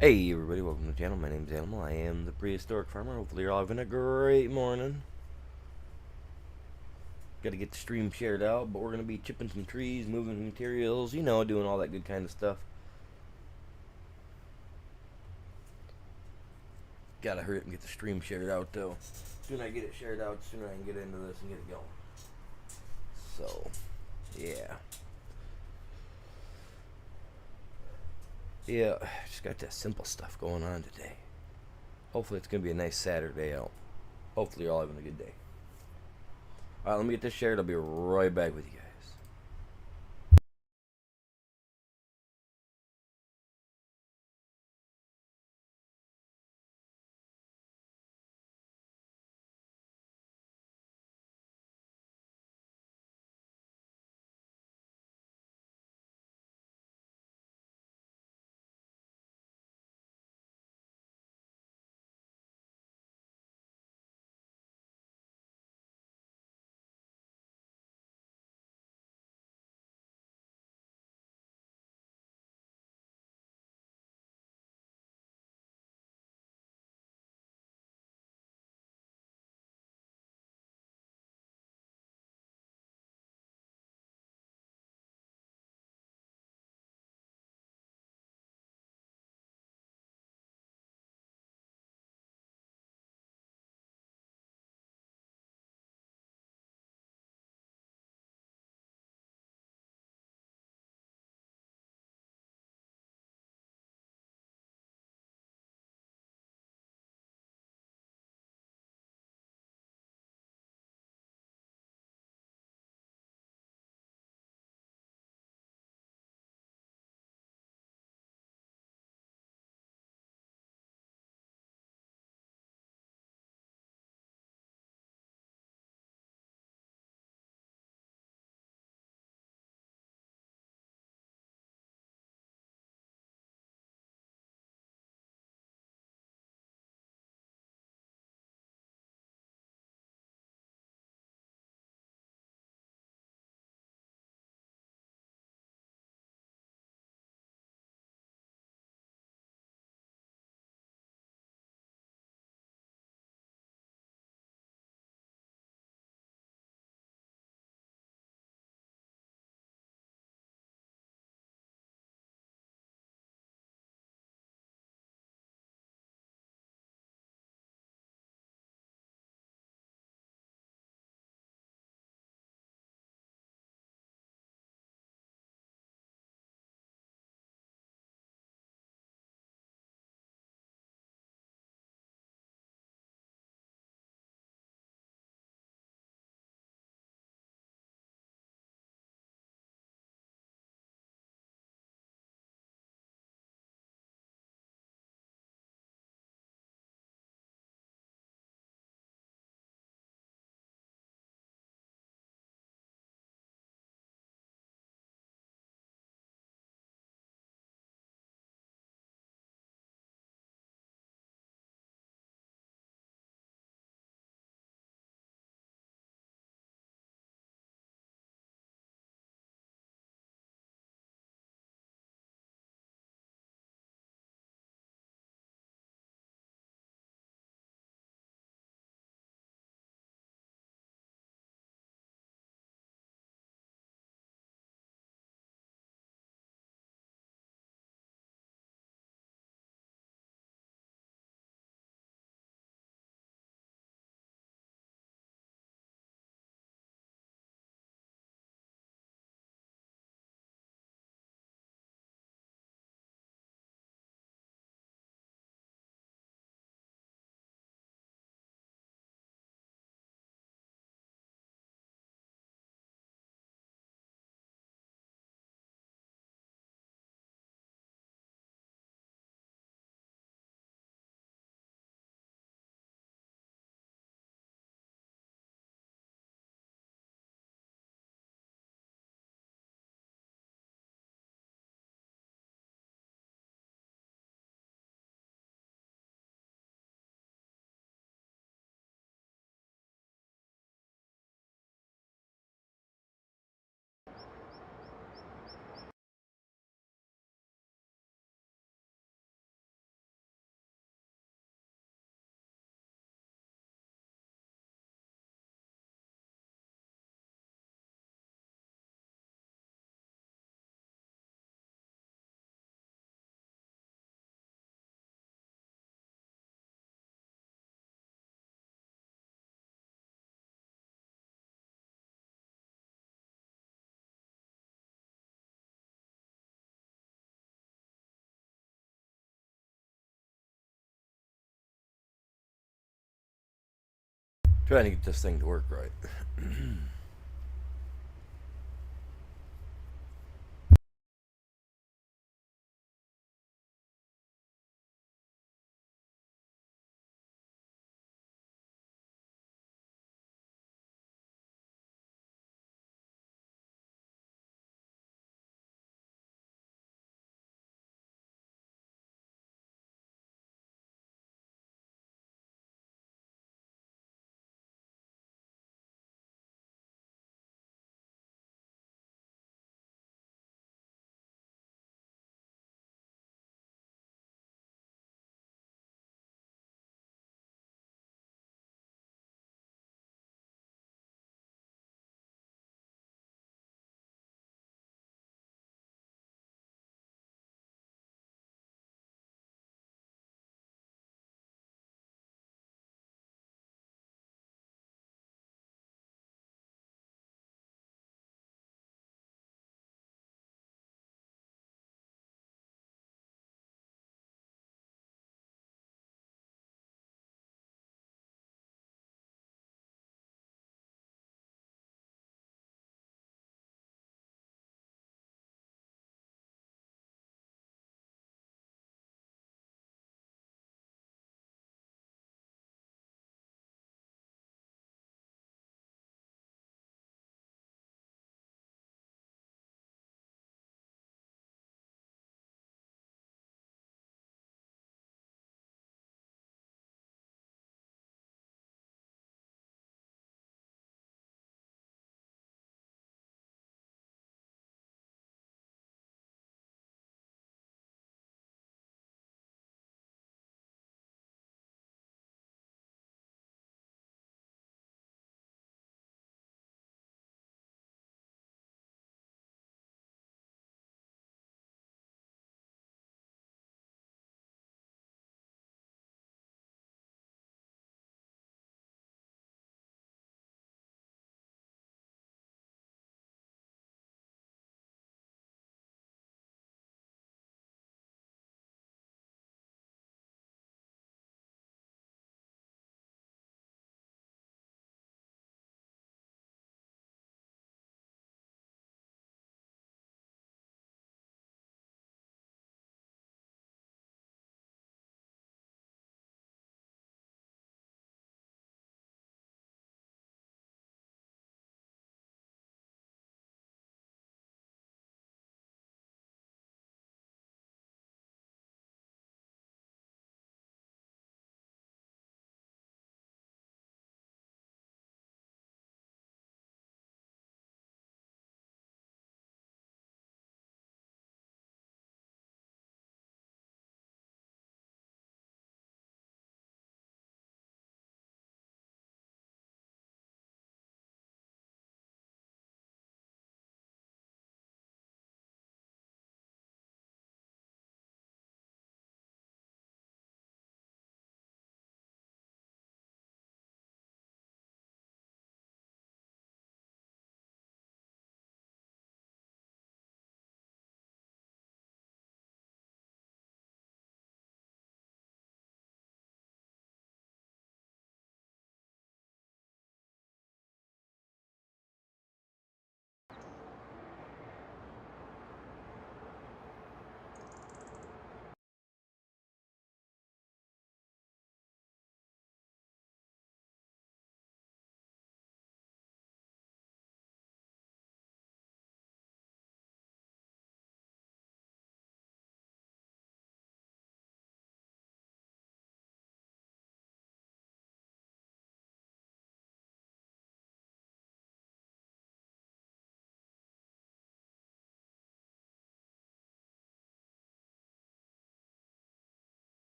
Hey everybody, welcome to the channel. My name's Animal. I am the prehistoric farmer. Hopefully you're all having a great morning. Got to get the stream shared out, but we're going to be chipping some trees, moving materials, doing all that good kind of stuff. Gotta hurry up and get the stream shared out though. Sooner I get it shared out, sooner I can get into this and get it going. So, yeah. Yeah, just got that simple stuff going on today. Hopefully it's going to be a nice Saturday out. Hopefully you're all having a good day. Alright, let me get this shared. I'll be right back with you guys. Trying to get this thing to work right.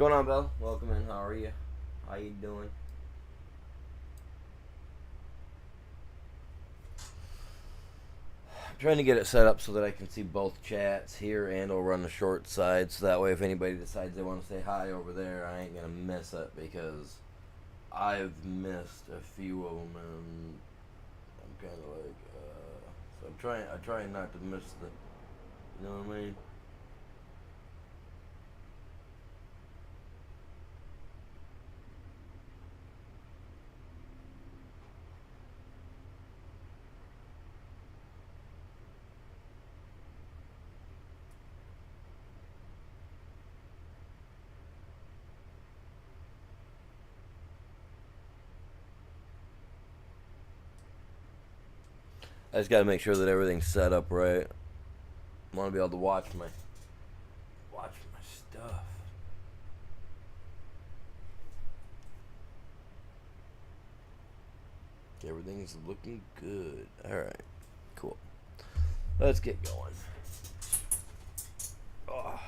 going on, Bill? Welcome in. How are you? How you doing? I'm trying to get it set up so that I can see both chats here and over on the short side, so that way if anybody decides they want to say hi over there, I ain't gonna miss it, because I've missed a few of them, and I'm kind of like, so I'm trying not to miss the, you know what I mean? I just gotta make sure that everything's set up right. I want to be able to watch my stuff. Everything's looking good. All right, cool. Let's get going. Oh.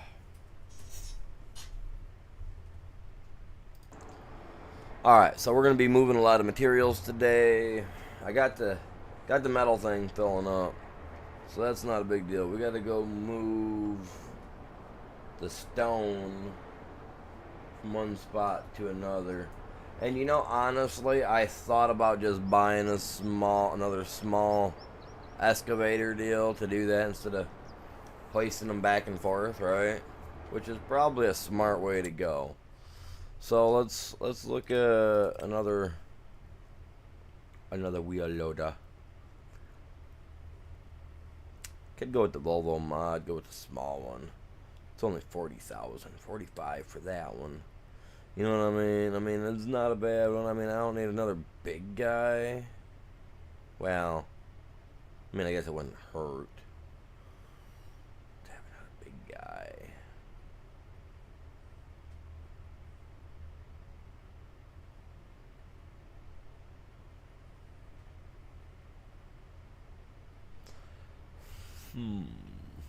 All right, so we're gonna be moving a lot of materials today. I got the metal thing filling up, so that's not a big deal. We got to go move the stone from one spot to another. And you know, honestly, I thought about just buying another small excavator deal to do that instead of placing them back and forth, right? Which is probably a smart way to go. So let's look at another wheel loader. Could go with the Volvo mod, go with the small one. It's only 40,000, 45 for that one. You know what I mean? I mean, it's not a bad one. I mean, I don't need another big guy. Well, I mean, I guess it wouldn't hurt to have another big guy.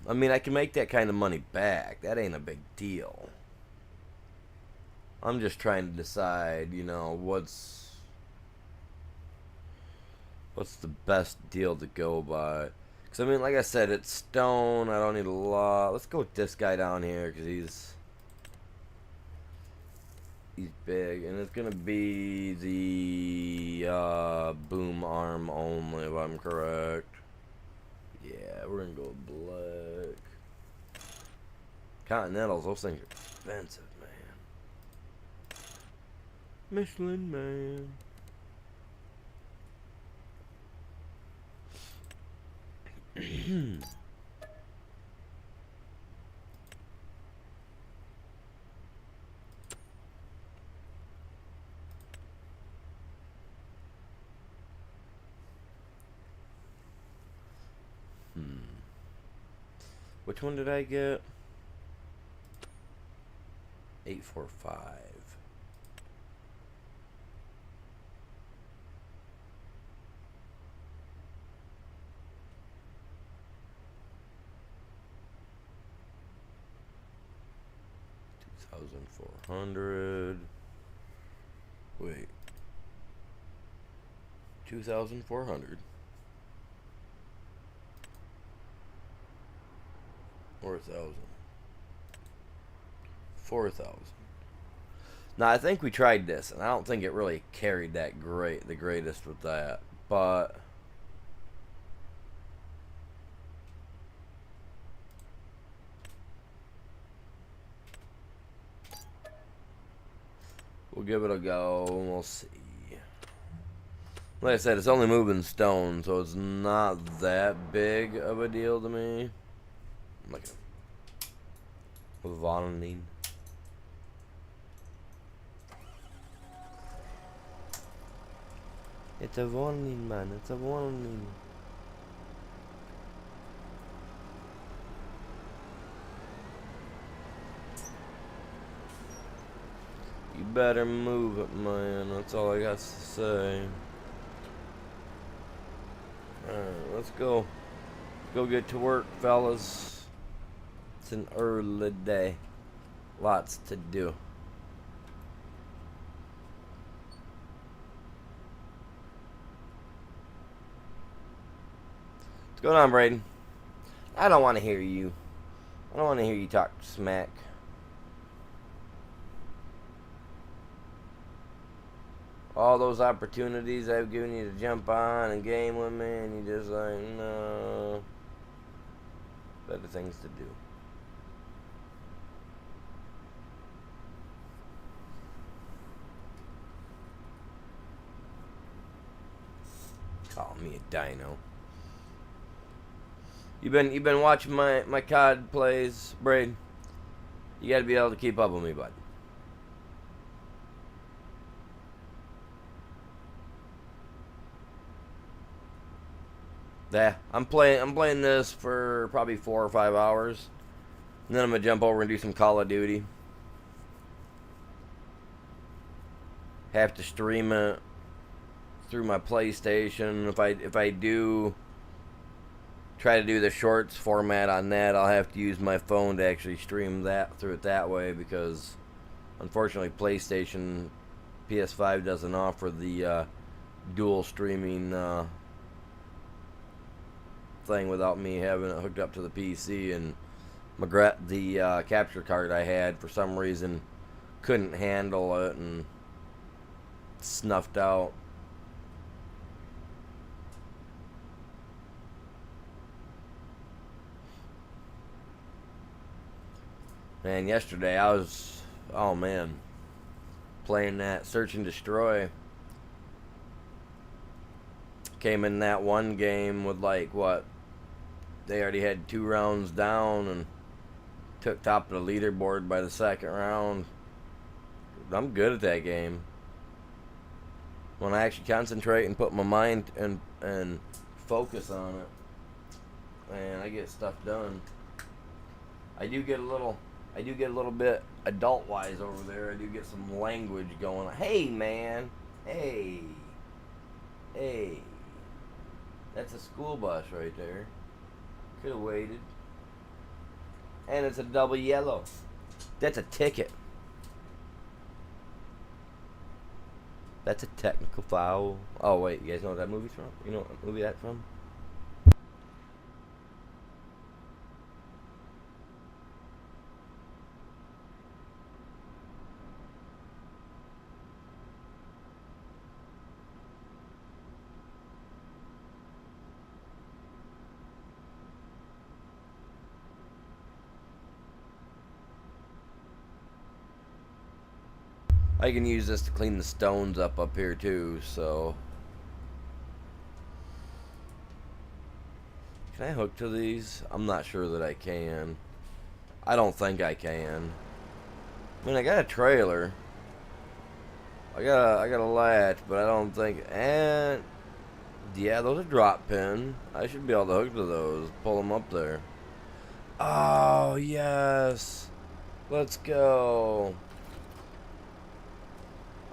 I mean, I can make that kind of money back. That ain't a big deal. I'm just trying to decide, you know, what's the best deal to go by. Because, I mean, like I said, it's stone. I don't need a lot. Let's go with this guy down here, because he's big. And it's going to be the boom arm only, if I'm correct. Yeah, we're going to go with black. Continentals, those things are expensive, man. Michelin Man. Which one did I get? 845. $2,400. Wait. 2,400. 4,000. 4,000. Now I think we tried this, and I don't think it really carried the greatest with that, but we'll give it a go and we'll see. Like I said, it's only moving stone, so it's not that big of a deal to me. Like a vomiting. It's a warning, man. It's a warning. You better move it, man. That's all I got to say. Alright, let's go. Go get to work, fellas. It's an early day. Lots to do. Go on, Braden. I don't want to hear you. I don't want to hear you talk smack. All those opportunities I've given you to jump on and game with me, and you just like, no. Better things to do. Call me a dino. You've been watching my COD plays, Braid. You got to be able to keep up with me, bud. Yeah, I'm playing this for probably 4 or 5 hours, and then I'm gonna jump over and do some Call of Duty. Have to stream it through my PlayStation. If I do try to do the shorts format on that, I'll have to use my phone to actually stream that through it that way, because unfortunately PlayStation PS5 doesn't offer the dual streaming thing without me having it hooked up to the PC, and the capture card I had for some reason couldn't handle it and snuffed out. Man, yesterday I was, oh man, playing that Search and Destroy. Came in that one game with like, what, they already had 2 rounds down and took top of the leaderboard by the second round. I'm good at that game. When I actually concentrate and put my mind and focus on it, man, I get stuff done. I do get a little bit adult-wise over there. I do get some language going on. Hey, man. Hey. That's a school bus right there. Could have waited. And it's a double yellow. That's a ticket. That's a technical foul. Oh, wait. You guys know what that movie's from? You know what movie that's from? I can use this to clean the stones up here too, so. Can I hook to these? I'm not sure that I can. I don't think I can. I mean, I got a trailer. I got a latch, but I don't think. And yeah, those are drop pin. I should be able to hook to those. Pull them up there. Oh yes. Let's go.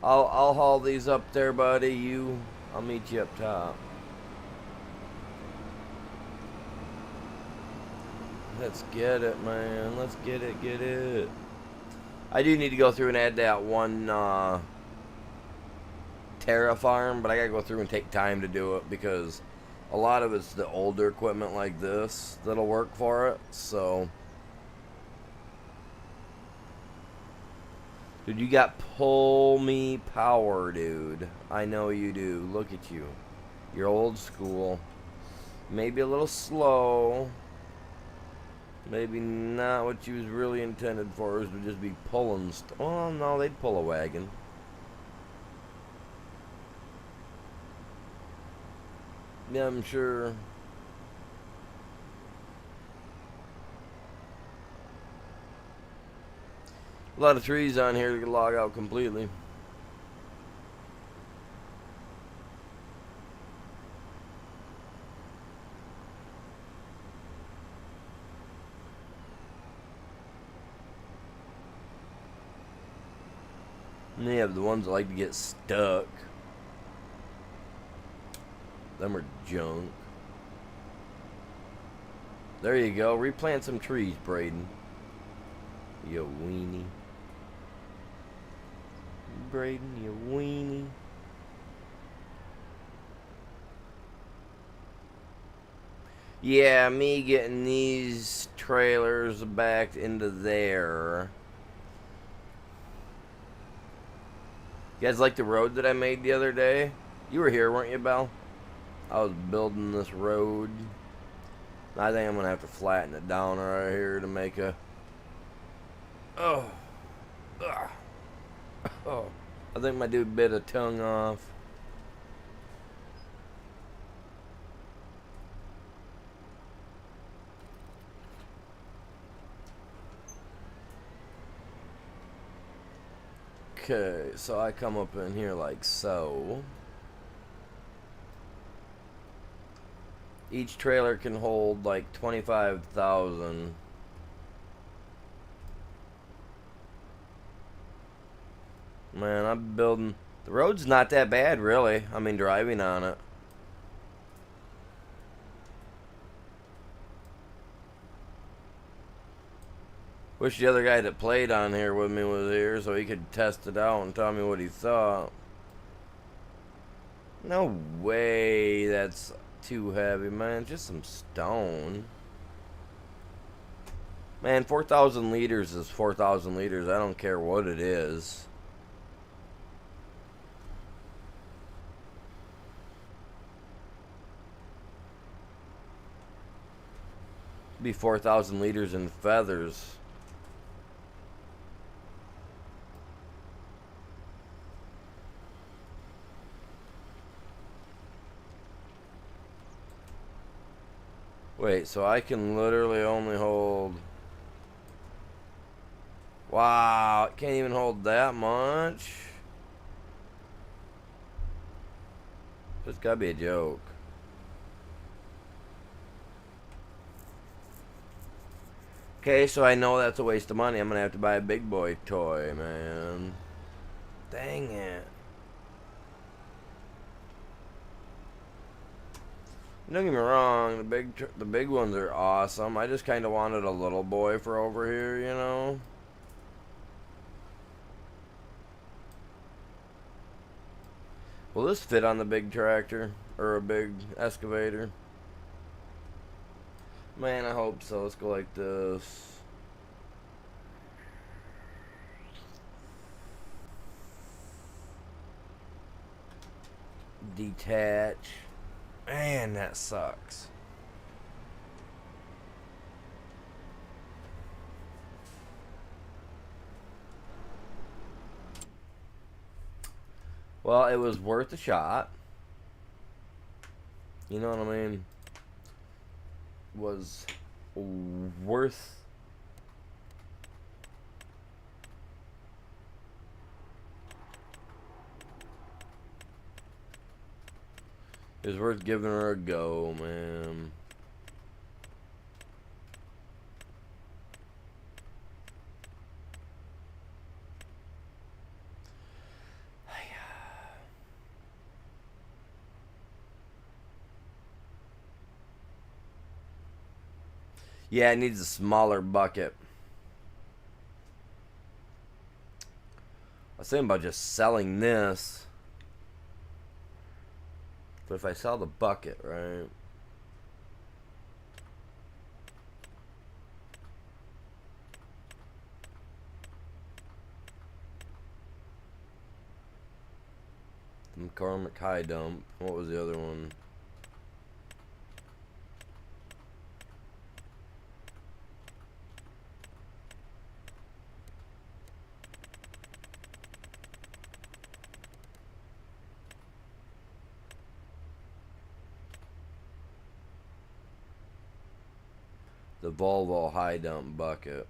I'll haul these up there, buddy. I'll meet you up top. Let's get it, man. Let's get it. I do need to go through and add that one Terra farm, but I gotta go through and take time to do it because a lot of it's the older equipment like this that'll work for it, so. Dude, you got pull me power, dude. I know you do. Look at you. You're old school. Maybe a little slow. Maybe not what you was really intended for, is to just be pulling oh, no, they'd pull a wagon. Yeah, I'm sure. A lot of trees on here to log out completely. And then you have the ones that like to get stuck. Them are junk. There you go. Replant some trees, Braden. You weenie. Braden, you weenie. Yeah, me getting these trailers backed into there. You guys like the road that I made the other day? You were here, weren't you, Belle? I was building this road. I think I'm going to have to flatten it down right here to make a... Oh. Ugh. Oh. I think my dude bit a tongue off. Okay, so I come up in here like so. Each trailer can hold like 25,000. Man, I'm building... The road's not that bad, really. I mean, driving on it. Wish the other guy that played on here with me was here so he could test it out and tell me what he thought. No way that's too heavy, man. Just some stone. Man, 4,000 liters is 4,000 liters. I don't care what it is. Be 4,000 liters in feathers. Wait, so I can literally only hold... Wow, it can't even hold that much. It's gotta be a joke. Okay, so I know that's a waste of money. I'm gonna have to buy a big boy toy, man. Dang it. Don't get me wrong, the big ones are awesome. I just kind of wanted a little boy for over here, you know. Will this fit on the big tractor or a big excavator? Man, I hope so. Let's go like this. Detach. Man, that sucks. Well, it was worth a shot. You know what I mean? Was worth... It was worth giving her a go, man. Yeah, it needs a smaller bucket. I was thinking about just selling this. But if I sell the bucket, right? The McCormick High Dump. What was the other one? The Volvo High Dump bucket.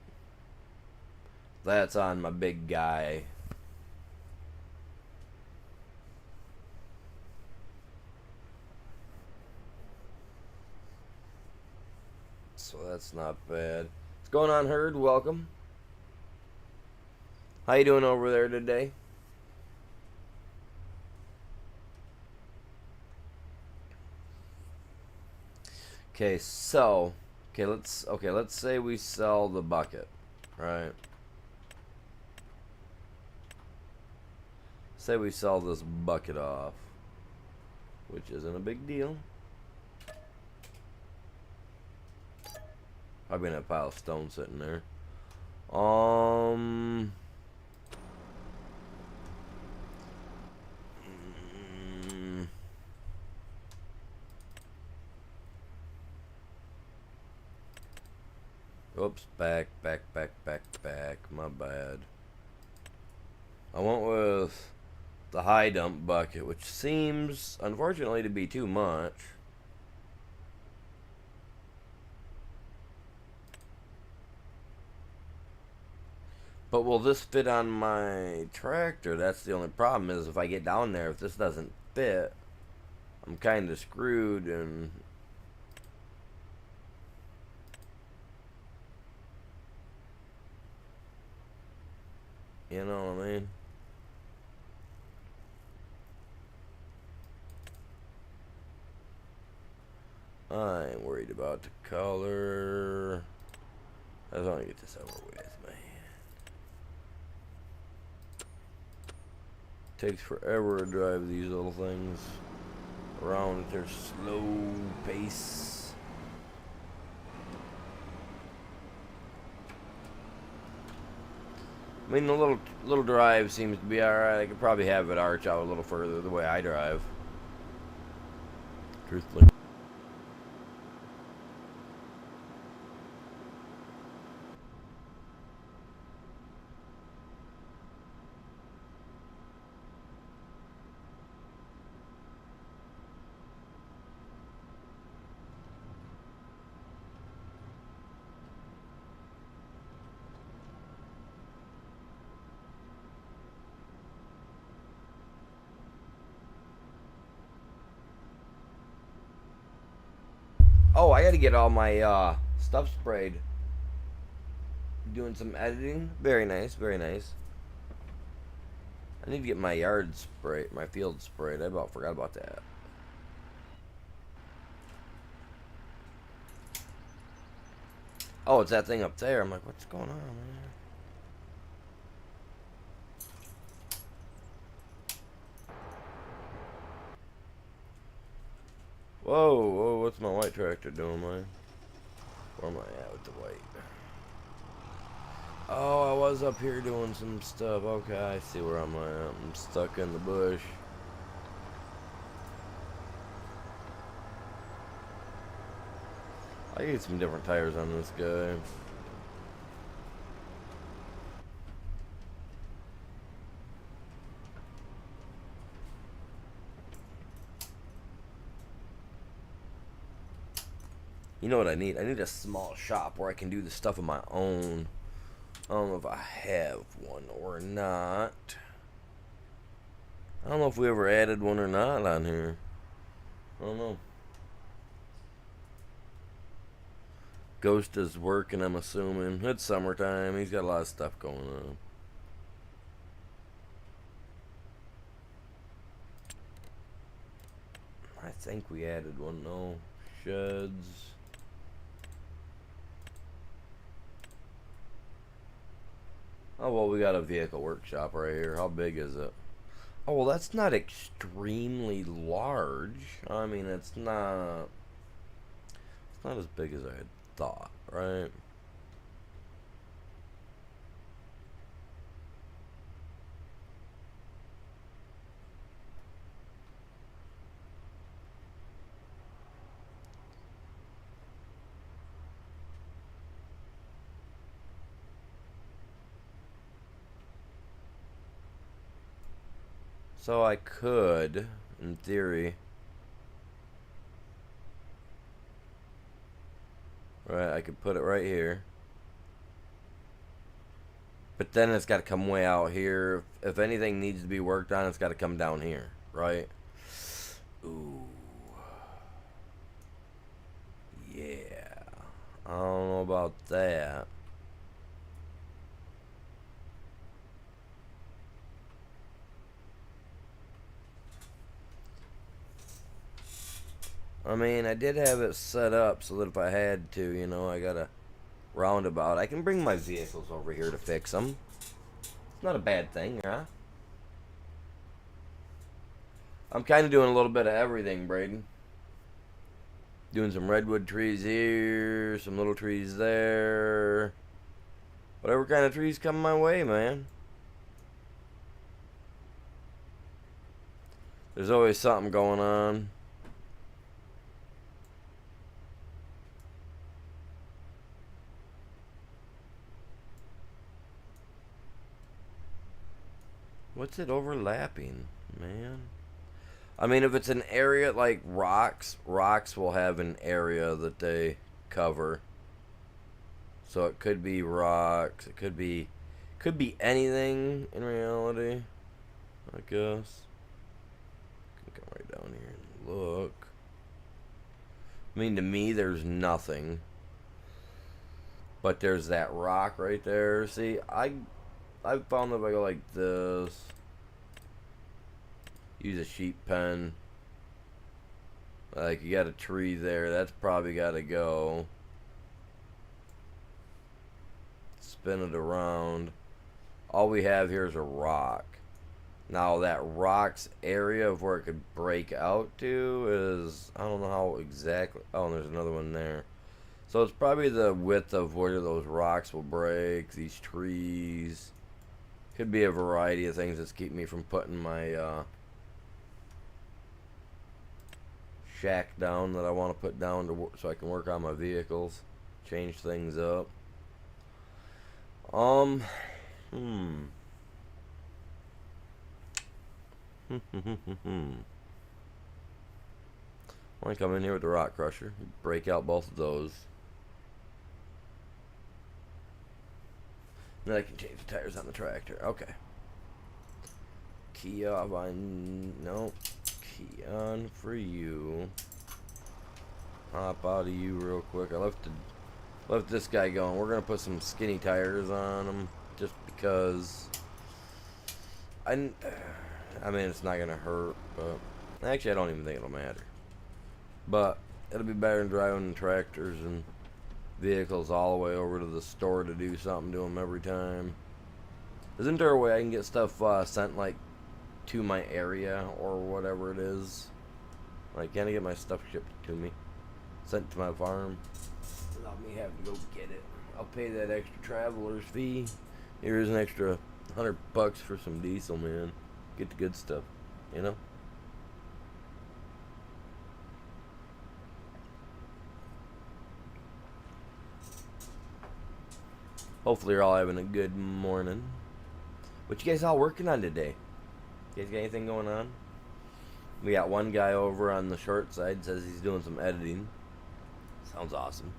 That's on my big guy. So that's not bad. What's going on, Herd? Welcome. How you doing over there today? Okay, so let's say we sell the bucket, right? Say we sell this bucket off, which isn't a big deal. Probably in a pile of stone sitting there. Mm, Oops, back. My bad. I went with the high dump bucket, which seems, unfortunately, to be too much. But will this fit on my tractor? That's the only problem, is if I get down there, if this doesn't fit, I'm kind of screwed. And you know what I mean? I ain't worried about the color. I just want to get this over with, man. Takes forever to drive these little things around at their slow pace. I mean, the little drive seems to be alright. I could probably have it arch out a little further the way I drive, truthfully. Oh, I gotta get all my stuff sprayed. Doing some editing. Very nice, very nice. I need to get my yard sprayed, my field sprayed. I about forgot about that. Oh, it's that thing up there. I'm like, what's going on, man? Whoa, what's my white tractor doing, man? Where am I at with the white? Oh, I was up here doing some stuff. Okay, I see where I'm at. I'm stuck in the bush. I get some different tires on this guy. You know what I need? I need a small shop where I can do the stuff on my own. I don't know if I have one or not. I don't know if we ever added one or not on here. I don't know. Ghost is working, I'm assuming. It's summertime. He's got a lot of stuff going on. I think we added one, though. Sheds. Oh, well, we got a vehicle workshop right here. How big is it? Oh, well, that's not extremely large. I mean, it's not as big as I had thought, right? So I could, in theory, right, I could put it right here. But then it's got to come way out here. If anything needs to be worked on, it's got to come down here, right? Ooh. Yeah. I don't know about that. I mean, I did have it set up so that if I had to, you know, I got a roundabout. I can bring my vehicles over here to fix them. It's not a bad thing, huh? I'm kind of doing a little bit of everything, Braden. Doing some redwood trees here, some little trees there. Whatever kind of trees come my way, man. There's always something going on. What's it overlapping, man? I mean, if it's an area like rocks will have an area that they cover. So it could be rocks, it could be anything in reality, I guess. I can come right down here and look. I mean, to me, there's nothing. But there's that rock right there. See, I found that if I go like this, use a sheep pen. Like, you got a tree there. That's probably got to go. Spin it around. All we have here is a rock. Now, that rock's area of where it could break out to is, I don't know how exactly. Oh, and there's another one there. So it's probably the width of where those rocks will break, these trees. Could be a variety of things that's keep me from putting my shack down that I want to put down to so I can work on my vehicles, change things up. I want to come in here with the rock crusher, break out both of those. Then I can change the tires on the tractor. Okay. Key off on. Nope. Key on for you. Hop out of you real quick. I left this guy going. We're gonna put some skinny tires on him just because. I mean, it's not gonna hurt, but actually, I don't even think it'll matter. But it'll be better than driving tractors and vehicles all the way over to the store to do something to them every time. Isn't there a way I can get stuff sent like to my area or whatever it is? Like, can I get my stuff shipped to me, sent to my farm without me having to go get it? I'll pay that extra traveler's fee. Here's an extra $100 for some diesel, man. Get the good stuff, you know. Hopefully you're all having a good morning. What you guys all working on today? You guys got anything going on? We got one guy over on the short side, says he's doing some editing. Sounds awesome.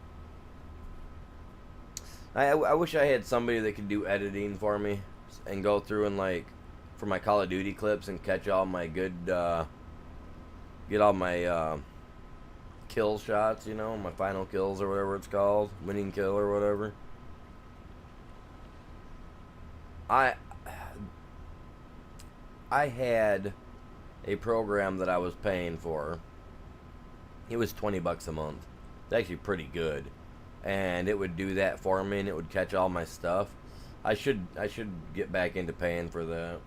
I wish I had somebody that could do editing for me and go through and, like, for my Call of Duty clips and catch all my good, get all my kill shots, you know, my final kills or whatever it's called, winning kill or whatever. I had a program that I was paying for. It was $20 a month. It's actually pretty good, and it would do that for me, and it would catch all my stuff. I should get back into paying for that.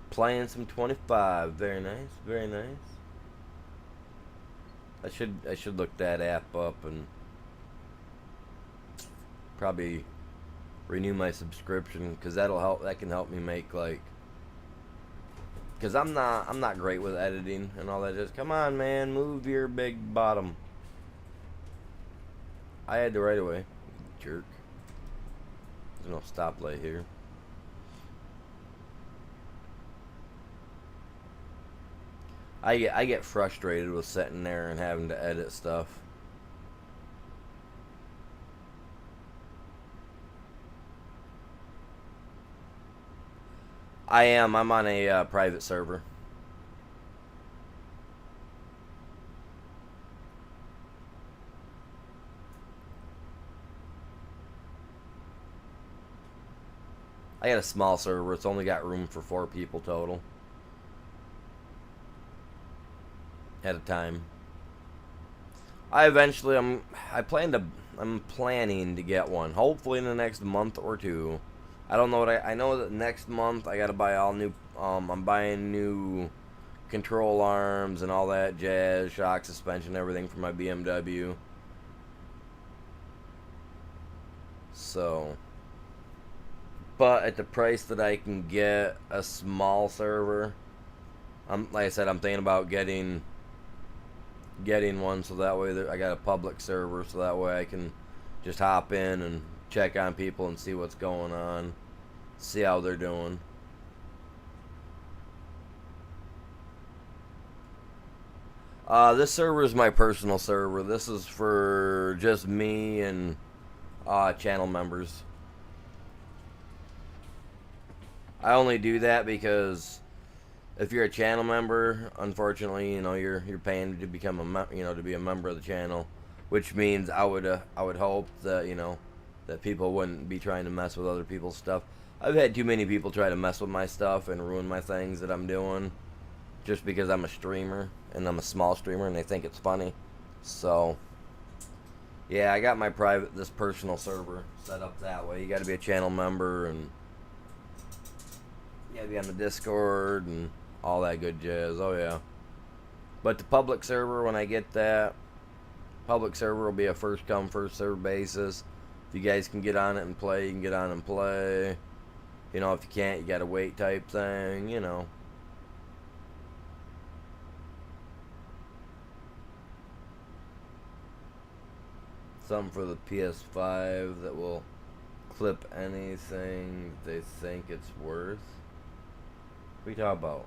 Playing some 25. Very nice, very nice. I should look that app up and probably renew my subscription, because that'll help. That can help me make, like, because I'm not great with editing and all that. Just come on, man, move your big bottom. I had the right of way, jerk. There's no stoplight here. I get frustrated with sitting there and having to edit stuff. I'm on a private server. I got a small server. It's only got room for 4 people total at a time. I'm planning to get one, hopefully in the next month or two. I don't know what I know that next month I gotta buy all new. I'm buying new control arms and all that jazz, shock suspension, everything for my BMW. So, but at the price that I can get a small server, like I said, I'm thinking about getting one so that way I got a public server so that way I can just hop in and check on people and see what's going on, see how they're doing. This server is my personal server. This is for just me and channel members. I only do that because if you're a channel member, unfortunately, you're paying to become to be a member of the channel, which means I would hope that that people wouldn't be trying to mess with other people's stuff. I've had too many people try to mess with my stuff and ruin my things that I'm doing just because I'm a streamer and I'm a small streamer and they think it's funny. So yeah, I got this personal server set up that way. You got to be a channel member and you got to be on the Discord and all that good jazz. Oh yeah. But the public server, when I get that, public server will be a first come first serve basis. If you guys can get on it and play, you can get on and play. If you can't, you got to wait type thing. Something for the PS5 that will clip anything they think it's worth. What are you talking about?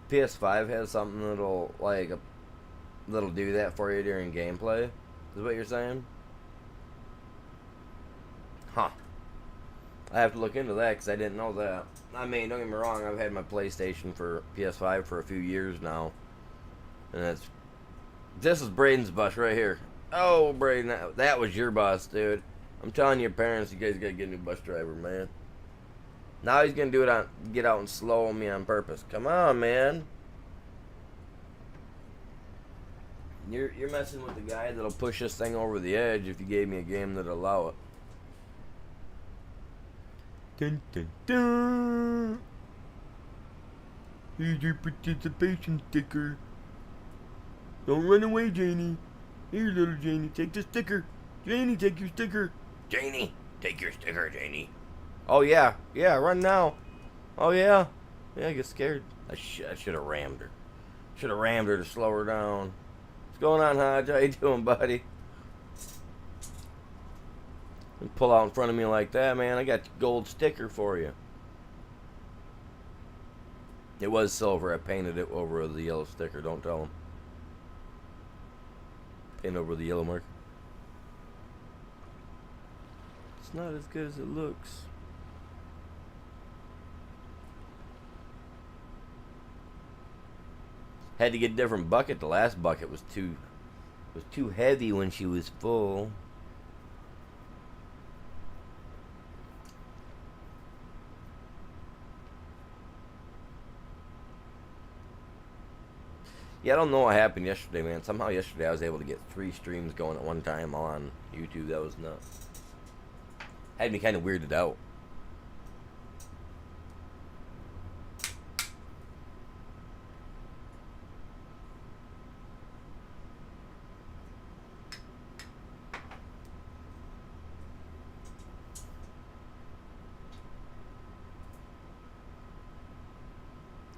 PS5 has something that'll do that for you during gameplay. Is what you're saying? Huh. I have to look into that because I didn't know that. I mean, don't get me wrong. I've had my PlayStation for PS5 for a few years now, and this is Braden's bus right here. Oh, Braden, that was your bus, dude. I'm telling your parents, you guys gotta get a new bus driver, man. Now he's gonna get out and slow me on purpose. Come on, man. You're messing with the guy that'll push this thing over the edge if you gave me a game that'll allow it. Dun dun dun. Here's your participation sticker. Don't run away, Janie. Here, little Janie, take the sticker. Janie, take your sticker. Janie, take your sticker, Janie. Oh, yeah. Yeah, run now. Oh, yeah. Yeah, I get scared. I should have rammed her. Should have rammed her to slow her down. What's going on, Hodge? How you doing, buddy? Don't pull out in front of me like that, man. I got the gold sticker for you. It was silver. I painted it over the yellow sticker. Don't tell him. Paint over the yellow mark. It's not as good as it looks. Had to get a different bucket. The last bucket was too heavy when she was full. Yeah, I don't know what happened yesterday, man. Somehow yesterday I was able to get 3 streams going at one time on YouTube. That was nuts. Had me kind of weirded out.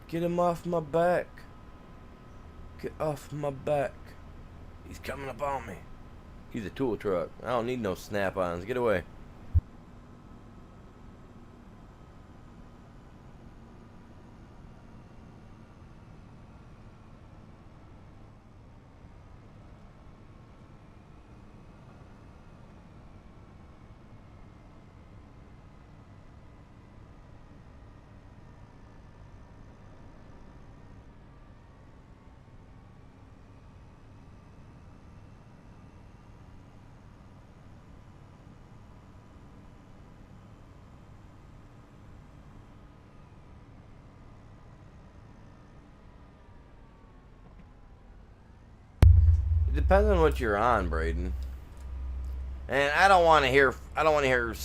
Get him off my back. Get off my back. He's coming up on me. He's a tool truck. I don't need no snap-ons. Get away. It depends on what you're on, Braden. And I don't want to hear. I don't want to hear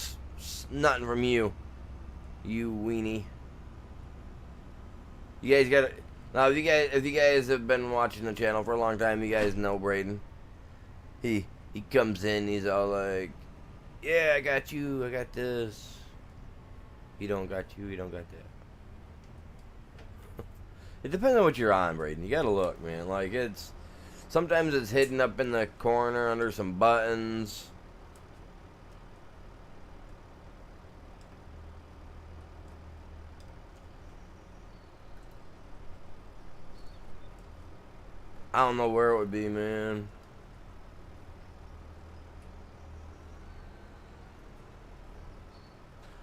nothing from you, you weenie. You guys got to now. If you guys have been watching the channel for a long time, you guys know Braden. He comes in. He's all like, "Yeah, I got you. I got this." He don't got you. He don't got that. It depends on what you're on, Braden. You gotta look, man. Like sometimes it's hidden up in the corner under some buttons. I don't know where it would be, man.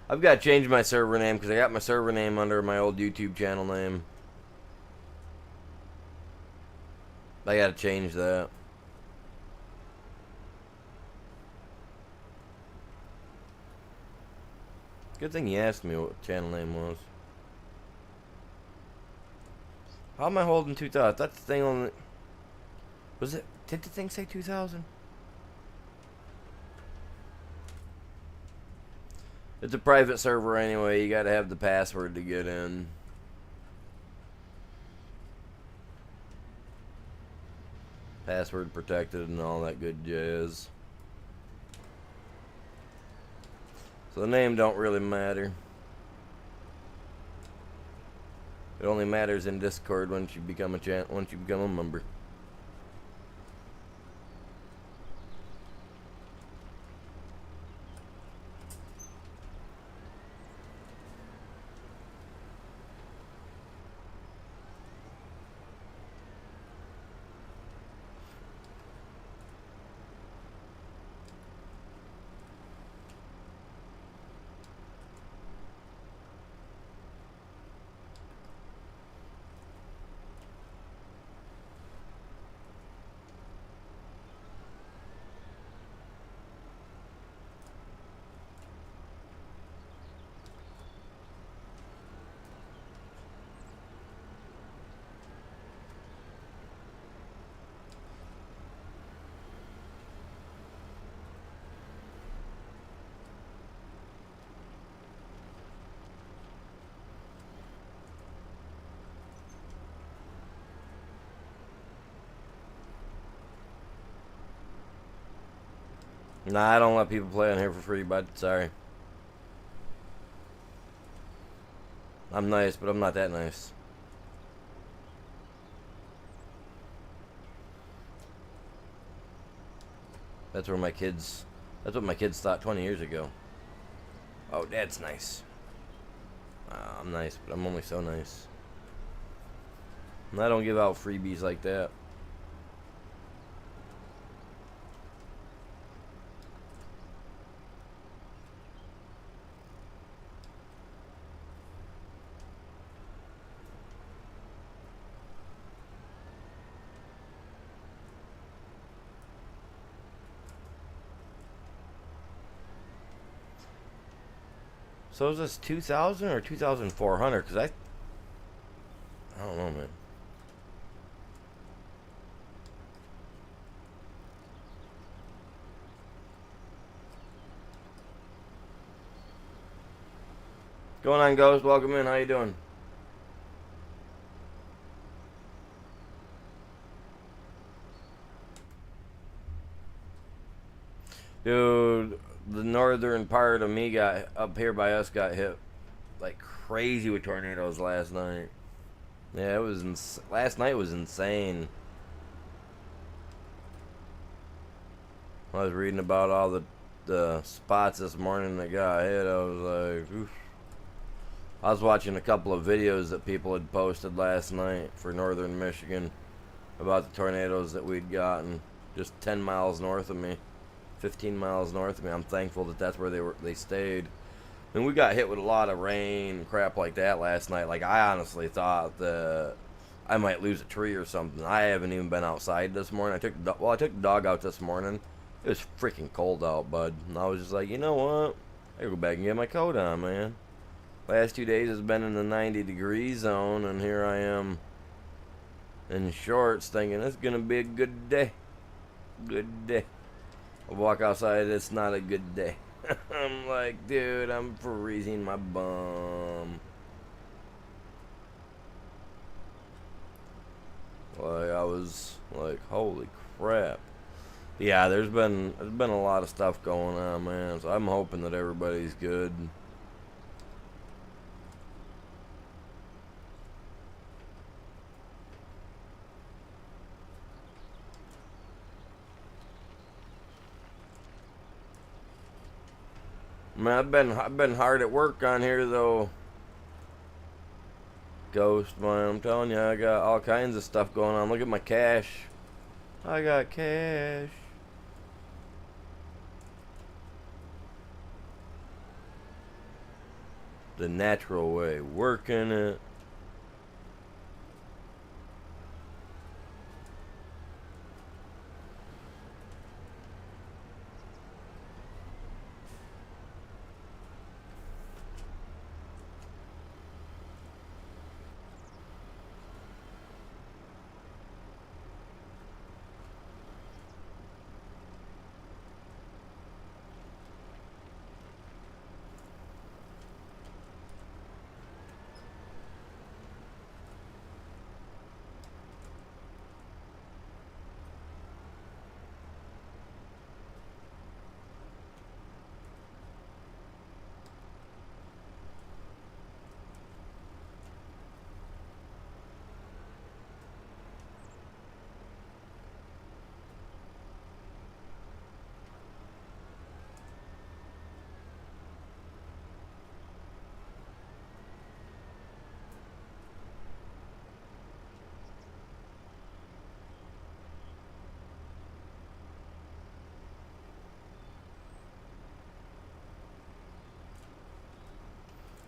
I've got to change my server name because I got my server name under my old YouTube channel name. I got to change that. Good thing you asked me what channel name was. How am I holding 2000? That's the thing on the... Was it... Did the thing say 2000? It's a private server anyway. You gotta have the password to get in. Password protected and all that good jazz. So the name don't really matter. It only matters in Discord once you become a member. Nah, I don't let people play on here for free, bud. Sorry. I'm nice, but I'm not that nice. That's what my kids thought 20 years ago. Oh, Dad's nice. I'm nice, but I'm only so nice. And I don't give out freebies like that. So is this 2,000 or 2,400? Because I don't know, man. What's going on, Ghost? Welcome in. How you doing? Dude, the northern part of me got up here by us got hit like crazy with tornadoes last night. Yeah, it was last night was insane. I was reading about all the spots this morning that got hit. I was like, oof. I was watching a couple of videos that people had posted last night for northern Michigan about the tornadoes that we'd gotten just 10 miles north of me. 15 miles north of me. I'm thankful that that's where they stayed. And we got hit with a lot of rain and crap like that last night. Like, I honestly thought that I might lose a tree or something. I haven't even been outside this morning. I took the dog out this morning. It was freaking cold out, bud. And I was just like, you know what? I gotta go back and get my coat on, man. Last 2 days has been in the 90-degree zone, and here I am in shorts thinking it's gonna be a good day. good day. I walk outside, it's not a good day. I'm like, dude, I'm freezing my bum. Like, I was like, holy crap. Yeah, there's been a lot of stuff going on, man. So I'm hoping that everybody's good. Man, I've been hard at work on here though. Ghost, man, I'm telling you, I got all kinds of stuff going on. Look at my cash. I got cash. The natural way, working it.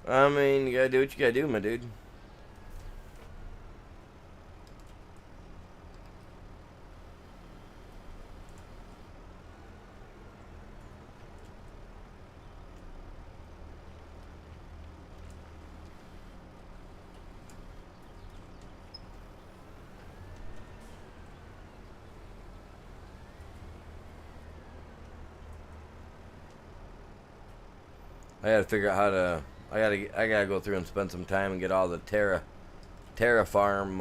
I mean, you gotta do what you gotta do, my dude. I gotta figure out how to. I gotta go through and spend some time and get all the Terra Farm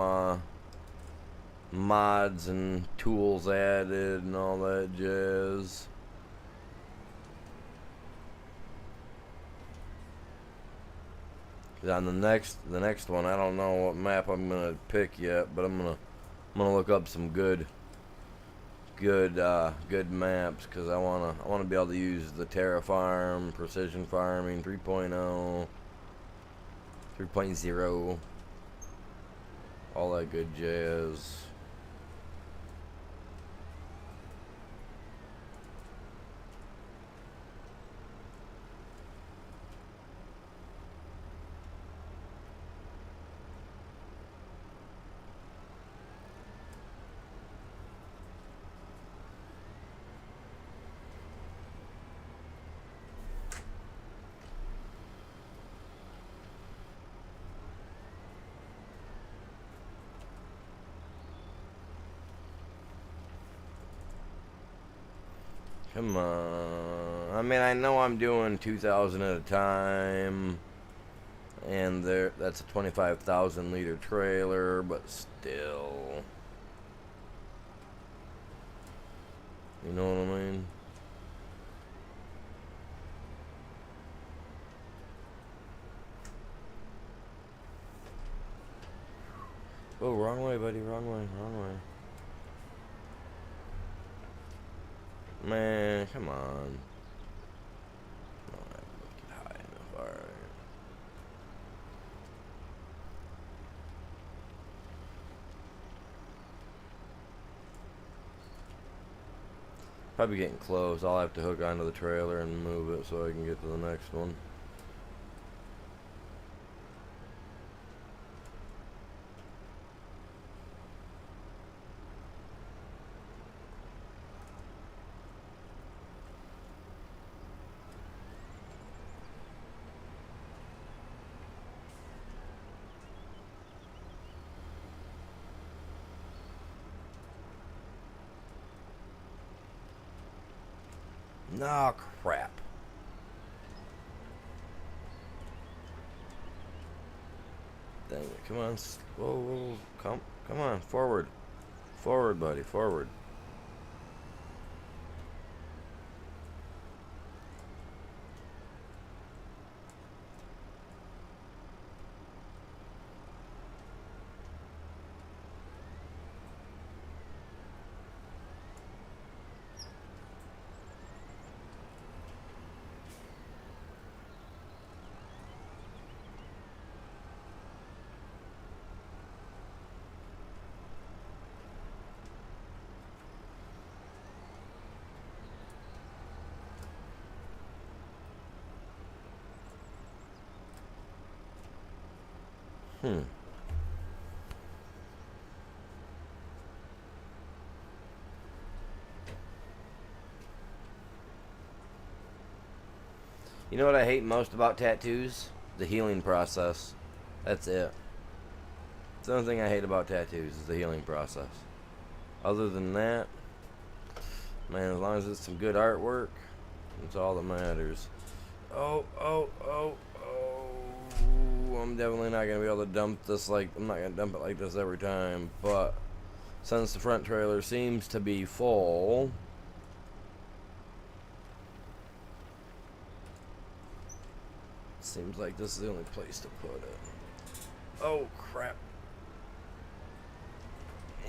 mods and tools added and all that jazz. On the next one, I don't know what map I'm gonna pick yet, but I'm gonna look up some good maps because I wanna be able to use the Terra Farm, Precision Farming 3.0, 3.0, all that good jazz. Come on. I mean, I know I'm doing 2,000 at a time, and that's a 25,000 liter trailer, but still. You know what I mean? Oh, wrong way, buddy. Wrong way. Wrong way. Man, come on. No, I haven't looked it high enough. Alright. Probably getting close. I'll have to hook onto the trailer and move it so I can get to the next one. No, crap. Dang it. Come on. Whoa, whoa. Come on. Forward. Forward, buddy. Forward. Hmm. You know what I hate most about tattoos? The healing process. That's it. It's the only thing I hate about tattoos is the healing process. Other than that, man, as long as it's some good artwork, that's all that matters. Oh, oh, oh, oh. I'm definitely not going to be able to dump this I'm not going to dump it like this every time. But since the front trailer seems to be full, seems like this is the only place to put it. Oh, crap.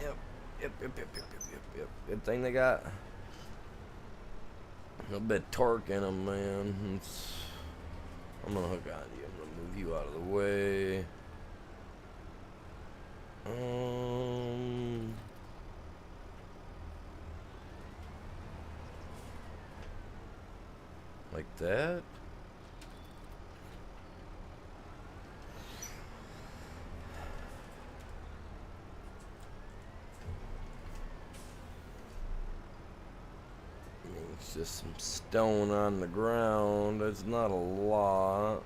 Yep. Good thing they got a little bit of torque in them, man. I'm gonna hook on to you. I'm gonna move you out of the way. Like that. It's just some stone on the ground. It's not a lot.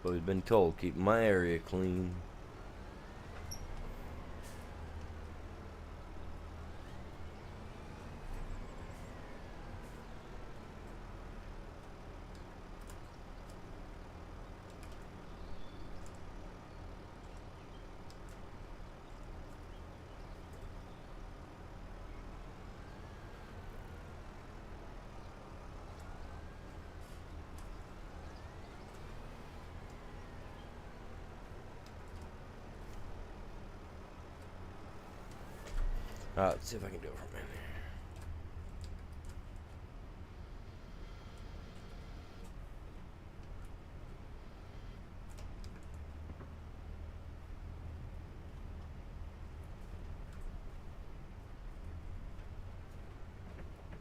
But we've been told keep my area clean. Let's see if I can do it from in here.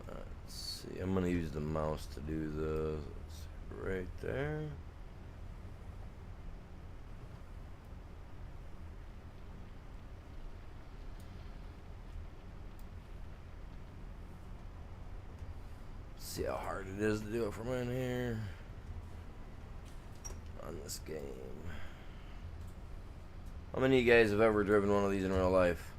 Let's see. I'm gonna use the mouse to do this right there. See how hard it is to do it from in here on this game. How many of you guys have ever driven one of these in real life?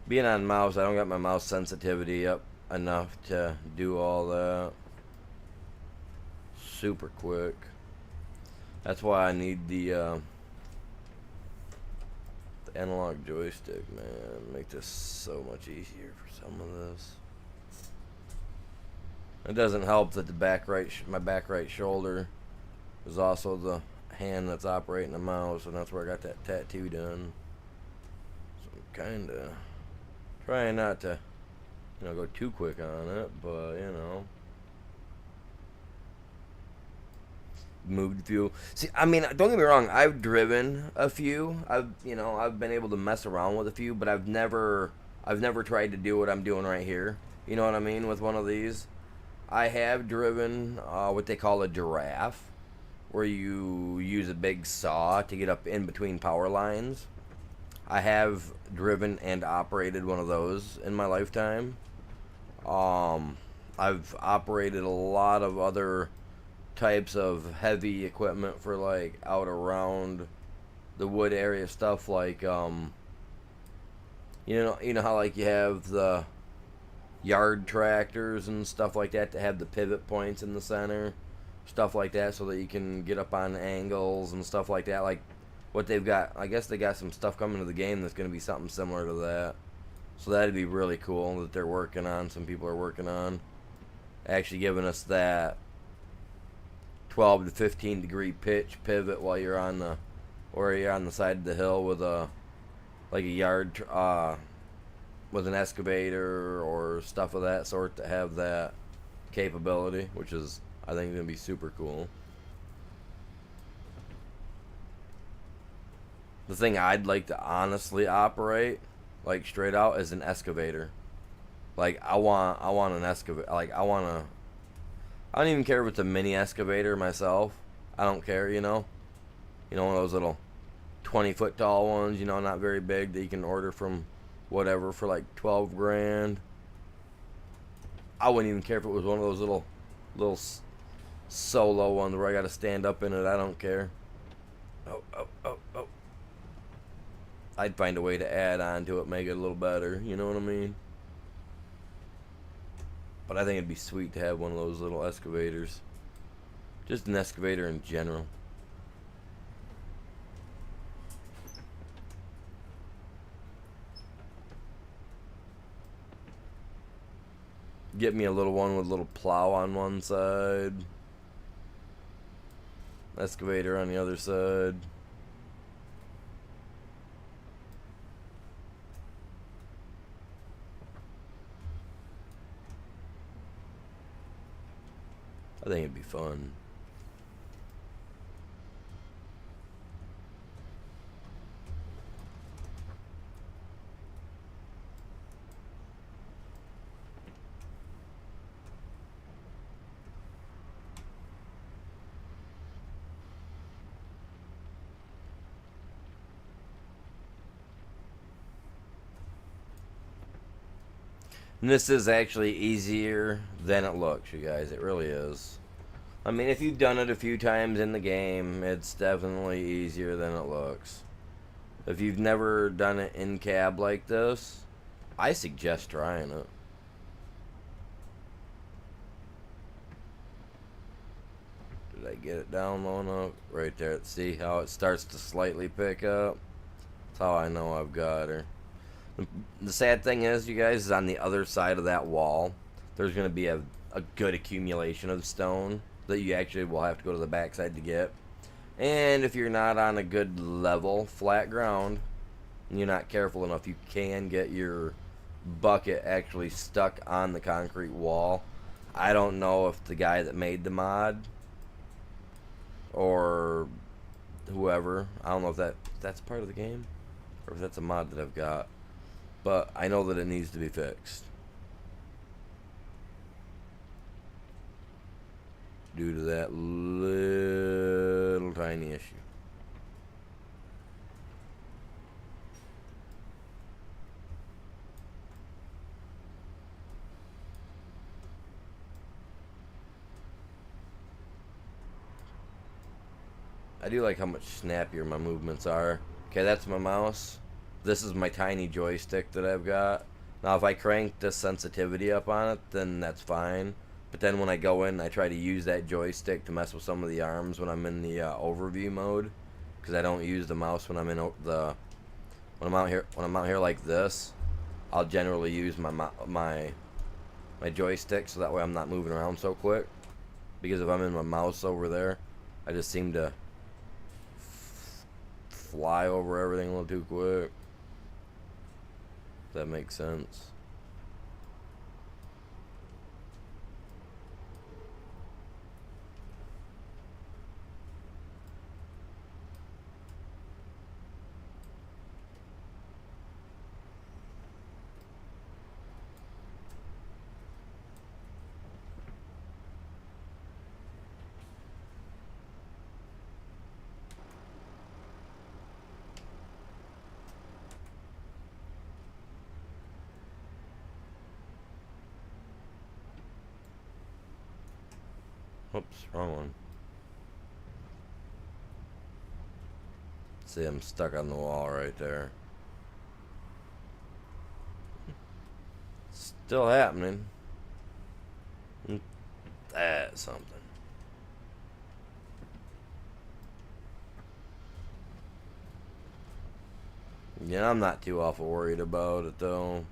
Being on mouse, I don't got my mouse sensitivity up enough to do all that super quick. That's why I need the analog joystick, man. Make this so much easier for some of this. It doesn't help that the my back right shoulder is also the hand that's operating the mouse, and that's where I got that tattoo done. So I'm kind of trying not to, go too quick on it, but, moved a few. See, I mean, don't get me wrong. I've driven a few. I've been able to mess around with a few, but I've never tried to do what I'm doing right here. You know what I mean? With one of these, I have driven what they call a giraffe, where you use a big saw to get up in between power lines. I have driven and operated one of those in my lifetime. I've operated a lot of other types of heavy equipment for like out around the wood area stuff, like you know how like you have the yard tractors and stuff like that have the pivot points in the center, stuff like that, so that you can get up on angles and stuff like that. Like what they've got, I guess they got some stuff coming to the game that's going to be something similar to that. So that'd be really cool that they're working on. Some people are working on actually giving us that 12 to 15 degree pitch pivot while you're on the side of the hill with a yard with an excavator or stuff of that sort to have that capability, which is, I think, going to be super cool. The thing I'd like to honestly operate, like straight out, is an excavator. Like I want an excavator. Like I don't even care if it's a mini excavator myself. I don't care, one of those little 20-foot tall ones, not very big, that you can order from whatever for like 12 grand. I wouldn't even care if it was one of those little solo ones where I got to stand up in it. I don't care. Oh. I'd find a way to add on to it, make it a little better, you know what I mean? But I think it'd be sweet to have one of those little excavators. Just an excavator in general. Get me a little one with a little plow on one side. Excavator on the other side. I think it'd be fun. And this is actually easier than it looks, you guys. It really is. I mean, if you've done it a few times in the game, it's definitely easier than it looks. If you've never done it in cab like this, I suggest trying it. Did I get it down low enough? Right there. See how it starts to slightly pick up? That's how I know I've got her. The sad thing is, you guys, is on the other side of that wall, there's going to be a good accumulation of stone that you actually will have to go to the backside to get. And if you're not on a good level, flat ground, and you're not careful enough, you can get your bucket actually stuck on the concrete wall. I don't know if the guy that made the mod or whoever, I don't know if that's part of the game or if that's a mod that I've got. But I know that it needs to be fixed due to that little tiny issue. I do like how much snappier my movements are. Okay, that's my mouse. This is my tiny joystick that I've got. Now, if I crank the sensitivity up on it, then that's fine. But then when I go in, I try to use that joystick to mess with some of the arms when I'm in the overview mode, because I don't use the mouse when I'm in when I'm out here like this. I'll generally use my joystick, so that way I'm not moving around so quick. Because if I'm in my mouse over there, I just seem to fly over everything a little too quick. If that makes sense. Oops, wrong one. See, I'm stuck on the wall right there. Still happening. That's something. Yeah, I'm not too awful worried about it though.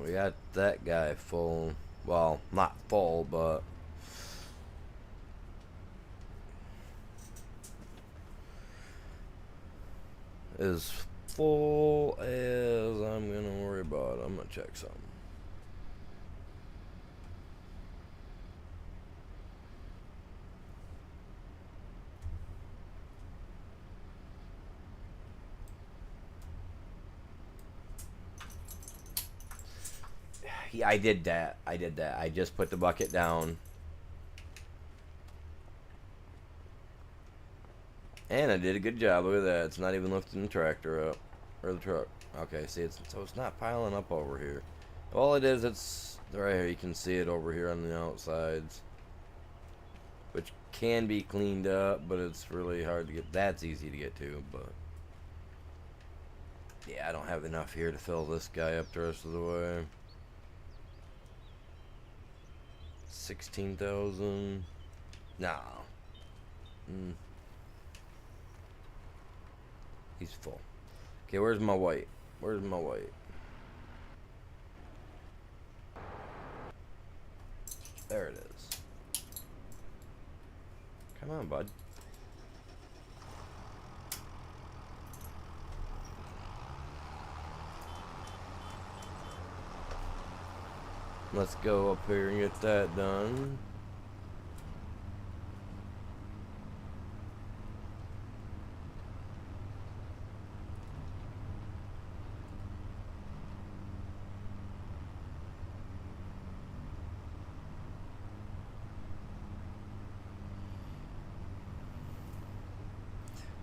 We got that guy full. Well, not full, but as full as I'm gonna worry about. I'm gonna check something. Yeah, I did that. I just put the bucket down. And I did a good job. Look at that. It's not even lifting the tractor up. Or the truck. Okay, see, so it's not piling up over here. All it is, it's right here. You can see it over here on the outsides. Which can be cleaned up, but it's really hard to get. That's easy to get to, but yeah, I don't have enough here to fill this guy up the rest of the way. 16,000. Nah. He's full. Okay, where's my white? Where's my white? There it is. Come on, bud. Let's go up here and get that done.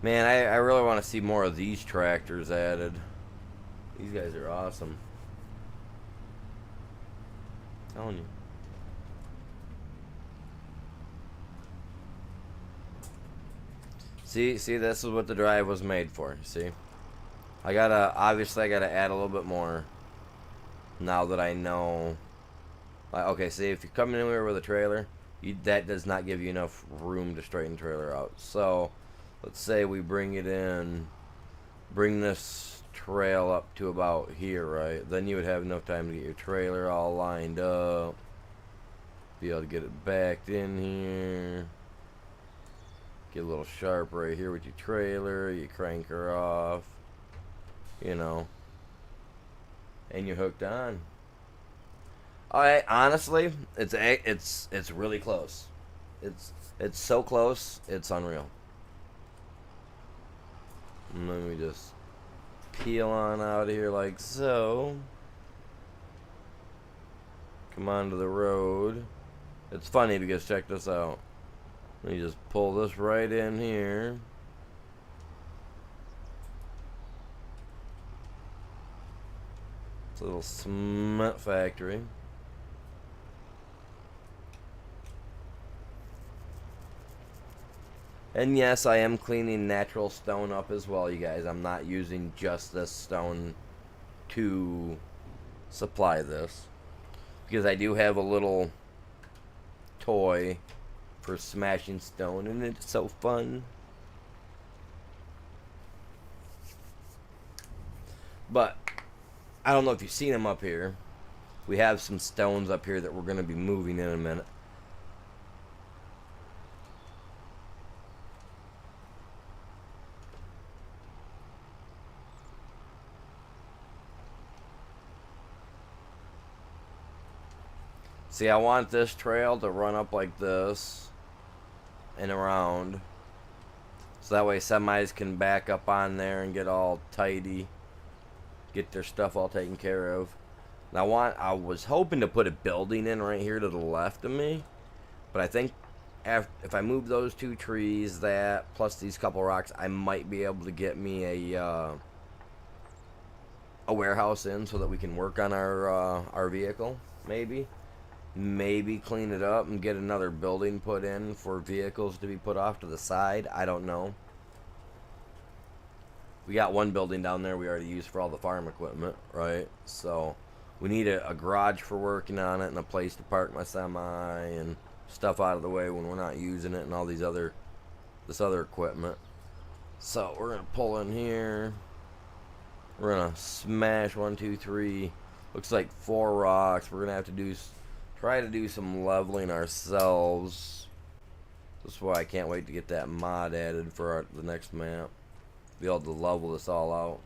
Man, I really want to see more of these tractors added. These guys are awesome. I'm telling you. See, this is what the drive was made for. See, obviously I gotta add a little bit more. Now that I know, okay, see, if you're coming in here with a trailer, that does not give you enough room to straighten the trailer out. So, let's say we bring this trail up to about here, right? Then you would have enough time to get your trailer all lined up, be able to get it backed in here, get a little sharp right here with your trailer, you crank her off, you know, and you're hooked on. Alright, honestly, it's really close. It's so close, it's unreal. And let me just peel on out of here like so. Come onto the road. It's funny because check this out. Let me just pull this right in here. It's a little cement factory. And yes, I am cleaning natural stone up as well, you guys. I'm not using just this stone to supply this. Because I do have a little toy for smashing stone, and it's so fun. But I don't know if you've seen them up here. We have some stones up here that we're going to be moving in a minute. See, I want this trail to run up like this and around. So that way semis can back up on there and get all tidy. Get their stuff all taken care of. And I was hoping to put a building in right here to the left of me. But I think if I move those two trees, that plus these couple rocks, I might be able to get me a warehouse in so that we can work on our vehicle, maybe. Maybe clean it up and get another building put in for vehicles to be put off to the side. I don't know. We got one building down there we already used for all the farm equipment, right? So we need a garage for working on it and a place to park my semi and stuff out of the way when we're not using it and all this other equipment. So we're gonna pull in here. We're gonna smash 1, 2, 3. Looks like 4 rocks. We're gonna have to try to do some leveling ourselves. That's why I can't wait to get that mod added for the next map. Be able to level this all out.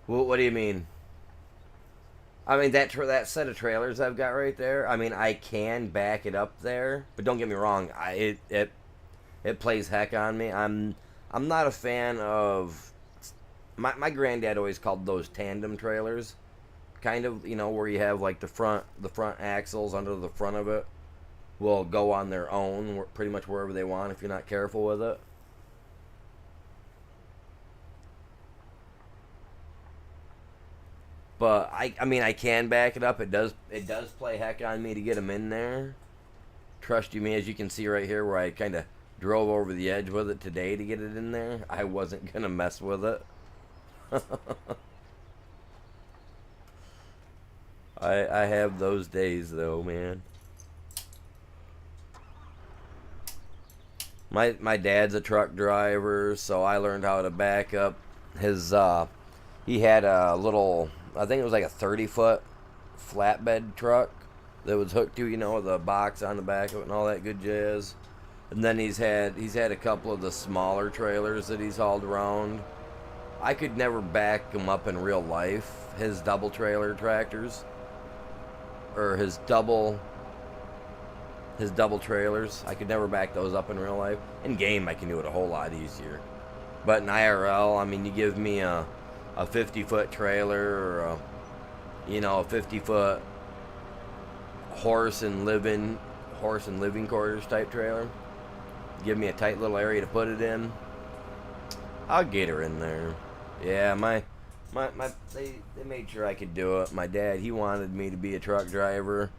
What do you mean? I mean that set of trailers I've got right there. I mean I can back it up there, but don't get me wrong. It plays heck on me. I'm not a fan of. My granddad always called those tandem trailers, kind of, you know, where you have like the front axles under the front of it will go on their own pretty much wherever they want if you're not careful with it. But I mean I can back it up. It does play heck on me to get them in there. Trust you me, as you can see right here where I kind of drove over the edge with it today to get it in there. I wasn't gonna mess with it. I have those days though, man. My dad's a truck driver, so I learned how to back up his he had a little, I think it was like a 30-foot flatbed truck that was hooked to, you know, the box on the back of it and all that good jazz. And then he's had a couple of the smaller trailers that he's hauled around. I could never back him up in real life. His double trailer tractors, or his double trailers, I could never back those up in real life. In game, I can do it a whole lot easier. But in IRL, I mean, you give me a 50-foot trailer or a 50-foot horse and living quarters type trailer. Give me a tight little area to put it in. I'll get her in there. Yeah, they made sure I could do it. My dad, he wanted me to be a truck driver.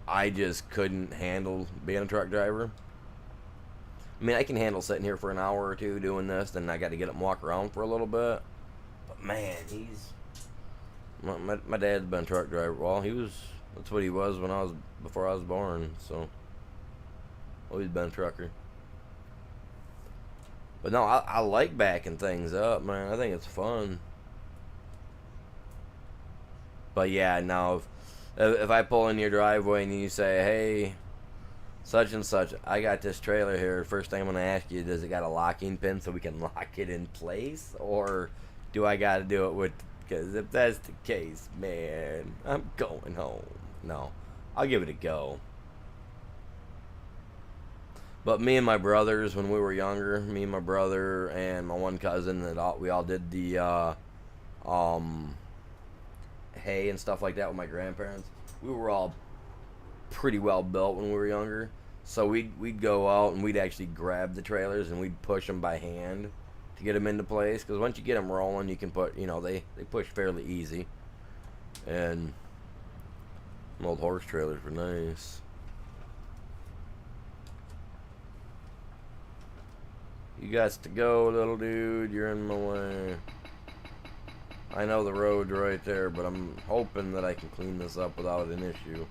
I just couldn't handle being a truck driver. I mean, I can handle sitting here for an hour or two doing this, then I got to get up and walk around for a little bit. But man, my dad's been a truck driver. Well, that's what he was before I was born. So always been a trucker. But no, I like backing things up, man. I think it's fun. But yeah, now if I pull in your driveway and you say, hey, such and such, I got this trailer here. First thing I'm going to ask you, does it got a locking pin so we can lock it in place? Or do I got to do it with, because if that's the case, man, I'm going home. No, I'll give it a go. But me and my brothers, when we were younger, me and my brother and my one cousin, we all did the hay and stuff like that with my grandparents. We were all pretty well built when we were younger. So we'd go out and we'd actually grab the trailers and we'd push them by hand to get them into place. Because once you get them rolling, you can put, they push fairly easy. And old horse trailers were nice. You got to go, little dude. You're in my way. I know the road's right there, but I'm hoping that I can clean this up without an issue.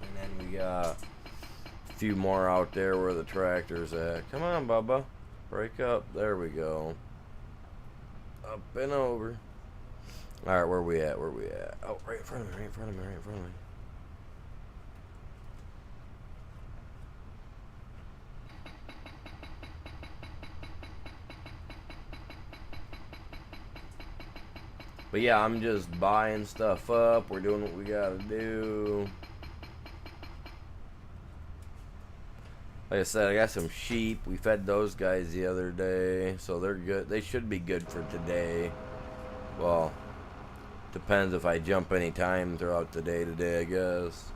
And then we got a few more out there where the tractor's at. Come on, Bubba. Break up. There we go. Up and over. Alright, where we at? Where we at? Oh, right in front of me, right in front of me, right in front of me. But yeah, I'm just buying stuff up. We're doing what we gotta do. Like I said, I got some sheep. We fed those guys the other day, so they're good. They should be good for today. Well, depends if I jump any time throughout the day today, I guess.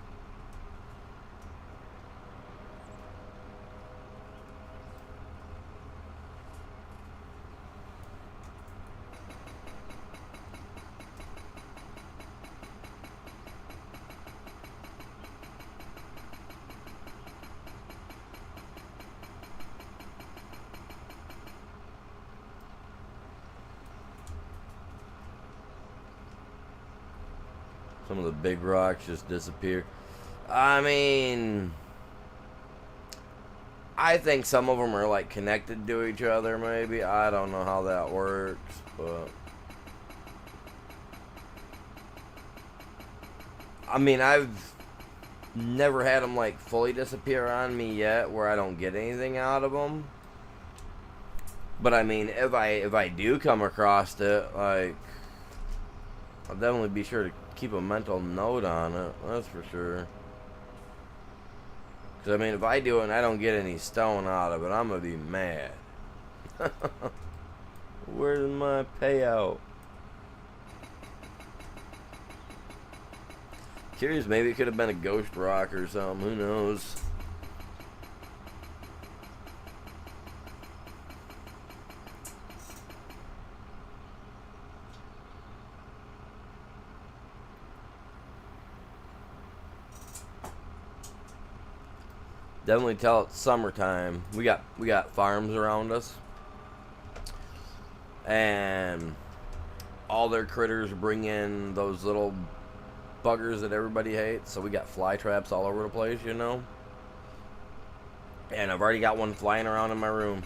Some of the big rocks just disappear. I mean, I think some of them are like connected to each other, maybe. I don't know how that works, but I mean, I've never had them like fully disappear on me yet, where I don't get anything out of them. But I mean, if I do come across it, like, I'll definitely be sure to keep a mental note on it. That's for sure. Because, I mean, if I do it and I don't get any stone out of it, I'm going to be mad. Where's my payout? Curious, maybe it could have been a ghost rock or something. Who knows? Definitely tell it's summertime. We got farms around us, and all their critters bring in those little buggers that everybody hates. So we got fly traps all over the place, you know. And I've already got one flying around in my room.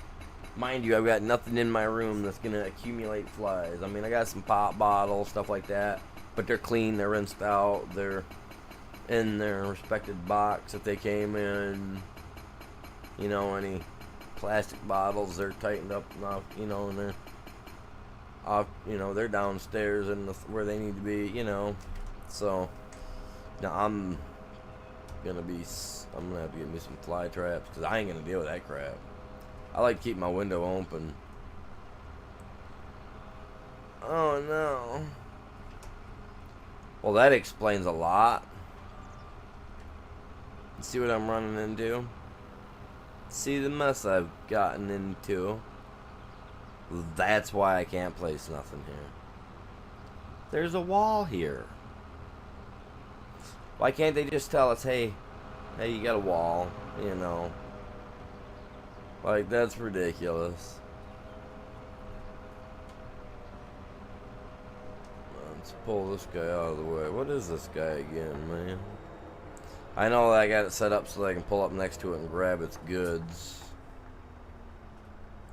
Mind you, I've got nothing in my room that's gonna accumulate flies. I mean, I got some pop bottles, stuff like that, but they're clean, they're rinsed out, they're in their respected box if they came in. You know, any plastic bottles, they're tightened up enough, you know, and they're off, you know, they're downstairs and where they need to be, you know. So now I'm gonna have to get me some fly traps, because I ain't gonna deal with that crap. I like to keep my window open. Oh no. Well, that explains a lot. See what I'm running into? See the mess I've gotten into? That's why I can't place nothing here. There's a wall here. Why can't they just tell us, hey, you got a wall, you know? Like, that's ridiculous. Let's pull this guy out of the way. What is this guy again, man? I know that I got it set up so that I can pull up next to it and grab its goods.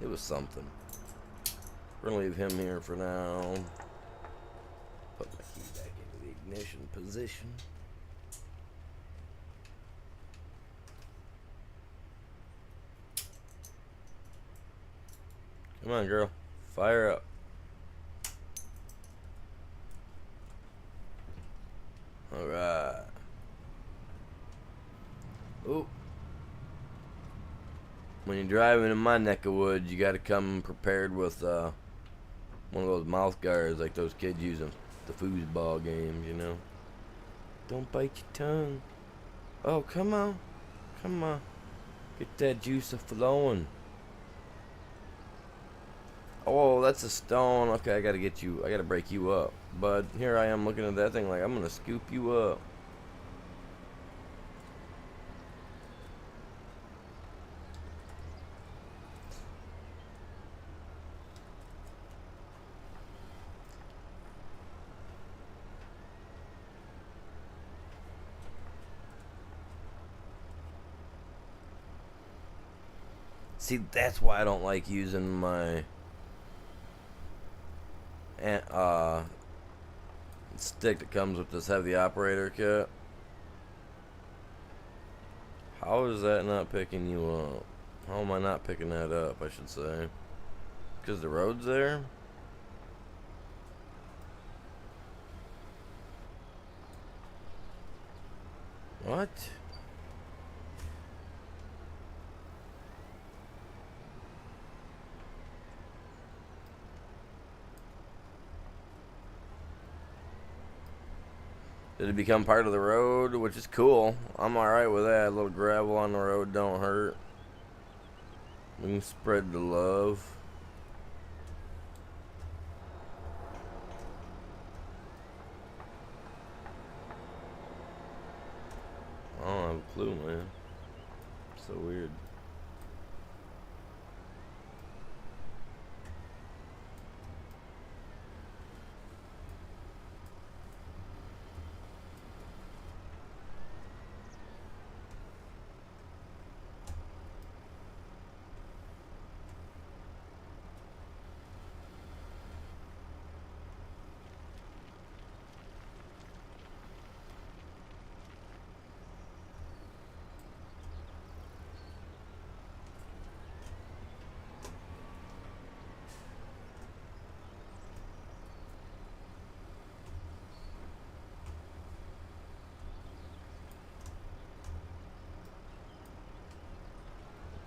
It was something. We're gonna leave him here for now. Put my key back into the ignition position. Come on, girl. Fire up. Alright. Ooh. When you're driving in my neck of woods, you gotta come prepared with one of those mouth guards like those kids use in the foosball games, you know. Don't bite your tongue. Oh, come on. Come on. Get that juice flowing. Oh, that's a stone. Okay, I gotta break you up. But here I am looking at that thing like I'm gonna scoop you up. See, that's why I don't like using my stick that comes with this heavy operator kit. How is that not picking you up? How am I not picking that up, I should say? Because the road's there? What? Did it become part of the road? Which is cool. I'm alright with that. A little gravel on the road don't hurt. We can spread the love. I don't have a clue, man. So weird.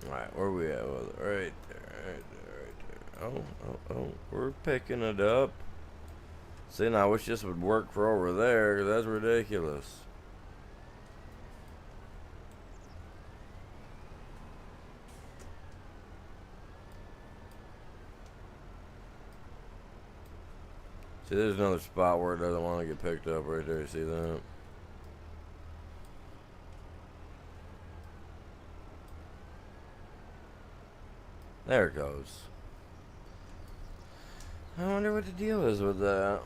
Alright, where we at with it? Right there, right there, right there. Oh, we're picking it up. See, now I wish this would work for over there, because that's ridiculous. See, there's another spot where it doesn't want to get picked up right there. See that? There it goes. I wonder what the deal is with that.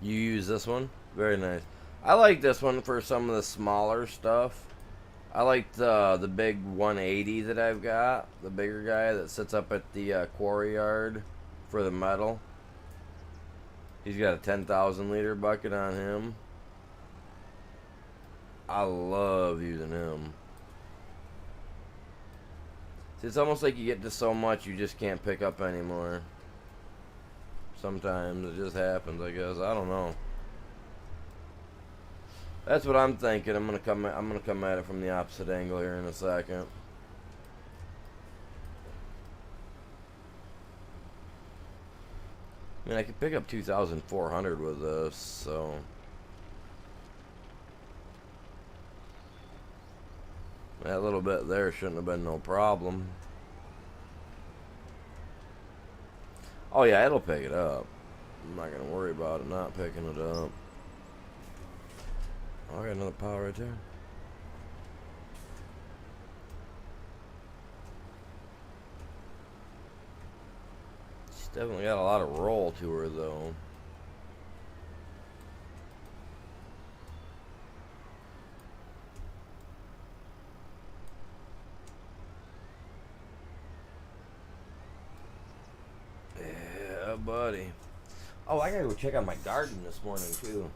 You use this one? Very nice. I like this one for some of the smaller stuff. I like the big 180 that I've got. The bigger guy that sits up at the quarry yard for the metal. He's got a 10,000 liter bucket on him. I love using him. See, it's almost like you get to so much you just can't pick up anymore. Sometimes it just happens, I guess. I don't know. That's what I'm thinking. I'm gonna come at it from the opposite angle here in a second. I mean, I could pick up 2,400 with this, so that little bit there shouldn't have been no problem. Oh yeah, it'll pick it up. I'm not gonna worry about it not picking it up. Oh, I got another pile right there. She's definitely got a lot of roll to her though. Yeah, buddy. Oh, I gotta go check on my garden this morning too.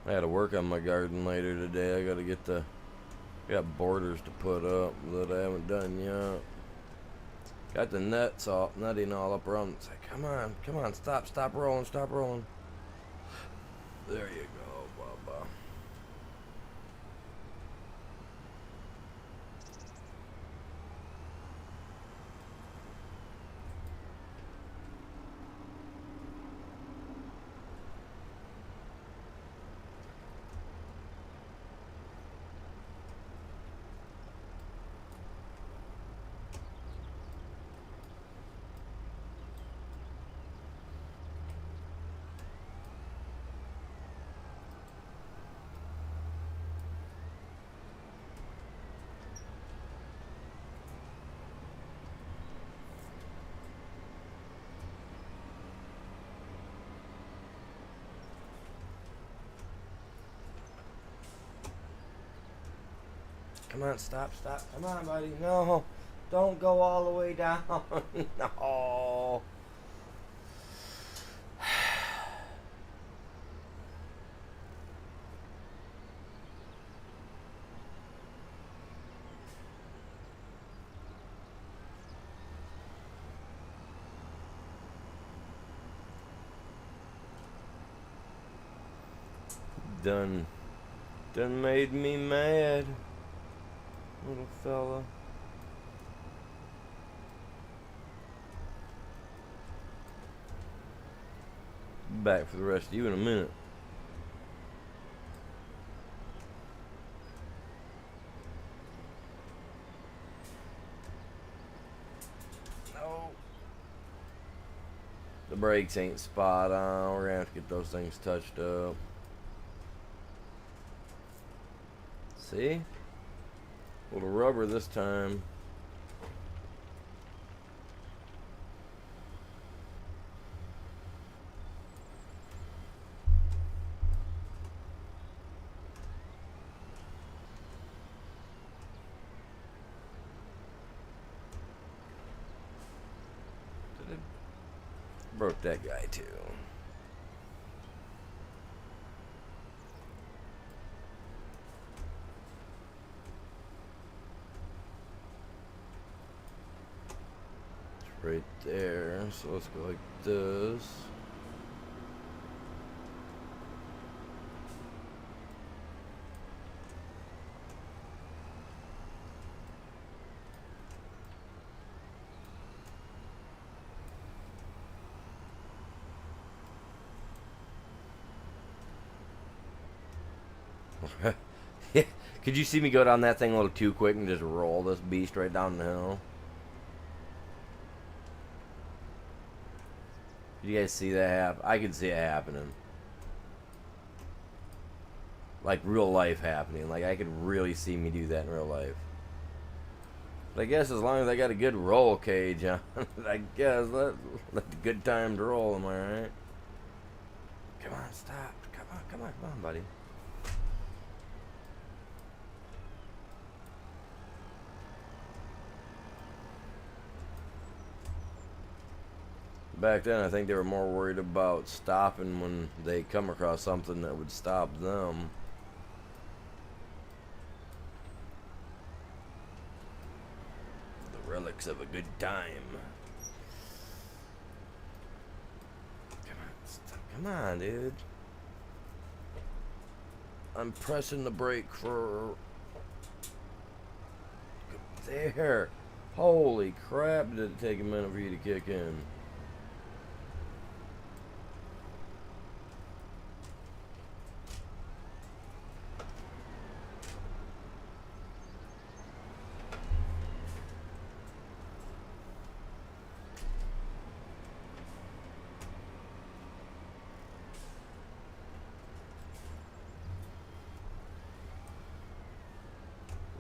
I gotta work on my garden later today. I gotta get I got borders to put up that I haven't done yet. Got the netting all up around. It's like, come on, stop rolling. There you go, Bubba. Come on, stop. Come on, buddy. No. Don't go all the way down. No. Done made me mad, little fella. Back for the rest of you in a minute. No. The brakes ain't spot on. We're gonna have to get those things touched up. See? A little rubber this time. Broke that guy too. It's right there. So let's go like this. Could you see me go down that thing a little too quick and just roll this beast right down the hill? Did you guys see that happen? I could see it happening. Like real life happening. Like I could really see me do that in real life. But I guess as long as I got a good roll cage on, I guess let the good times roll, am I right? Come on, stop. Come on, buddy. Back then, I think they were more worried about stopping when they come across something that would stop them. The relics of a good time. Come on, dude. I'm pressing the brake for... There. Holy crap, did it take a minute for you to kick in.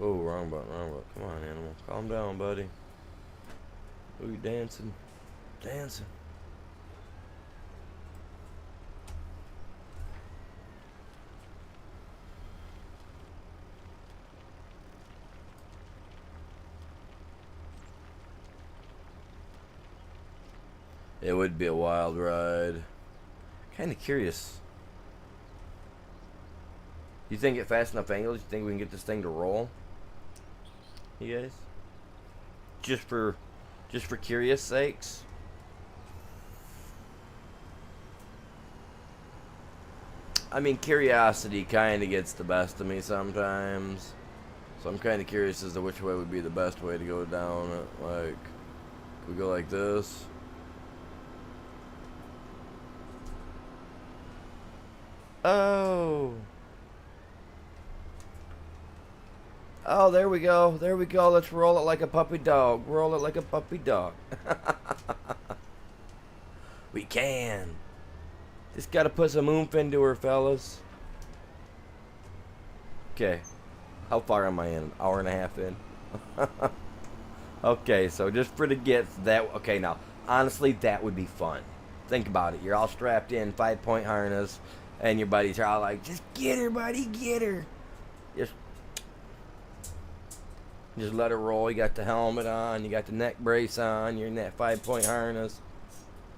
Oh, wrong button. Come on, animal. Calm down, buddy. Oh, you dancing. It would be a wild ride. Kind of curious. You think at fast enough angles, you think we can get this thing to roll? You guys? Just for curious sakes? I mean, curiosity kind of gets the best of me sometimes. So I'm kind of curious as to which way would be the best way to go down it. Like, we go like this. Oh. Oh, there we go. Let's roll it like a puppy dog. We can. Just gotta put some oomph into her, fellas. Okay. How far am I in? An hour and a half in? Okay, so just for the gets, that... Okay, now, honestly, that would be fun. Think about it. You're all strapped in, 5-point harness, and your buddies are all like, just get her, buddy, get her. Just... Just let it roll. You got the helmet on. You got the neck brace on. You're in that 5-point harness.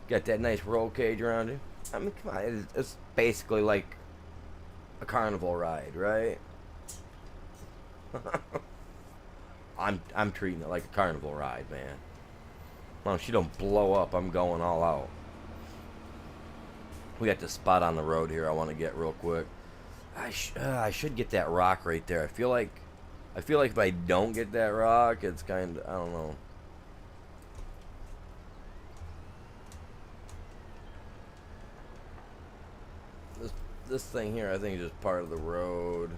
Got that nice roll cage around you. I mean, come on. It's basically like a carnival ride, right? I'm treating it like a carnival ride, man. Well, if she don't blow up, I'm going all out. We got this spot on the road here I want to get real quick. I should get that rock right there. I feel like if I don't get that rock, it's kind of, I don't know. This thing here, I think, is just part of the road.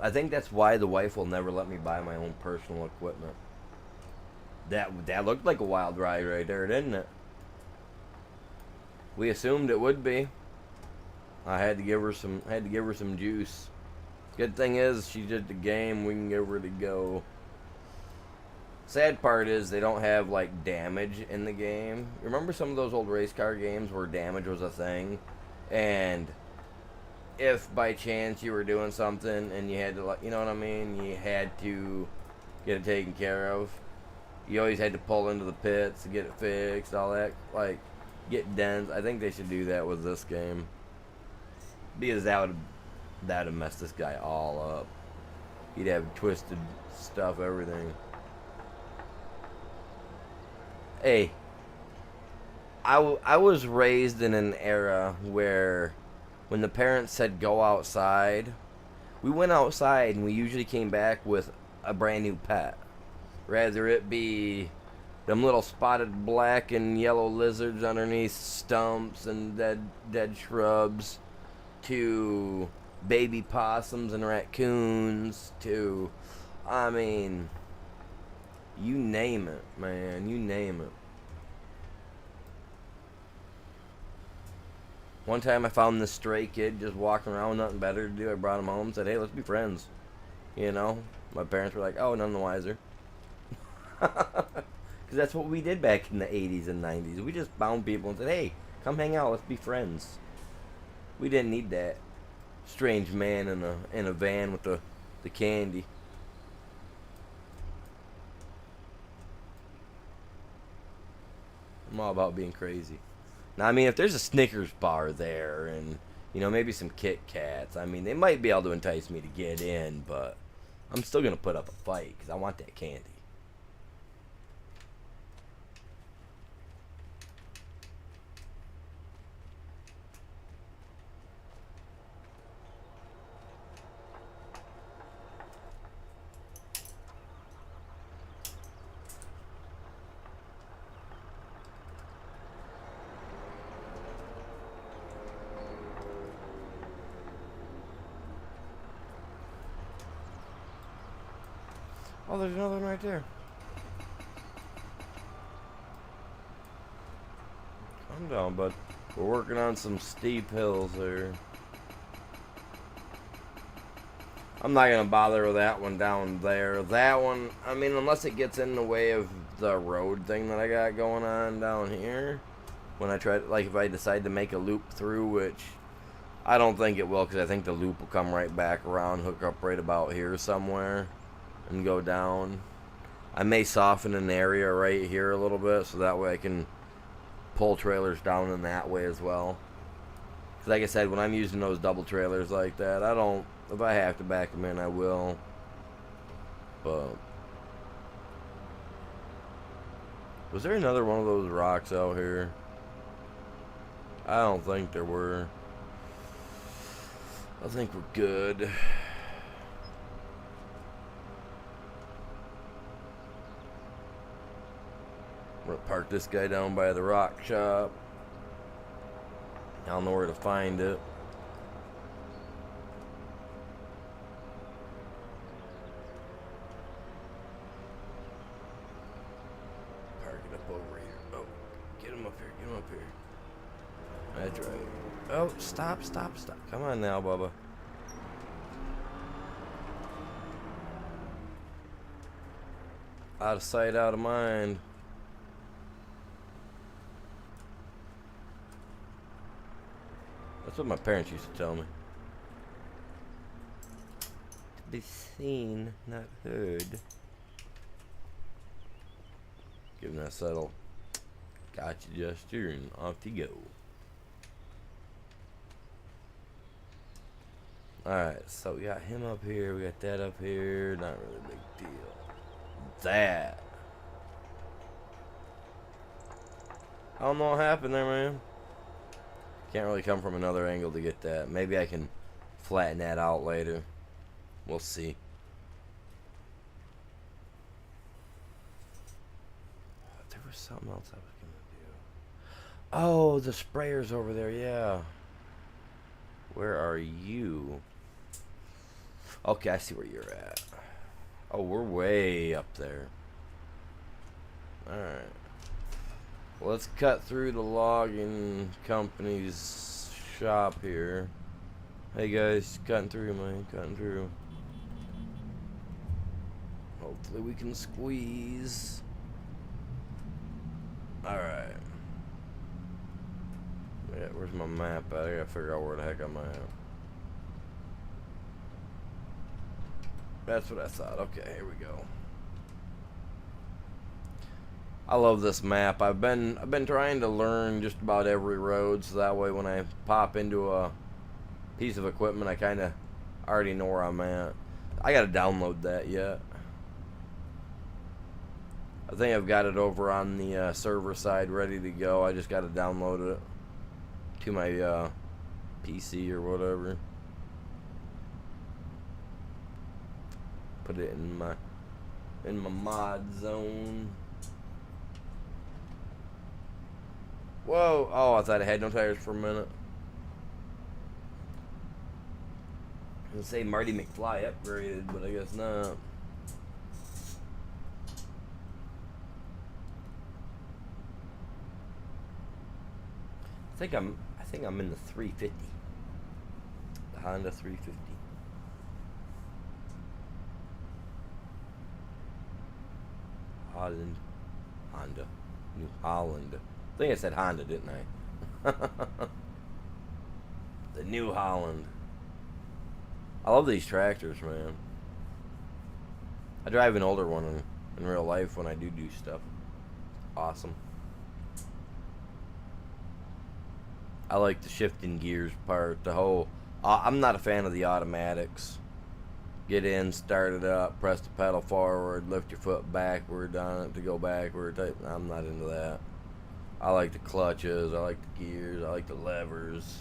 I think that's why the wife will never let me buy my own personal equipment. That looked like a wild ride right there, didn't it? We assumed it would be. I had to give her some juice. Good thing is she did the game. We can give her to go. Sad part is they don't have like damage in the game. Remember some of those old race car games where damage was a thing, and if by chance you were doing something and you had to, you know what I mean, you had to get it taken care of. You always had to pull into the pits to get it fixed, all that, like get dents. I think they should do that with this game, because that would have messed this guy all up. He'd have twisted stuff, everything. Hey, I was raised in an era where when the parents said go outside, we went outside and we usually came back with a brand new pet. Rather it be them little spotted black and yellow lizards underneath stumps and dead shrubs, to baby possums and raccoons, to, I mean, you name it, man, you name it. One time I found this stray kid just walking around with nothing better to do. I brought him home and said, hey, let's be friends. You know? My parents were like, oh, none the wiser. Because that's what we did back in the 80s and 90s. We just found people and said, hey, come hang out, let's be friends. We didn't need that strange man in a van with the candy. I'm all about being crazy. Now, I mean, if there's a Snickers bar there and, you know, maybe some Kit Kats, I mean, they might be able to entice me to get in, but I'm still going to put up a fight because I want that candy. Oh, there's another one right there. Calm down, bud. We're working on some steep hills there. I'm not going to bother with that one down there. That one, I mean, unless it gets in the way of the road thing that I got going on down here. When I try, like if I decide to make a loop through, which I don't think it will, because I think the loop will come right back around, hook up right about here somewhere, and go down. I may soften an area right here a little bit, so that way I can pull trailers down in that way as well. Because like I said, when I'm using those double trailers like that, I don't, if I have to back them in, I will. But was there another one of those rocks out here? I don't think there were. I think we're good. I'm gonna park this guy down by the rock shop. I'll know where to find it. Park it up over here. Oh, get him up here, get him up here. That's right. Oh, stop. Come on now, Bubba. Out of sight, out of mind. That's what my parents used to tell me. be seen, not heard. Give him that subtle gotcha gesture and off you go. Alright, so we got him up here, we got that up here, not really a big deal. That. I don't know what happened there, man. Can't really come from another angle to get that. Maybe I can flatten that out later. We'll see. There was something else I was gonna do. Oh, the sprayer's over there, yeah. Where are you? Okay, I see where you're at. Oh, we're way up there. Alright. Well, let's cut through the logging company's shop here. Hey guys, cutting through, man, cutting through. Hopefully we can squeeze. Alright. Yeah, where's my map at? I gotta figure out where the heck I'm at. That's what I thought. Okay, here we go. I love this map. I've been trying to learn just about every road, so that way when I pop into a piece of equipment, I kind of already know where I'm at. I gotta download that yet. I think I've got it over on the server side ready to go. I just gotta download it to my PC or whatever. Put it in my mod zone. Whoa! Oh, I thought I had no tires for a minute. I was gonna say Marty McFly upgraded, but I guess not. I think I'm in the 350. The Honda 350. Honda. New Holland. I think I said Honda, didn't I? The New Holland. I love these tractors, man. I drive an older one in real life when I do stuff. Awesome. I like the shifting gears part. The whole... I'm not a fan of the automatics. Get in, start it up, press the pedal forward, lift your foot backward on it to go backward. I'm not into that. I like the clutches, I like the gears, I like the levers.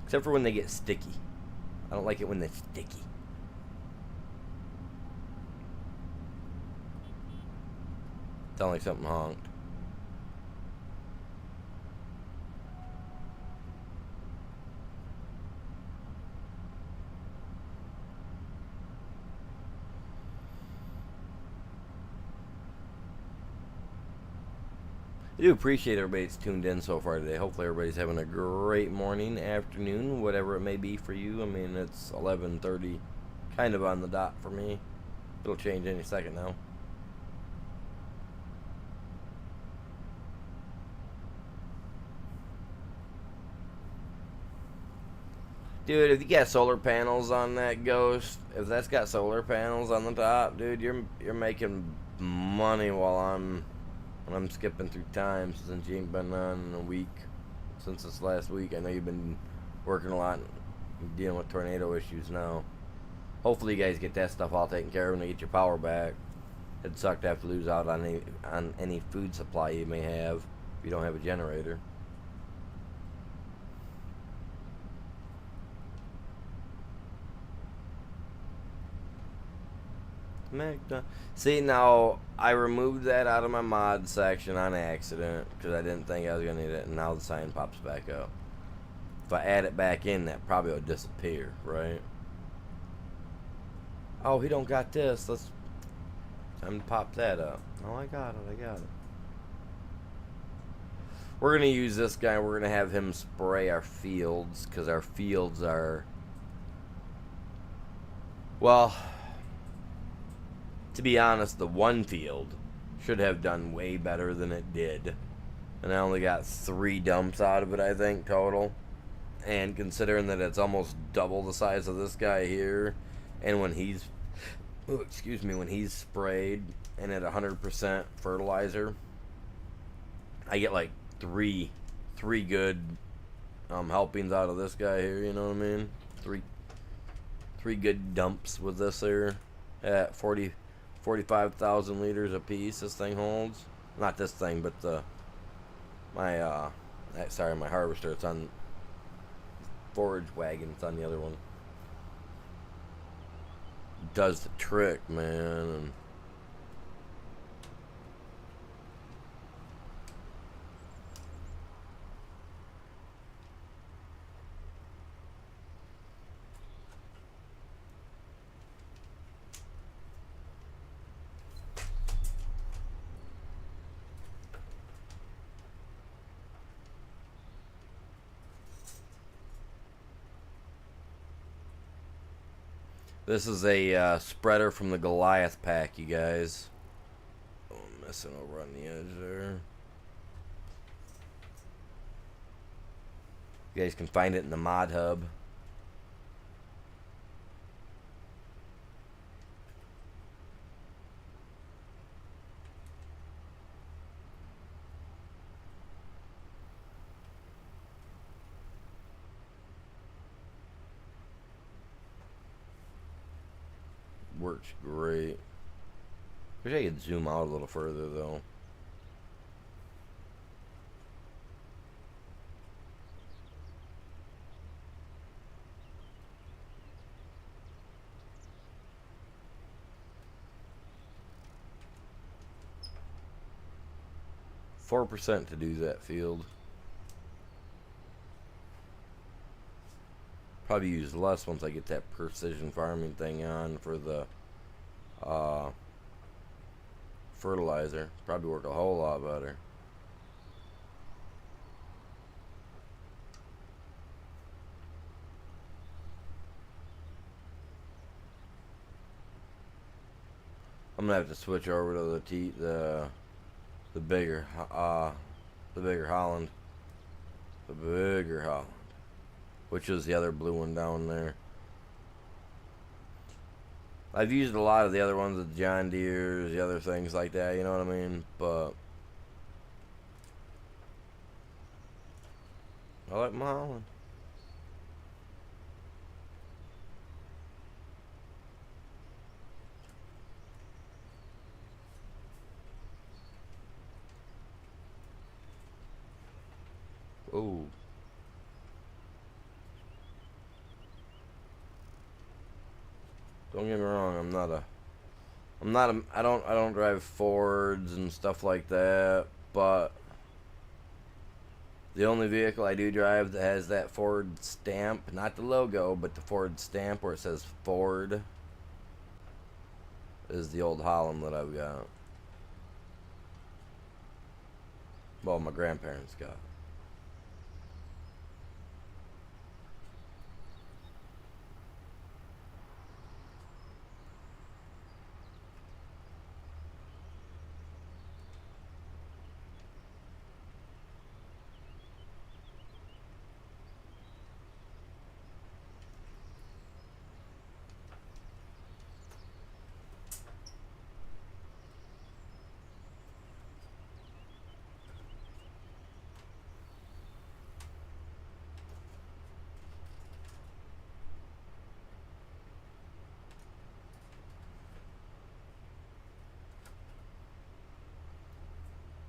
Except for when they get sticky. I don't like it when they're sticky. Sound like something honked. I do appreciate everybody that's tuned in so far today. Hopefully everybody's having a great morning, afternoon, whatever it may be for you. I mean, it's 11:30, kind of on the dot for me. It'll change any second now. Dude, if you got solar panels on that Ghost, if that's got solar panels on the top, dude, you're making money while I'm skipping through time since you ain't been on in a week. Since this last week, I know you've been working a lot and dealing with tornado issues now. Hopefully you guys get that stuff all taken care of and you get your power back. It'd suck to have to lose out on any food supply you may have if you don't have a generator. See, now I removed that out of my mod section on accident because I didn't think I was gonna need it, and now the sign pops back up. If I add it back in, that probably will disappear, right? Oh, he don't got this. Let's time to pop that up. Oh, I got it. We're gonna use this guy. We're gonna have him spray our fields because our fields are, well, to be honest, the one field should have done way better than it did. And I only got 3 dumps out of it, I think, total. And considering that it's almost double the size of this guy here, And when he's, oh, excuse me, when he's sprayed and at 100% fertilizer, I get like three good helpings out of this guy here. You know what I mean? Three good dumps with this here at 45,000 liters a piece. This thing holds. Not this thing, but my harvester. It's on forage wagon. It's on the other one. Does the trick, man. And this is a spreader from the Goliath pack, you guys. Oh, I'm messing over on the edge there. You guys can find it in the mod hub. Works great. Wish I could zoom out a little further though. %4 to do that field. Probably use less once I get that precision farming thing on for the fertilizer. Probably work a whole lot better. I'm gonna have to switch over to the bigger Holland, which is the other blue one down there. I've used a lot of the other ones, the John Deere's, the other things like that, you know what I mean? But I like my Holland. Oh. Don't get me wrong, I don't drive Fords and stuff like that, but the only vehicle I do drive that has that Ford stamp, not the logo, but the Ford stamp where it says Ford, is the old Holland that I've got. Well, my grandparents got.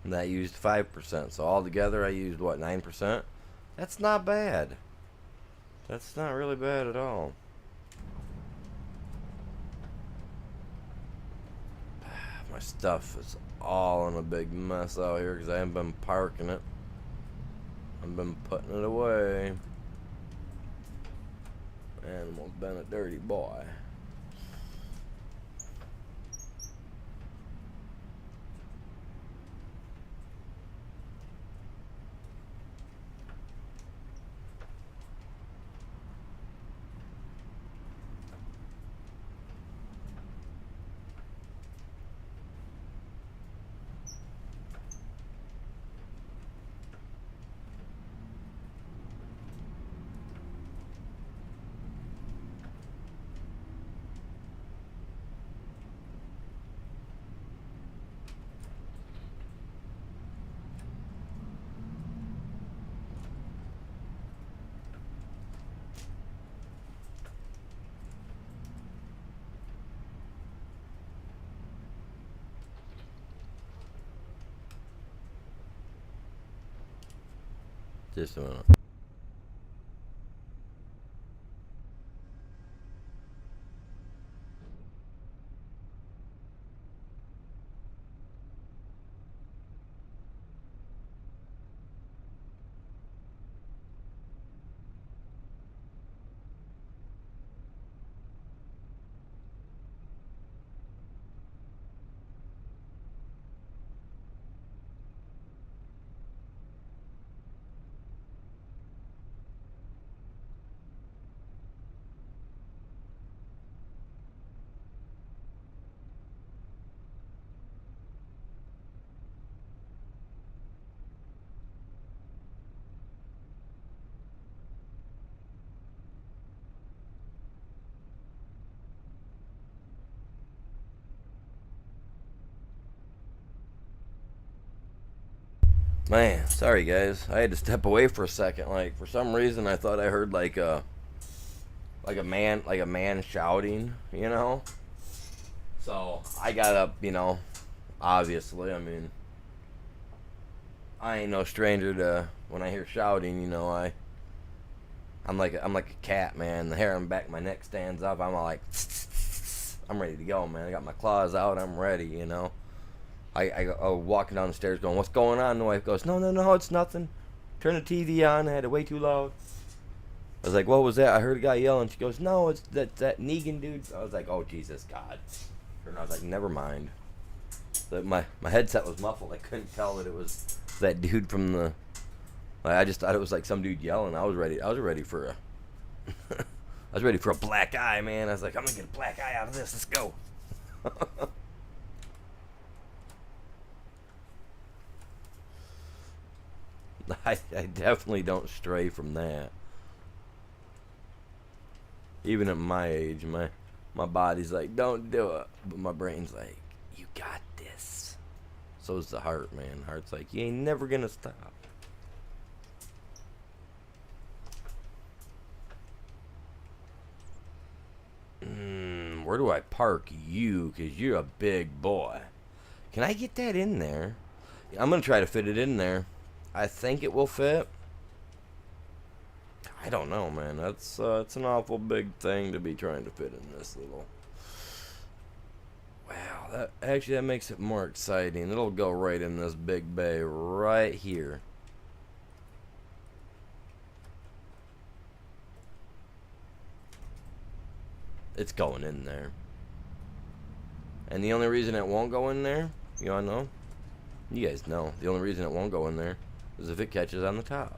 And that used 5%. So altogether I used what, 9%? That's not bad. That's not really bad at all. My stuff is all in a big mess out here because I haven't been parking it. I've been putting it away. Animal's been a dirty boy. Just a minute. Man, sorry guys. I had to step away for a second. Like for some reason, I thought I heard like a man shouting. You know. So I got up. You know, obviously. I mean, I ain't no stranger to when I hear shouting. You know, I'm like a cat, man. The hair on the back of my neck stands up. I'm all like, I'm ready to go, man. I got my claws out. I'm ready. You know. I walking down the stairs going, what's going on? And the wife goes, no, it's nothing. Turn the TV on. I had it way too loud. I was like, what was that? I heard a guy yelling. She goes, no, it's that Negan dude. I was like, oh, Jesus, God. And I was like, never mind. But my headset was muffled. I couldn't tell that it was that dude from the... Like, I just thought it was like some dude yelling. I was ready for a... I was ready for a black eye, man. I was like, I'm going to get a black eye out of this. Let's go. I definitely don't stray from that. Even at my age, my body's like, don't do it. But my brain's like, you got this. So's the heart, man. Heart's like, you ain't never gonna stop. Where do I park you? Because you're a big boy. Can I get that in there? I'm gonna try to fit it in there. I think it will fit. I don't know, man. That's it's an awful big thing to be trying to fit in this little. Wow, that makes it more exciting. It'll go right in this big bay right here. It's going in there. And the only reason it won't go in there, you all know? You guys know. The only reason it won't go in there is if it catches on the top.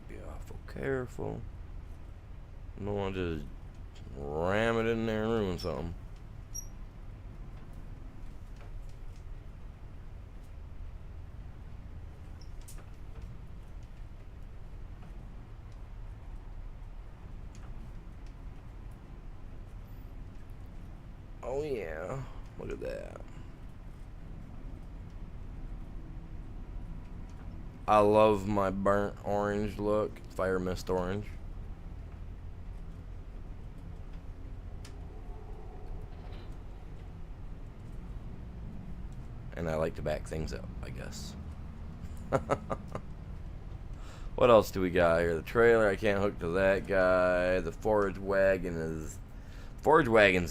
Be awful careful. I don't want to just ram it in there and ruin something. Oh yeah, look at that. I love my burnt orange look, fire mist orange. And I like to back things up, I guess. What else do we got here? The trailer, I can't hook to that guy. The forage wagon's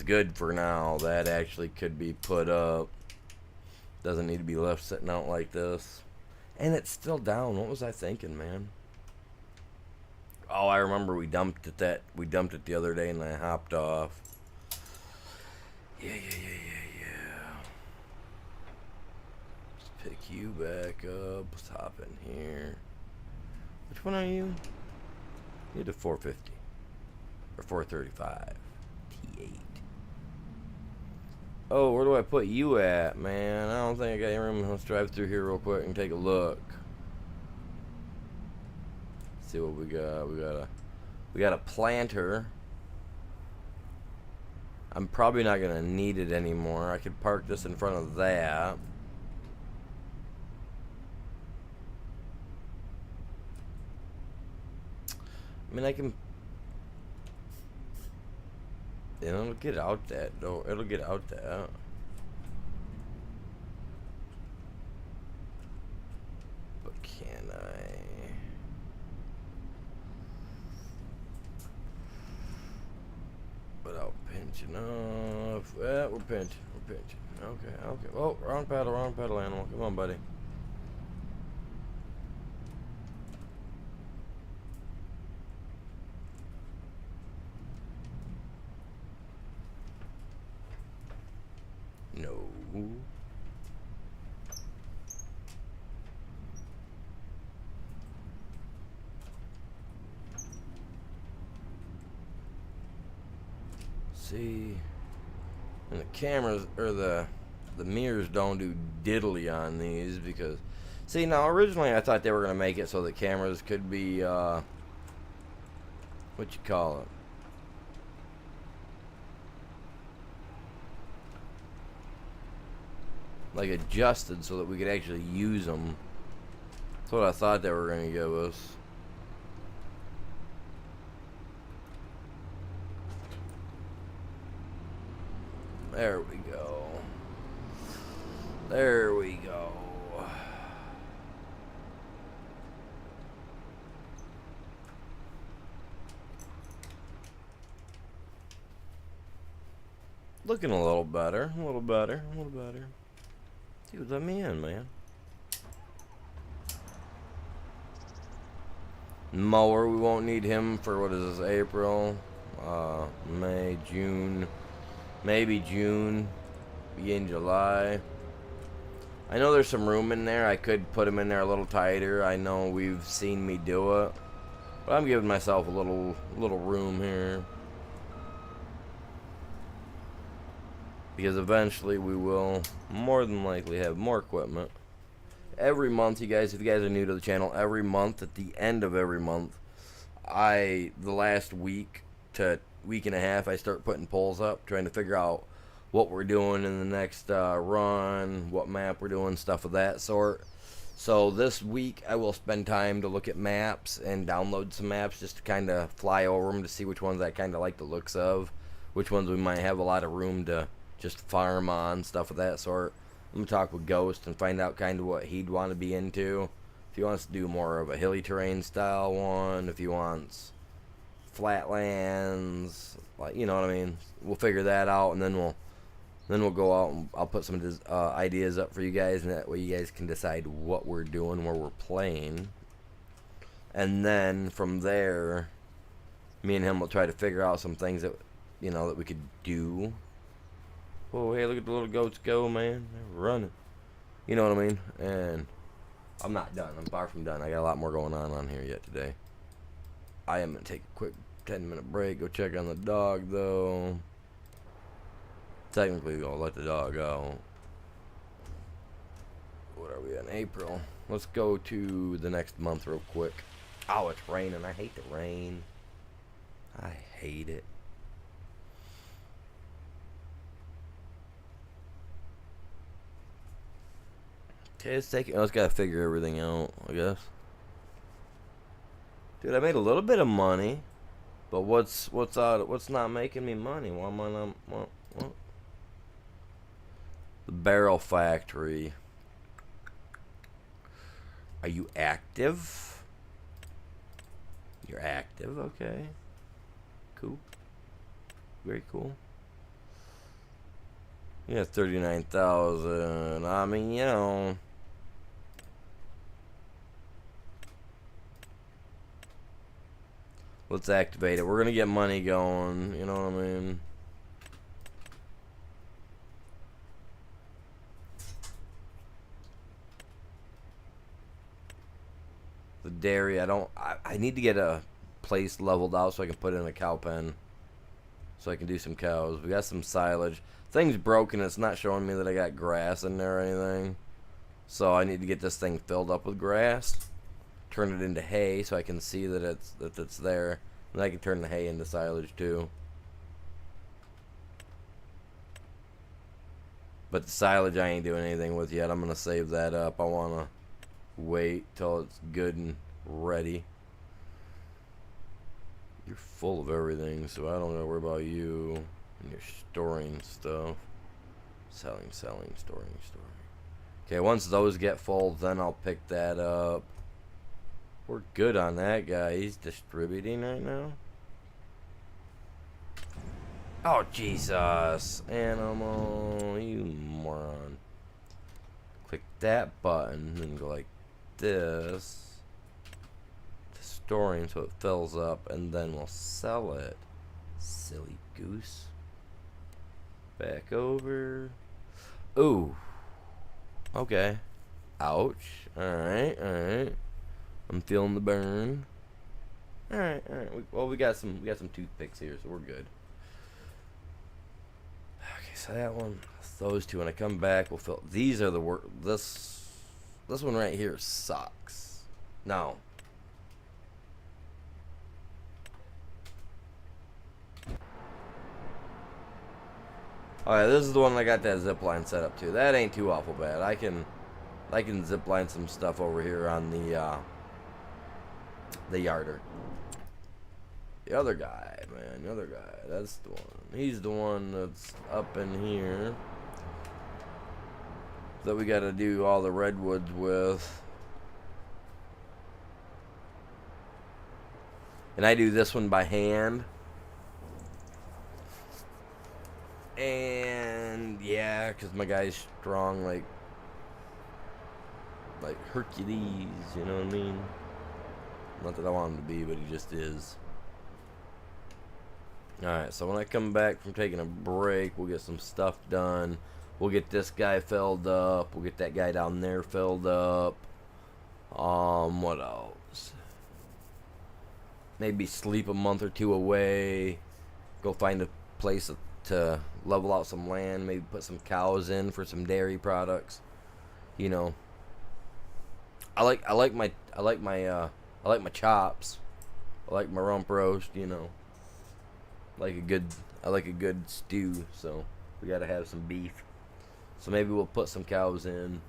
good for now. That actually could be put up. Doesn't need to be left sitting out like this. And it's still down. What was I thinking, man? Oh, I remember we dumped it the other day and I hopped off. Yeah. Let's pick you back up. Let's hop in here. Which one are you? You're the 450. Or 435. T8. Oh, where do I put you at, man? I don't think I got any room. Let's drive through here real quick and take a look. See what we got. We got a planter. I'm probably not gonna need it anymore. I could park this in front of that. I mean, I can. And it'll get out that though. It'll get out that. But can I? Without pinching off. Yeah, we're pinching. We're pinching. Okay, okay. Oh, wrong pedal, animal. Come on, buddy. No. See, and the cameras or the mirrors don't do diddly on these because, see, now originally I thought they were gonna make it so the cameras could be what you call it, like adjusted so that we could actually use them. That's what I thought they were gonna give us. There we go. There we go. Looking a little better, a little better, a little better. Dude, let me in, man. Mower, we won't need him for, what is this, April, May, June, maybe June, begin July. I know there's some room in there. I could put him in there a little tighter. I know we've seen me do it, but I'm giving myself a little room here. Because eventually we will more than likely have more equipment. Every month, you guys, if you guys are new to the channel, every month, at the end of every month, the last week to week and a half, I start putting polls up, trying to figure out what we're doing in the next run, what map we're doing, stuff of that sort. So this week, I will spend time to look at maps and download some maps just to kind of fly over them to see which ones I kind of like the looks of, which ones we might have a lot of room to just farm on, stuff of that sort. I'm going to talk with Ghost and find out kind of what he'd want to be into. If he wants to do more of a hilly terrain style one, if he wants flatlands, like, you know what I mean. We'll figure that out, and then we'll go out and I'll put some ideas up for you guys, and that way you guys can decide what we're doing, where we're playing. And then from there, me and him will try to figure out some things that, you know, that we could do. Oh, hey, look at the little goats go, man. They're running. You know what I mean? And I'm not done. I'm far from done. I got a lot more going on here yet today. I am going to take a quick 10-minute break. Go check on the dog, though. Technically, I'll let the dog out. What are we in? April. Let's go to the next month real quick. Oh, it's raining. I hate the rain. I hate it. Okay, let's take it. I just gotta figure everything out, I guess. Dude, I made a little bit of money, but what's not making me money? Why am I not? What? The barrel factory. Are you active? You're active, okay. Cool. Very cool. Yeah, 39,000. I mean, you know. Let's activate it. We're gonna get money going. You know what I mean? The dairy. I need to get a place leveled out so I can put in a cow pen. So I can do some cows. We got some silage. Thing's broken. It's not showing me that I got grass in there or anything. So I need to get this thing filled up with grass. Turn it into hay so I can see that it's there. And I can turn the hay into silage too. But the silage I ain't doing anything with yet. I'm going to save that up. I want to wait till it's good and ready. You're full of everything, so I don't know. Worry about you. And you're storing stuff. Selling, storing. Okay, once those get full, then I'll pick that up. We're good on that guy. He's distributing right now. Oh, Jesus. Animal. You moron. Click that button and go like this. To storing so it fills up, and then we'll sell it. Silly goose. Back over. Ooh. Okay. Ouch. Alright. I'm feeling the burn. Alright. Well, we got some toothpicks here, so we're good. Okay, so that one, those two. When I come back, we'll fill. These are the work. This one right here sucks. No. Alright, this is the one I got that zip line set up to. That ain't too awful bad. I can zip line some stuff over here on the yarder. The other guy, man, the other guy. That's the one. He's the one that's up in here that we got to do all the redwoods with. And I do this one by hand. And yeah, because my guy's strong like Hercules, you know what I mean? Not that I want him to be, but he just is. Alright, so when I come back from taking a break, we'll get some stuff done. We'll get this guy filled up. We'll get that guy down there filled up. What else? Maybe sleep a month or two away. Go find a place to level out some land. Maybe put some cows in for some dairy products. You know. I like my chops. I like my rump roast, you know. I like a good stew, so we gotta have some beef. So maybe we'll put some cows in.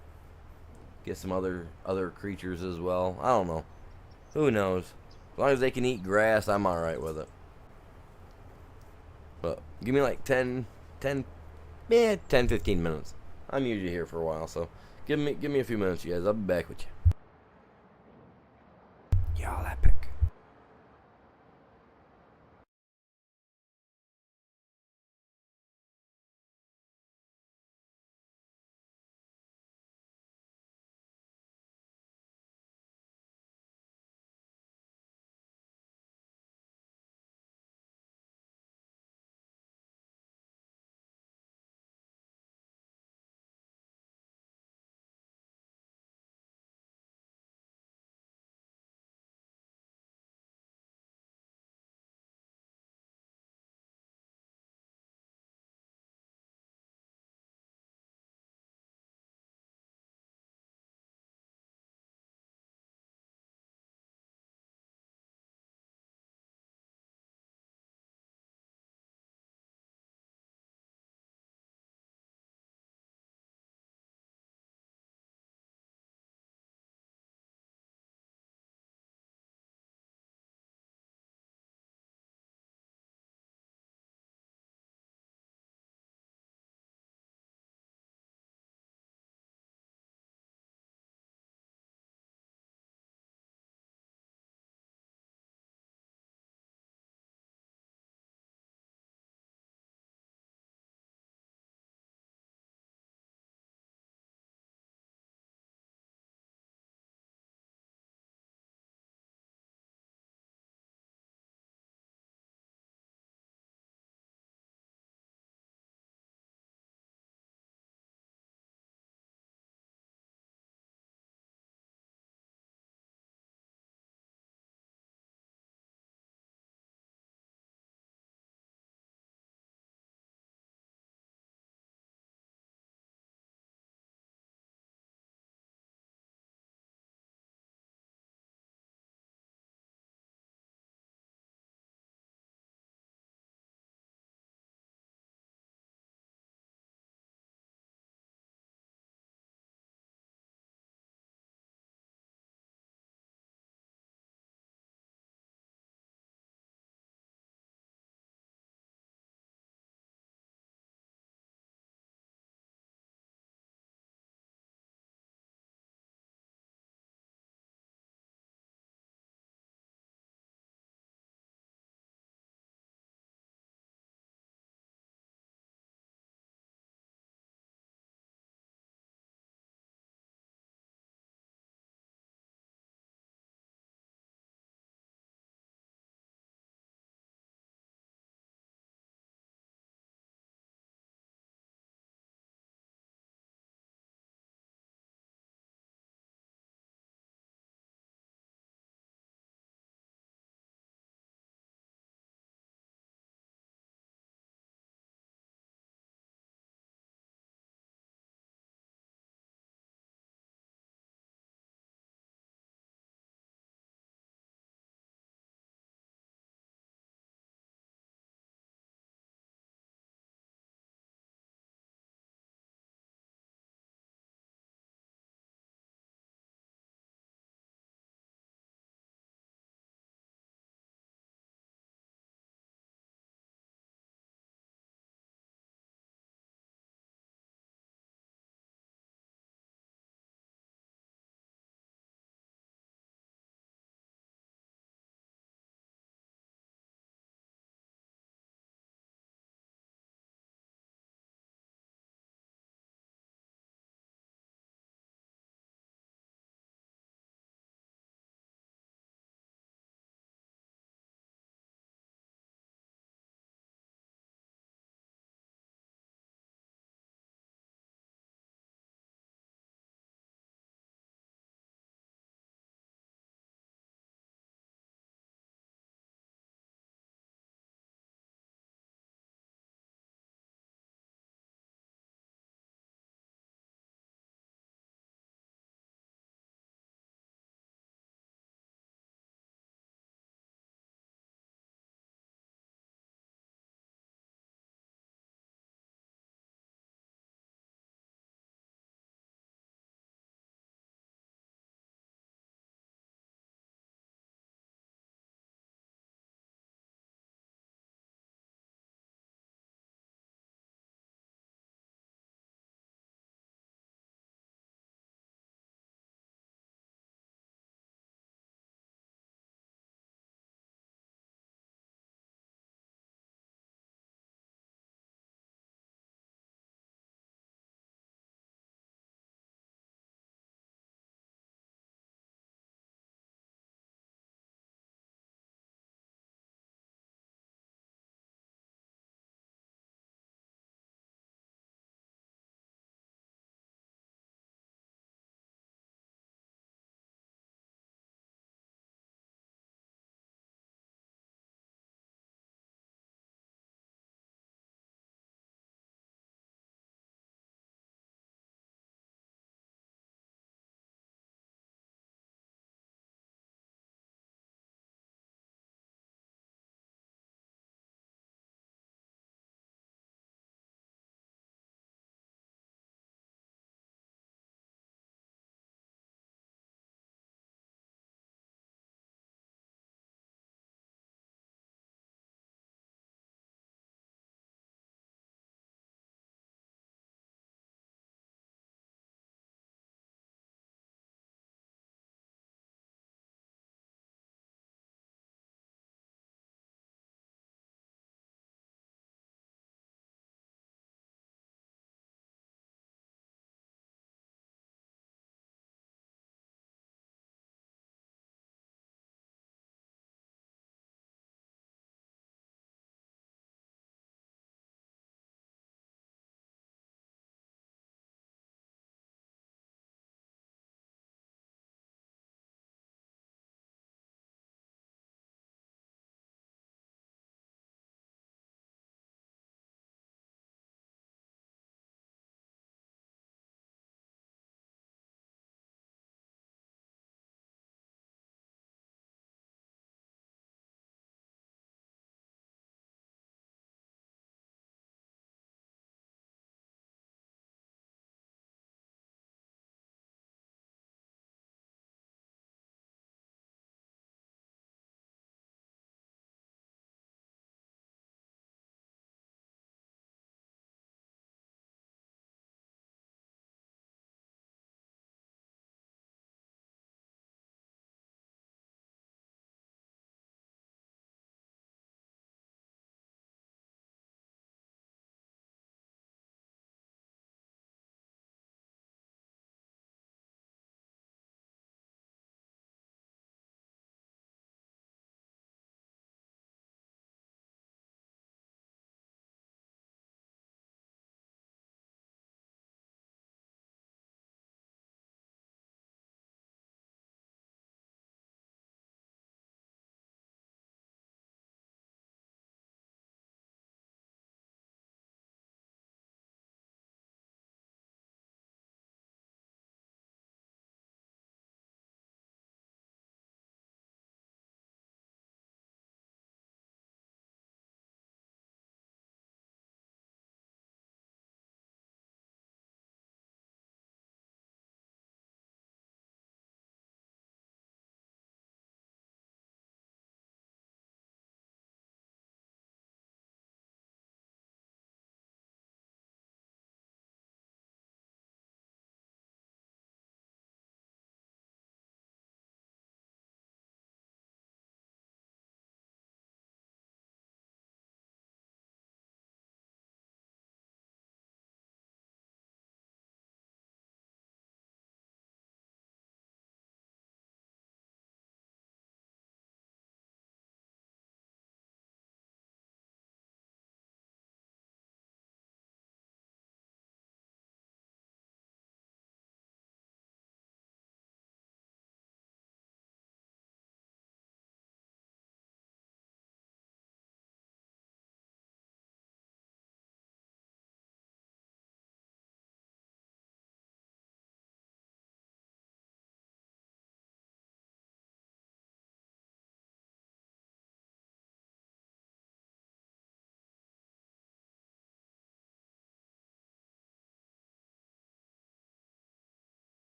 Get some other creatures as well. I don't know. Who knows? As long as they can eat grass, I'm alright with it. But give me like 10, 15 minutes. I'm usually here for a while, so give me a few minutes, you guys. I'll be back with you. Y'all epic.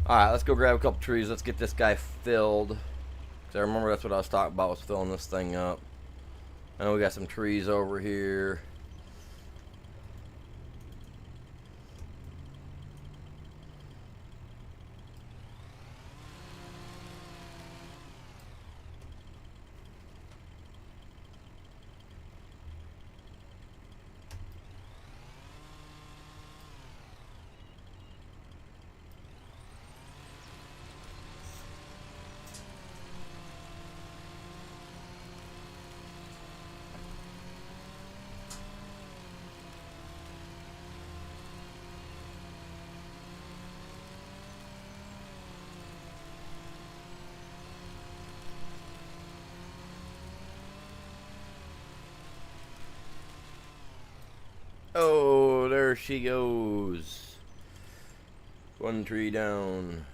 Alright, let's go grab a couple trees. Let's get this guy filled. 'Cause I remember that's what I was talking about, was filling this thing up. I know we got some trees over here. Oh, there she goes. One tree down.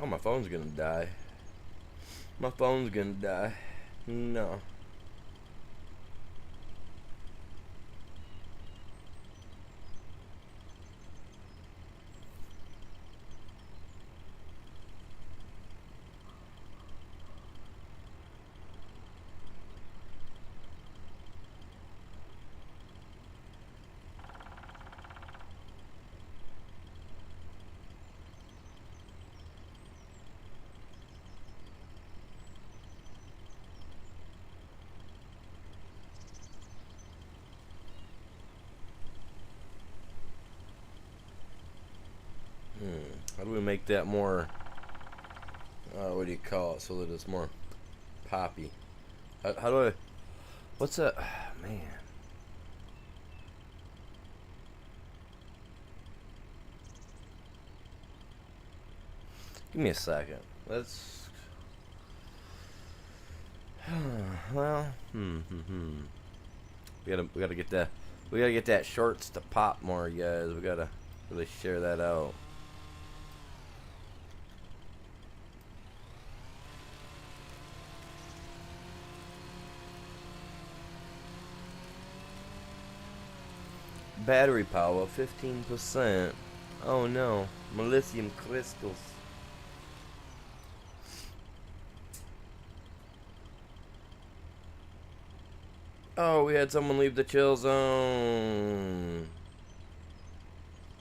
Oh, my phone's gonna die. My phone's gonna die. No. How do we make that more, what do you call it, so that it's more poppy? How do I, what's that, man. Give me a second. Let's, well, we gotta get that shorts to pop more, guys. We gotta really share that out. Battery power 15%. Oh no, lithium crystals. Oh, we had someone leave the chill zone.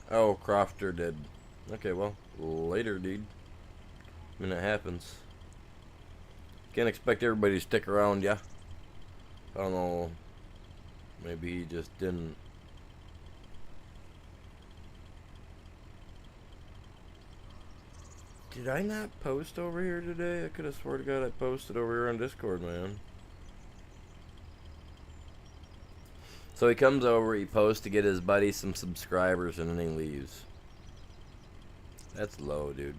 Oh, Crofter did. Okay, well, later, dude. I mean, it happens. Can't expect everybody to stick around, yeah. I don't know. Maybe he just didn't. Did I not post over here today? I could have swore to God I posted over here on Discord, man. So he comes over, he posts to get his buddy some subscribers, and then he leaves. That's low, dude.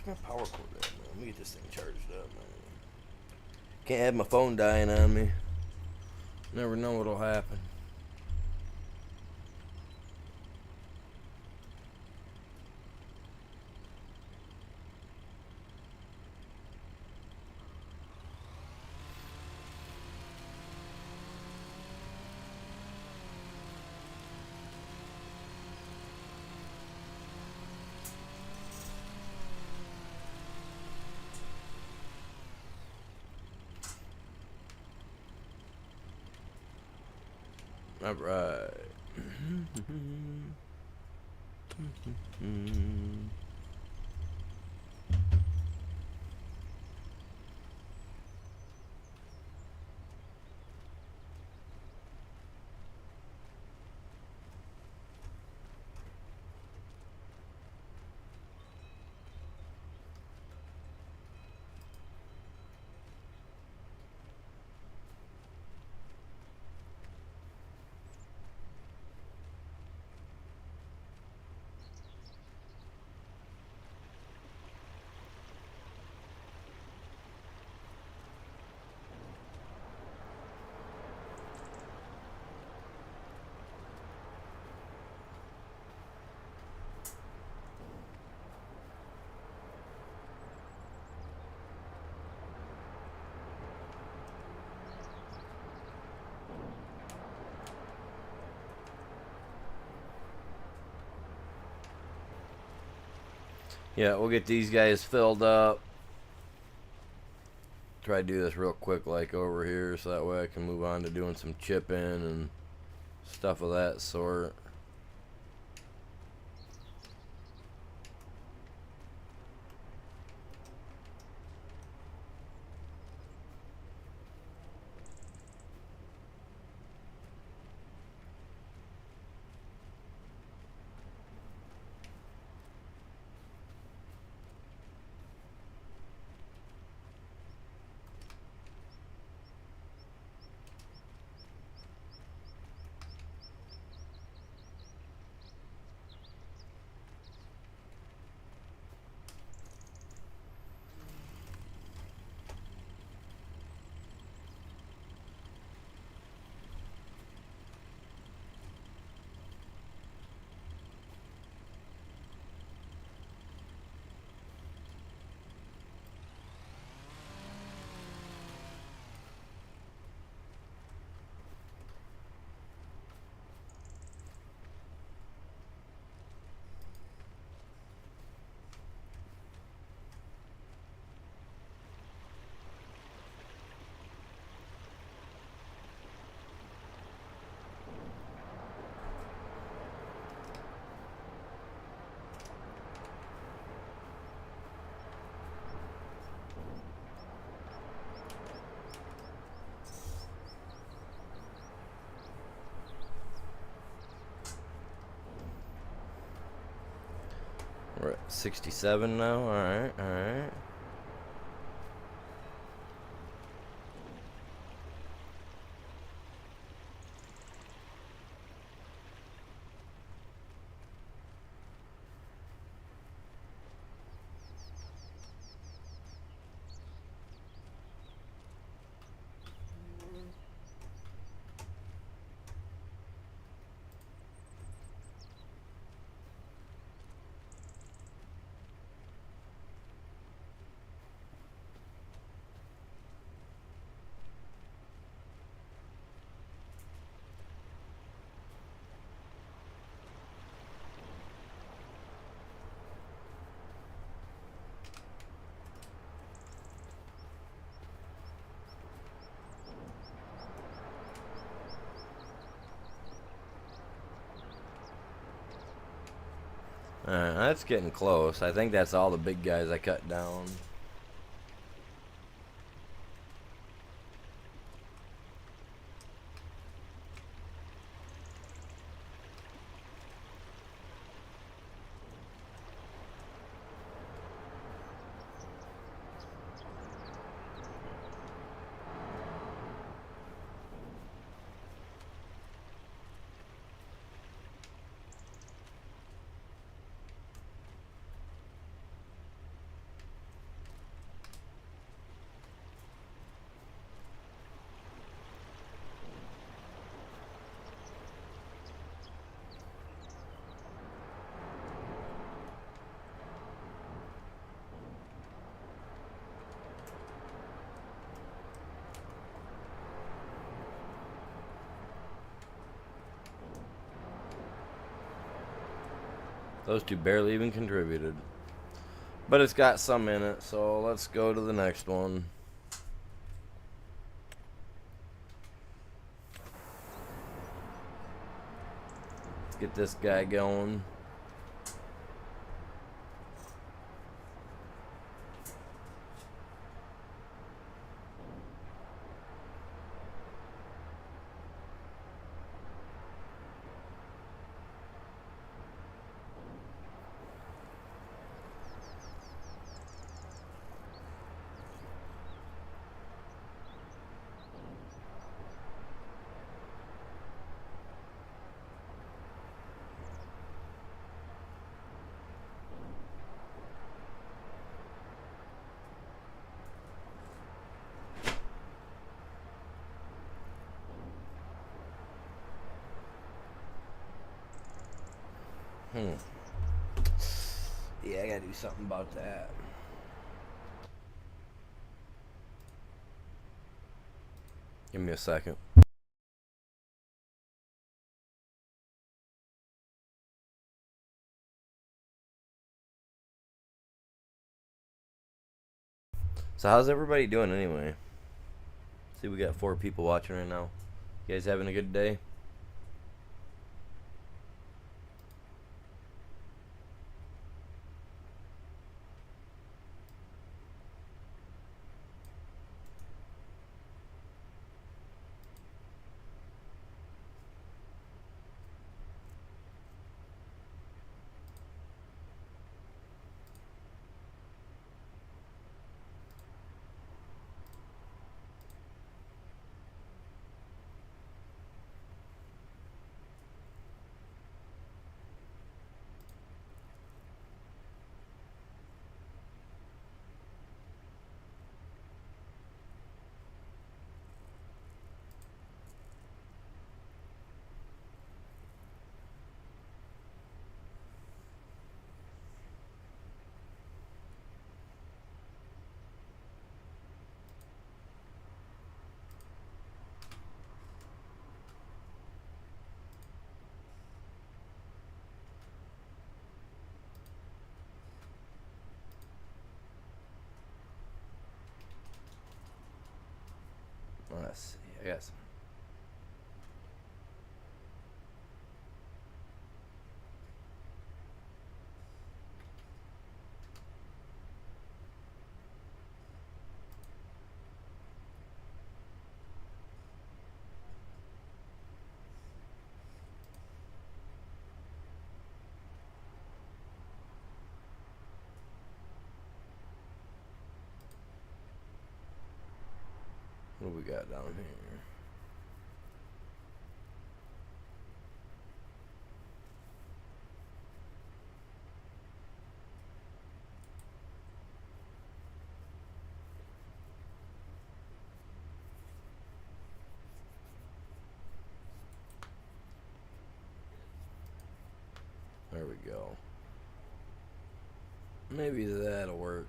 My power cord at, man? Let me get this thing charged up, man. Can't have my phone dying on me. Never know what'll happen. All right. Yeah, we'll get these guys filled up. Try to do this real quick like over here so that way I can move on to doing some chipping and stuff of that sort. We're at 67 now. Alright, alright. That's getting close. I think that's all the big guys I cut down. Those two barely even contributed. But it's got some in it, so let's go to the next one. Let's get this guy going. Yeah, I gotta do something about that. Give me a second. So how's everybody doing anyway? See, we got 4 people watching right now. You guys having a good day? Let's see, I guess. What do we got down here? There we go. Maybe that'll work.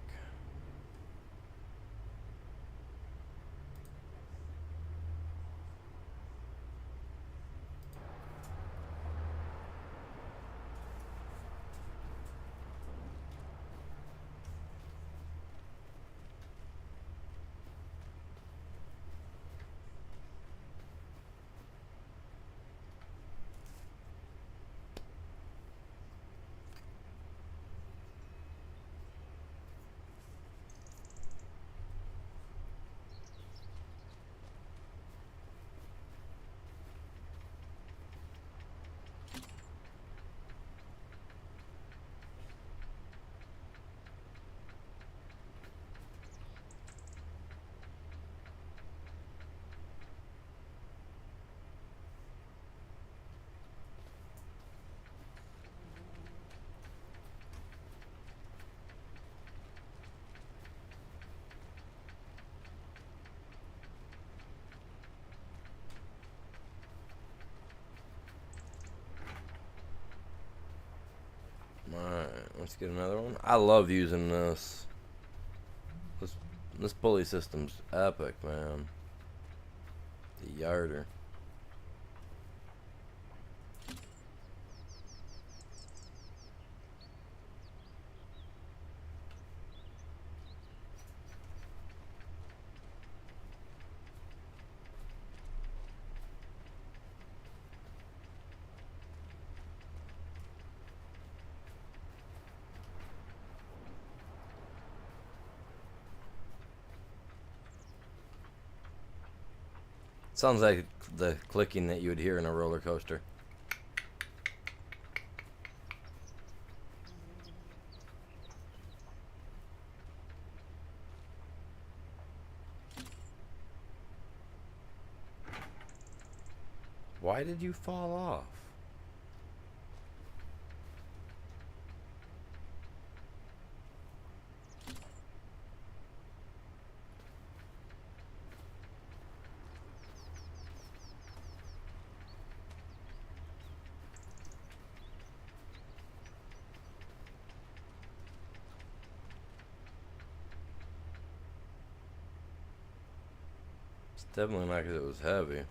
Alright, let's get another one. I love using this. This pulley system's epic, man. The yarder. Sounds like the clicking that you would hear in a roller coaster. Why did you fall off? It's definitely not because it was heavy.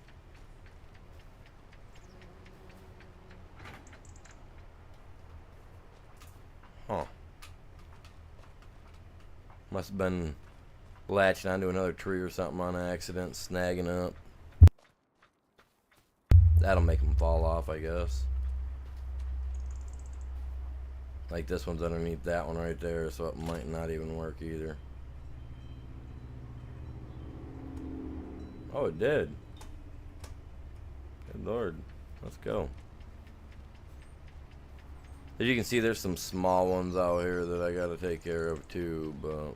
Huh. Must have been latching onto another tree or something on accident, snagging up. That'll make them fall off, I guess. Like this one's underneath that one right there, so it might not even work either. Oh, it did. Good Lord. Let's go. As you can see, there's some small ones out here that I gotta take care of too, but...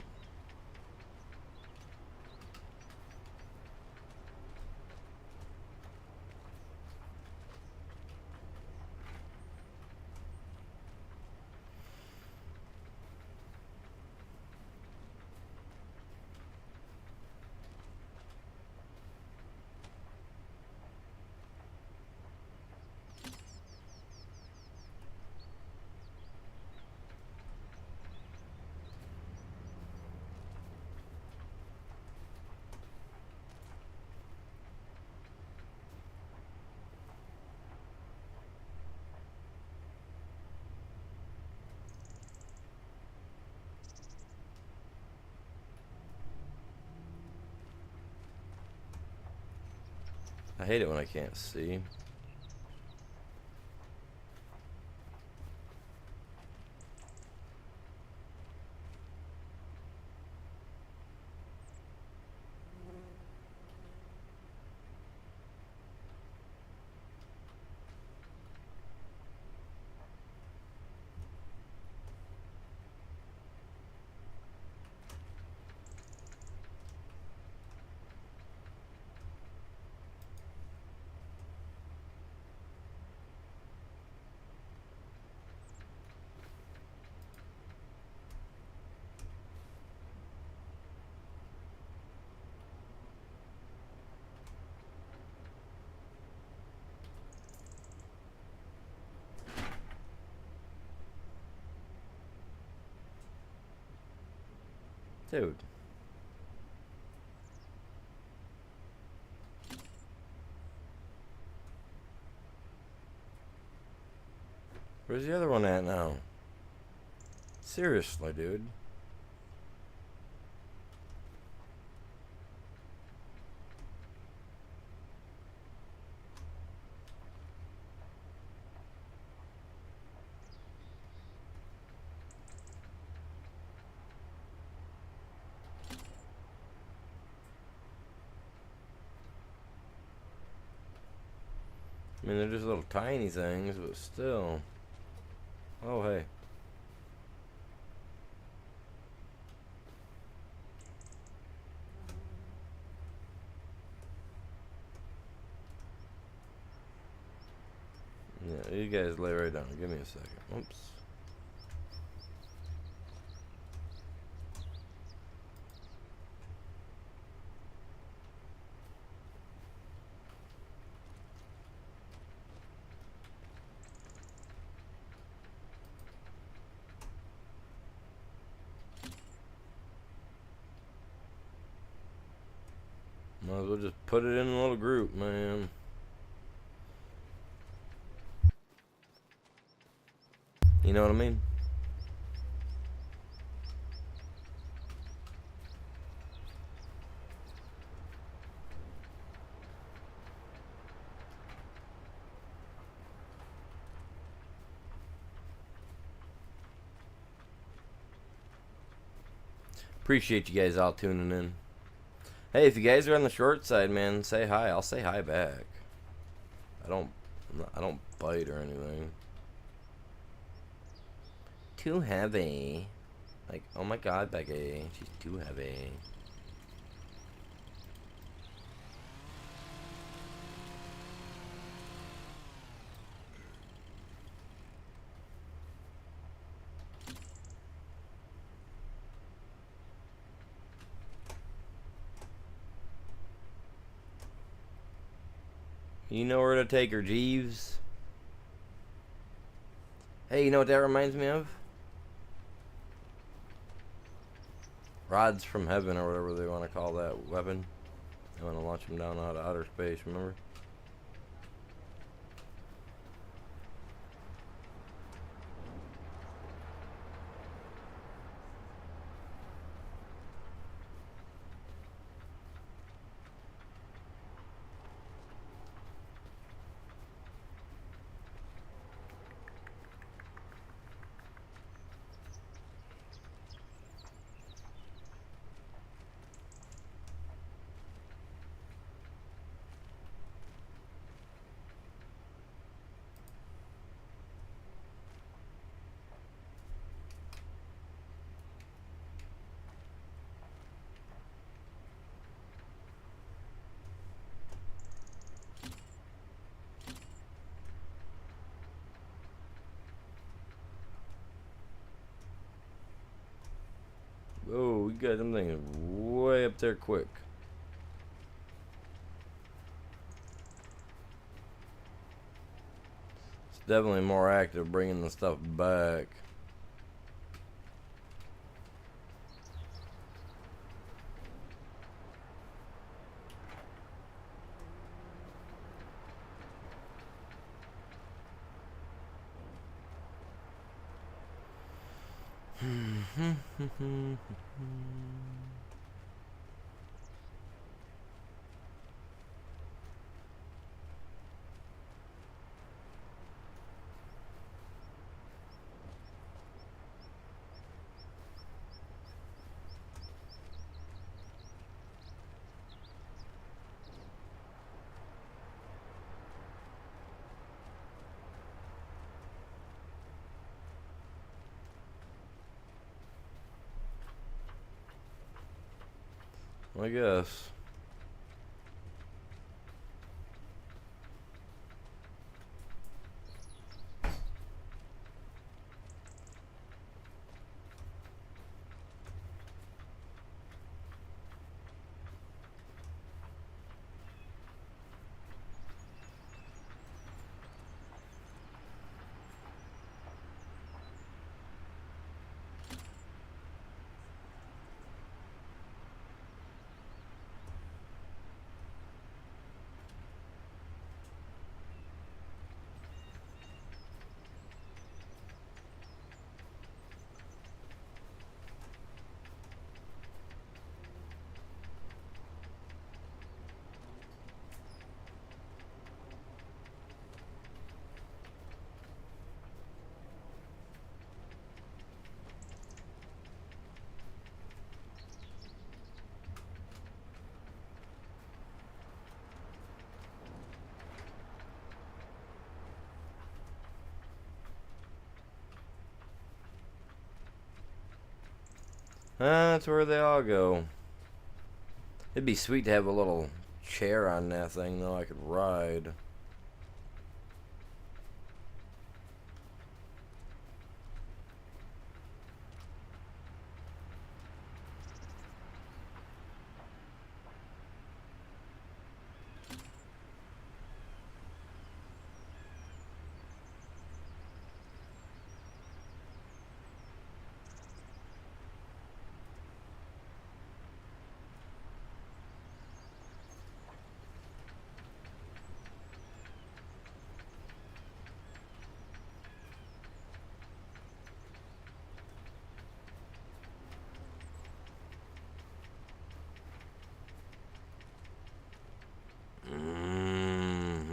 I hate it when I can't see. Dude. Where's the other one at now? Seriously, dude. I mean, they're just little tiny things, but still. Oh, hey. Yeah, you guys lay right down. Give me a second. Oops. Might as well just put it in a little group, man. You know what I mean? Appreciate you guys all tuning in. Hey, if you guys are on the short side, man, say hi. I'll say hi back. I don't bite or anything. Too heavy. Like, oh my god, Becky, she's too heavy. You know where to take her, Jeeves. Hey, you know what that reminds me of? Rods from heaven, or whatever they want to call that weapon. They want to launch them down out of outer space, remember? Oh, we got them things way up there quick. It's definitely more active bringing the stuff back. I guess. That's where they all go. It'd be sweet to have a little chair on that thing, though, I could ride.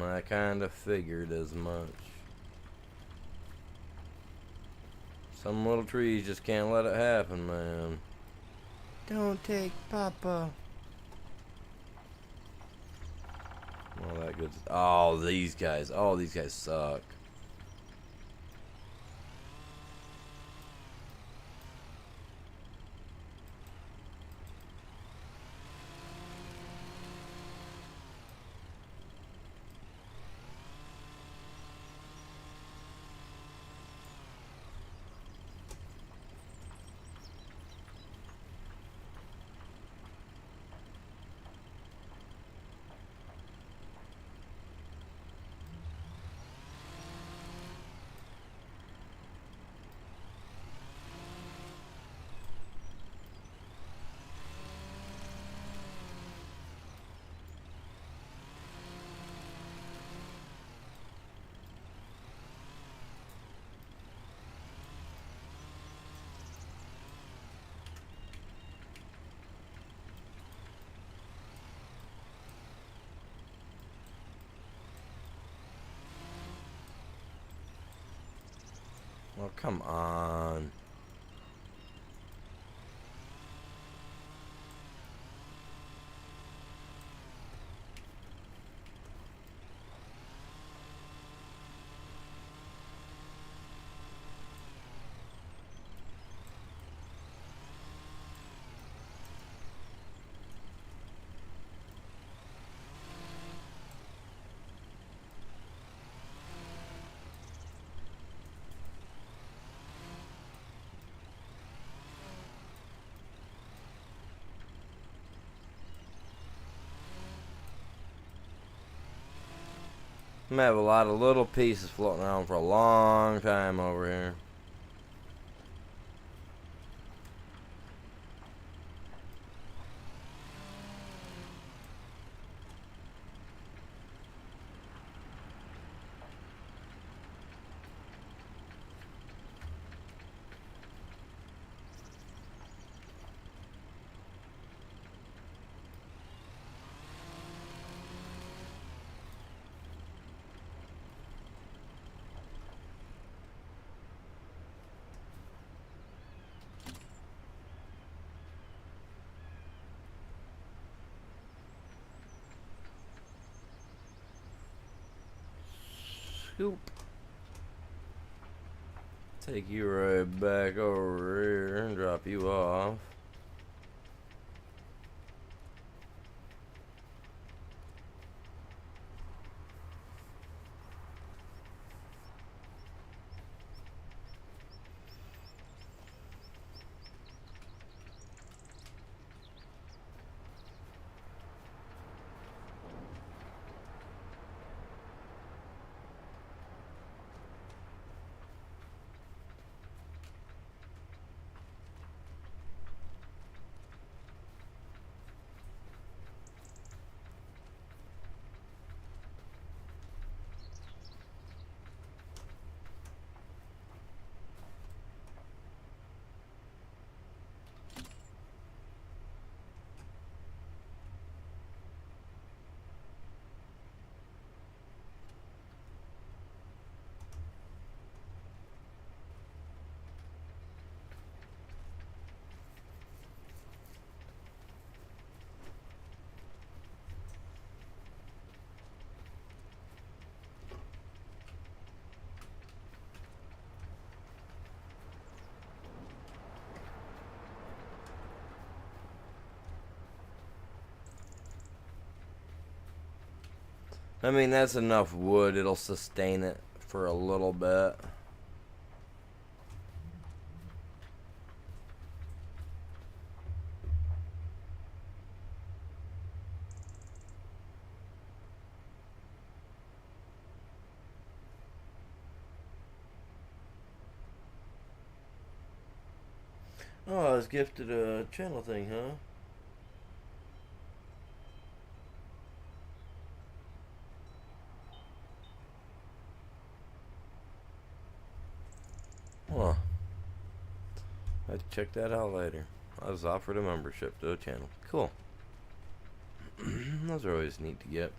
I kind of figured as much. Some little trees just can't let it happen, man. Don't take Papa. good. Oh, these guys. Oh, these guys suck. Oh, come on. I'm gonna have a lot of little pieces floating around for a long time over here. Scoop. Take you right back over here and drop you off. I mean, that's enough wood. It'll sustain it for a little bit. Oh, I was gifted a channel thing, huh? Huh. I'll check that out later. I was offered a membership to a channel. Cool. Those are always neat to get.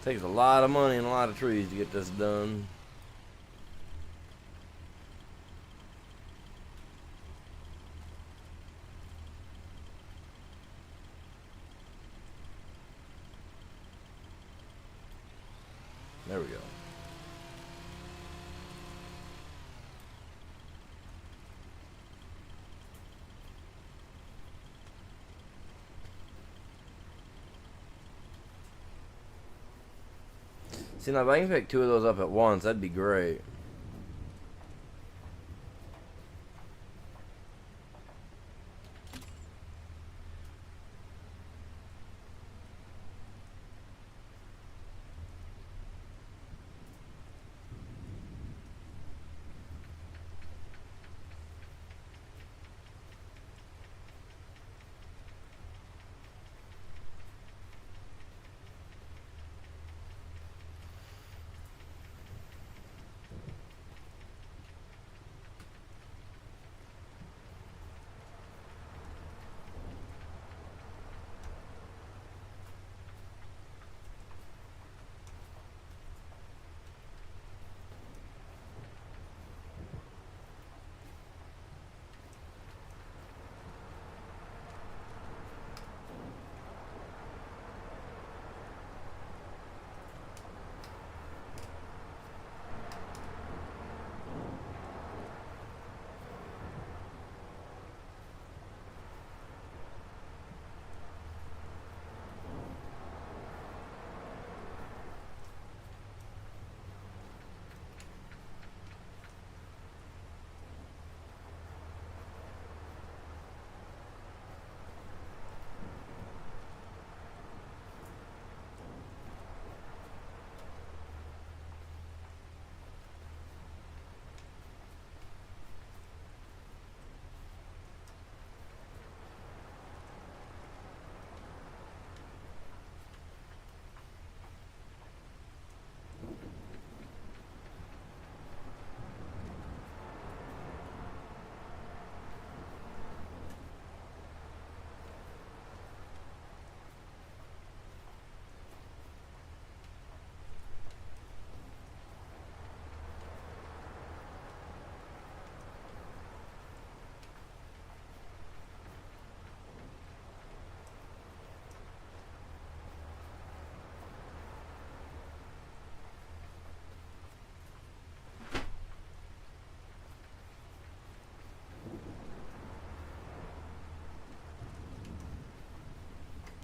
Takes a lot of money and a lot of trees to get this done. There we go. See, now if I can pick 2 of those up at once, that'd be great.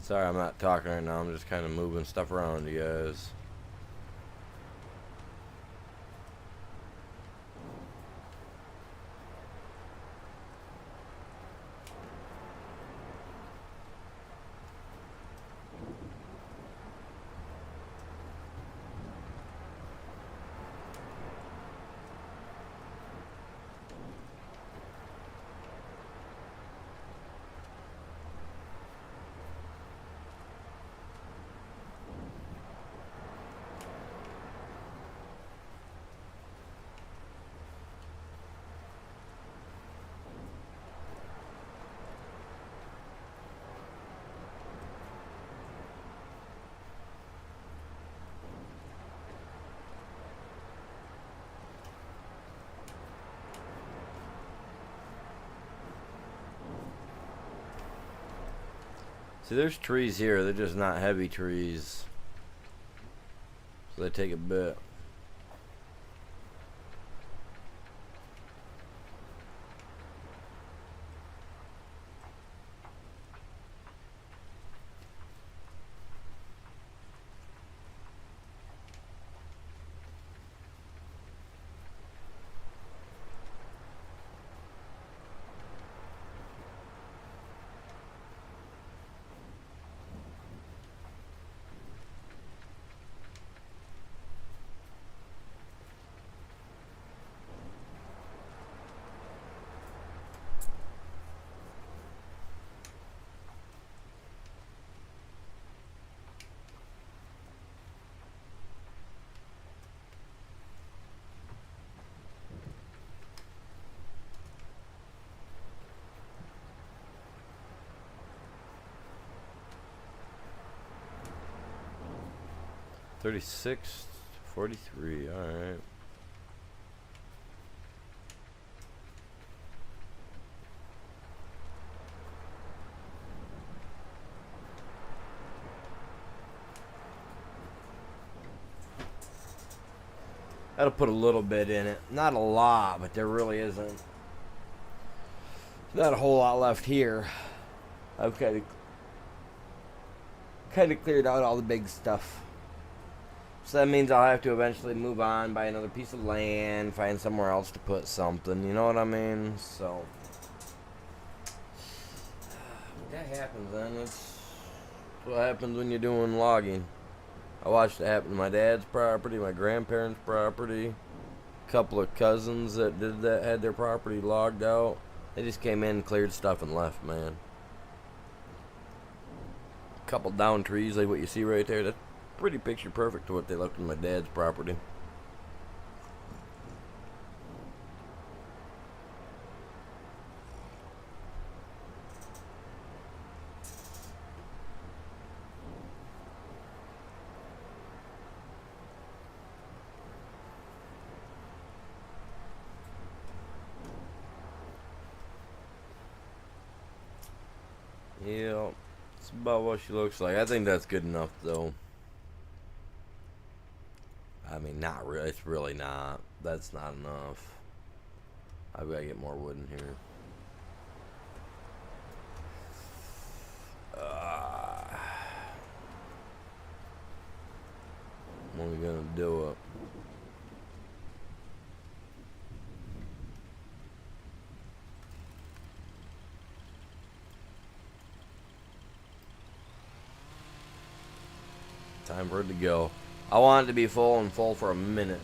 Sorry, I'm not talking right now. I'm just kind of moving stuff around, you guys. See, there's trees here. They're just not heavy trees. So they take a bit. 36, 43. All right. That'll put a little bit in it. Not a lot, but there really isn't. Not a whole lot left here. I've kind of cleared out all the big stuff. So that means I'll have to eventually move on, buy another piece of land, find somewhere else to put something. You know what I mean? So that happens then. That's what happens when you're doing logging. I watched it happen to my dad's property, my grandparents' property. A couple of cousins that did that had their property logged out. They just came in, cleared stuff, and left, man. A couple down trees, like what you see right there. That's pretty picture perfect to what they left on my dad's property. Yeah, that's about what she looks like. I think that's good enough, though. I mean, not really. It's really not. That's not enough. I've got to get more wood in here. When are we gonna do it? Time for it to go. I want it to be full and full for a minute.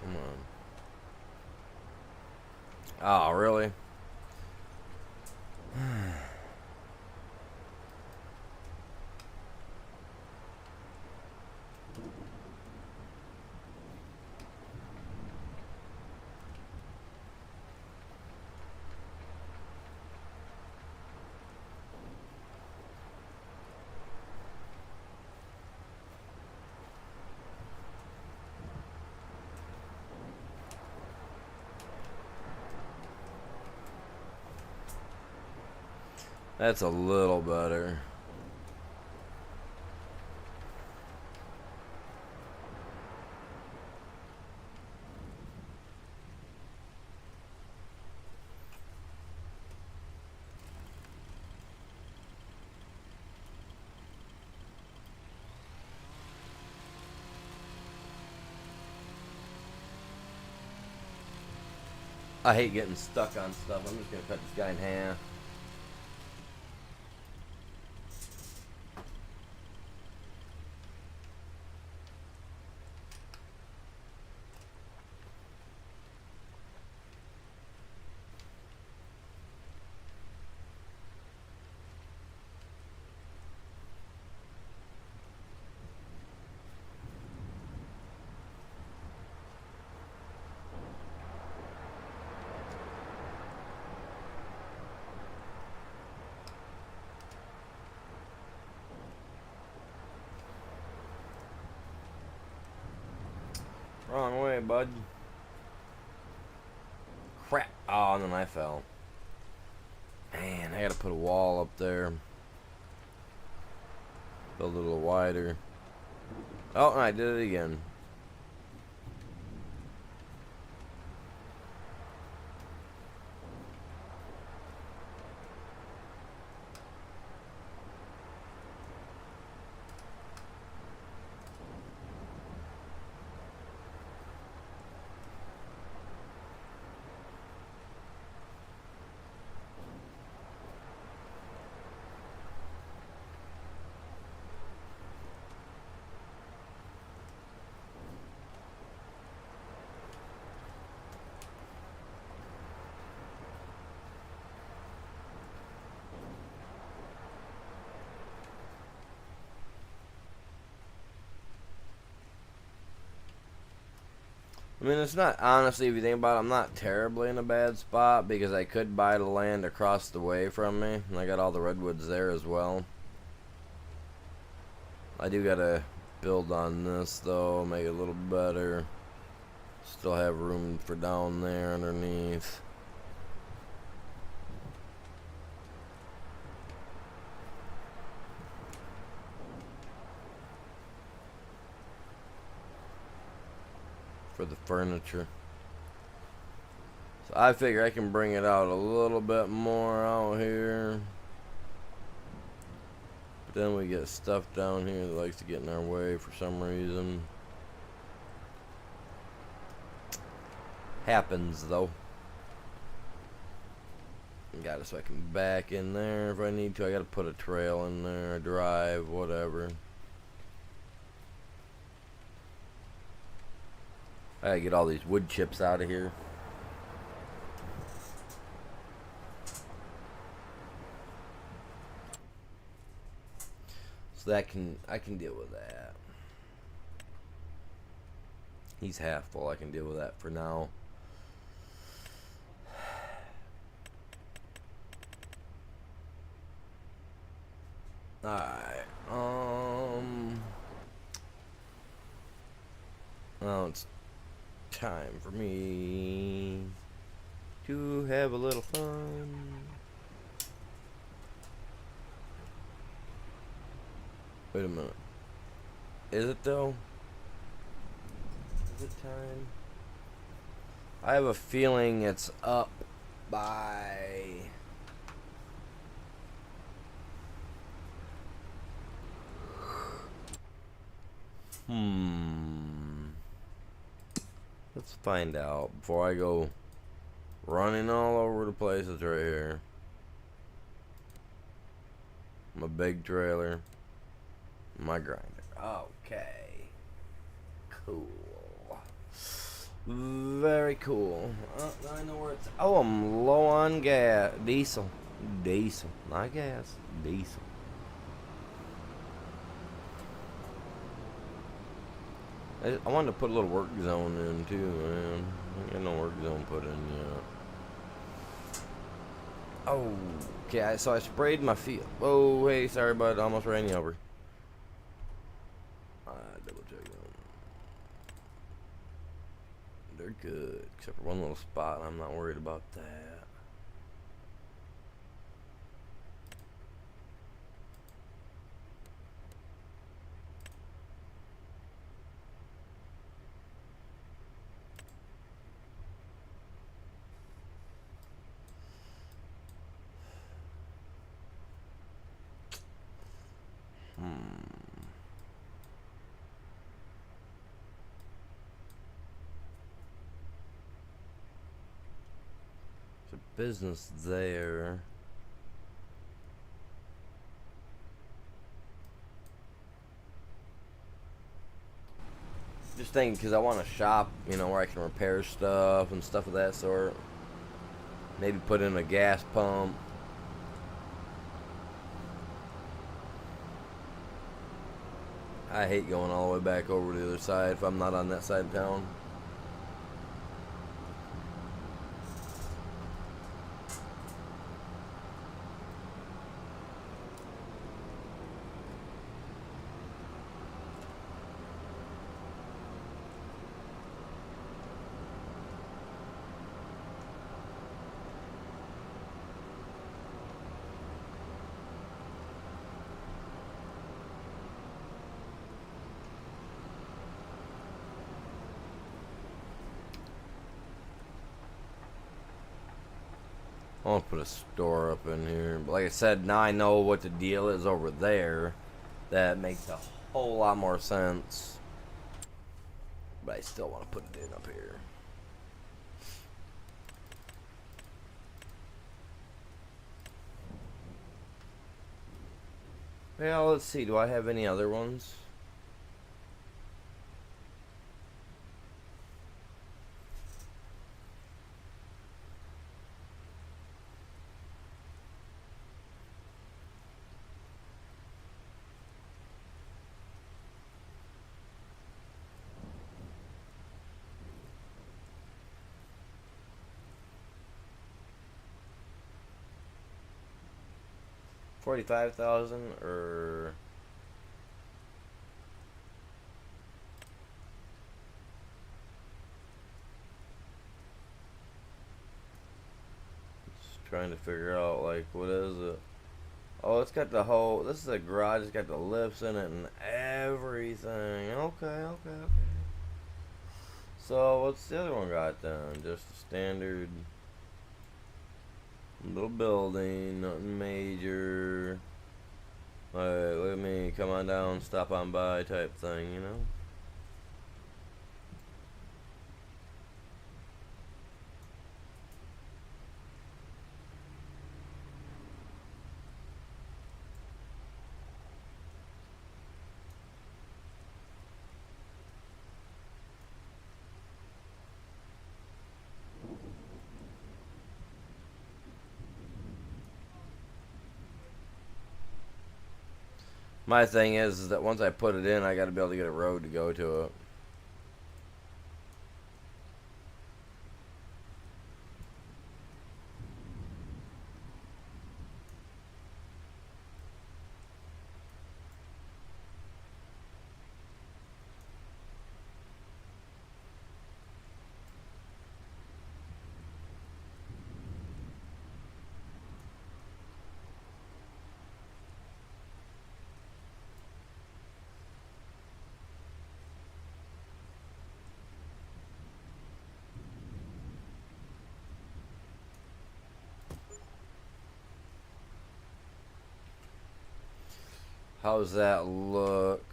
Come on. Oh, really? That's a little better. I hate getting stuck on stuff. I'm just gonna cut this guy in half. Wrong way, bud. Crap. Oh, and then I fell. Man, I gotta put a wall up there. Build it a little wider. Oh, and I did it again. I mean, it's not, honestly, if you think about it, I'm not terribly in a bad spot because I could buy the land across the way from me, and I got all the redwoods there as well. I do gotta build on this, though, make it a little better. Still have room for down there underneath. For the furniture. So I figure I can bring it out a little bit more out here. But then we get stuff down here that likes to get in our way for some reason. Happens though. Got it so I can back in there if I need to. I gotta put a trail in there, a drive, whatever. I gotta get all these wood chips out of here. So that I can deal with that. He's half full. I can deal with that for now. Alright. Now it's time for me to have a little fun. Wait a minute. Is it though? Is it time? I have a feeling it's up by... Let's find out before I go running all over the place. It's right here. My big trailer. My grinder. Okay. Cool. Very cool. I know where it's... Oh, I'm low on gas. Diesel. Diesel. Not gas. Diesel. I wanted to put a little work zone in too, man. I got no work zone put in yet. Oh, okay. So I sprayed my field. Oh, hey, sorry, bud. Almost ran you over. Double check them. They're good, except for one little spot. I'm not worried about that. business there. Just thinking, because I want a shop, you know, where I can repair stuff and stuff of that sort. Maybe put in a gas pump. I hate going all the way back over to the other side if I'm not on that side of town. I want to put a store up in here. But like I said, now I know what the deal is over there. That makes a whole lot more sense. But I still want to put it in up here. Well, let's see. Do I have any other ones? $45,000 or just trying to figure out like what is it? Oh, it's got the whole. This is a garage. It's got the lifts in it and everything. Okay. So what's the other one got then? Just a standard little building, nothing major. Like, look at me, come on down, stop on by type thing, you know? My thing is that once I put it in, I got to be able to get a road to go to it. How's that look?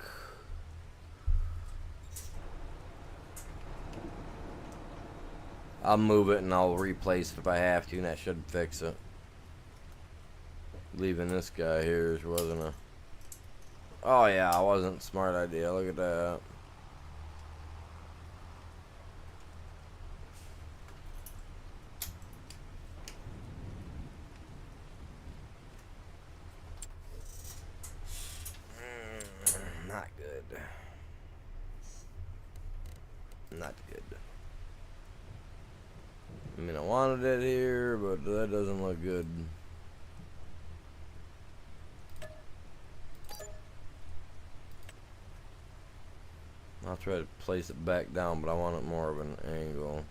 I'll move it and I'll replace it if I have to, and that should fix it. Leaving this guy here wasn't a... Oh yeah, it wasn't a smart idea. Look at that. Not good. Not good. I mean, I wanted it here, but that doesn't look good. I'll try to place it back down, but I want it more of an angle.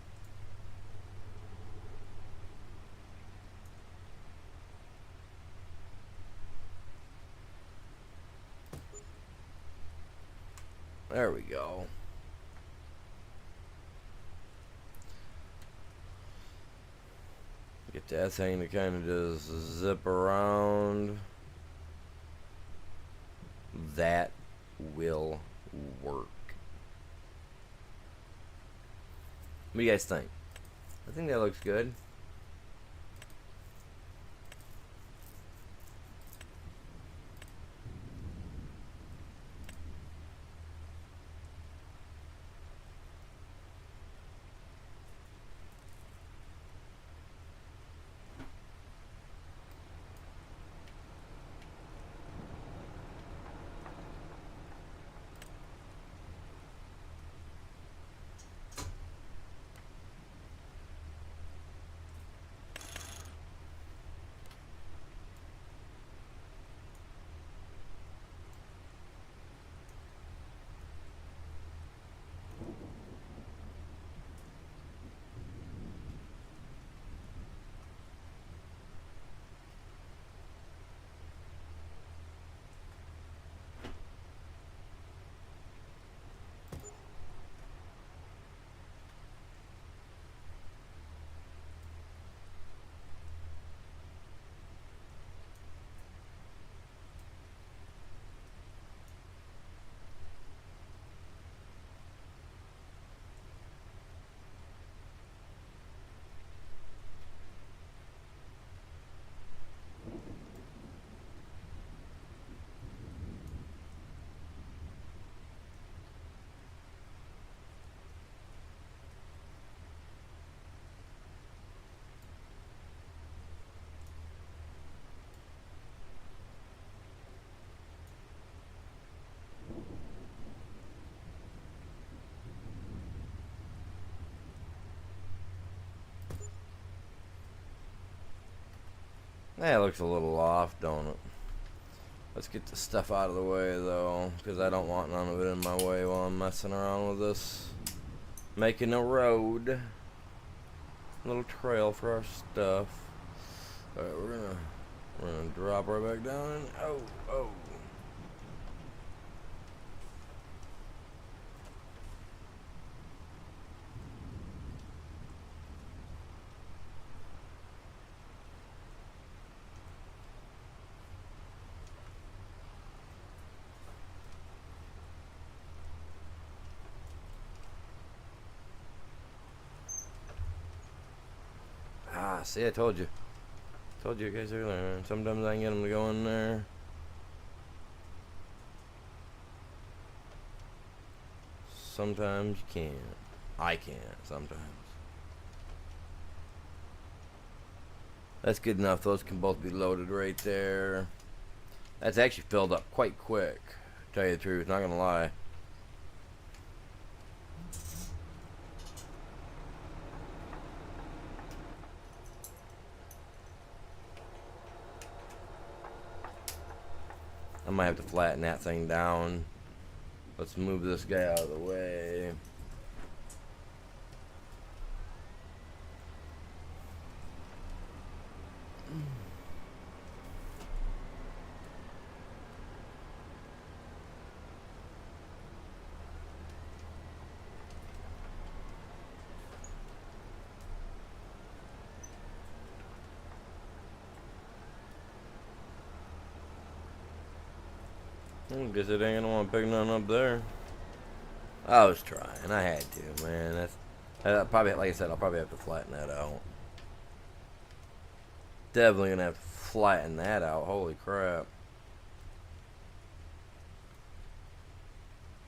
There we go. Get that thing to kind of just zip around. That will work. What do you guys think? I think that looks good. That looks a little off, don't it? Let's get the stuff out of the way, though, because I don't want none of it in my way while I'm messing around with this. Making a road. A little trail for our stuff. Alright, we're gonna drop right back down. Oh. See, I told you. Told you guys earlier. Sometimes I can get them to go in there. Sometimes you can't. I can't sometimes. That's good enough. Those can both be loaded right there. That's actually filled up quite quick. To tell you the truth, not gonna lie. I might have to flatten that thing down. Let's move this guy out of the way. I guess it ain't gonna want to pick nothing up there. I was trying. I had to, man. That's probably, like I said, I'll probably have to flatten that out. Definitely gonna have to flatten that out. Holy crap!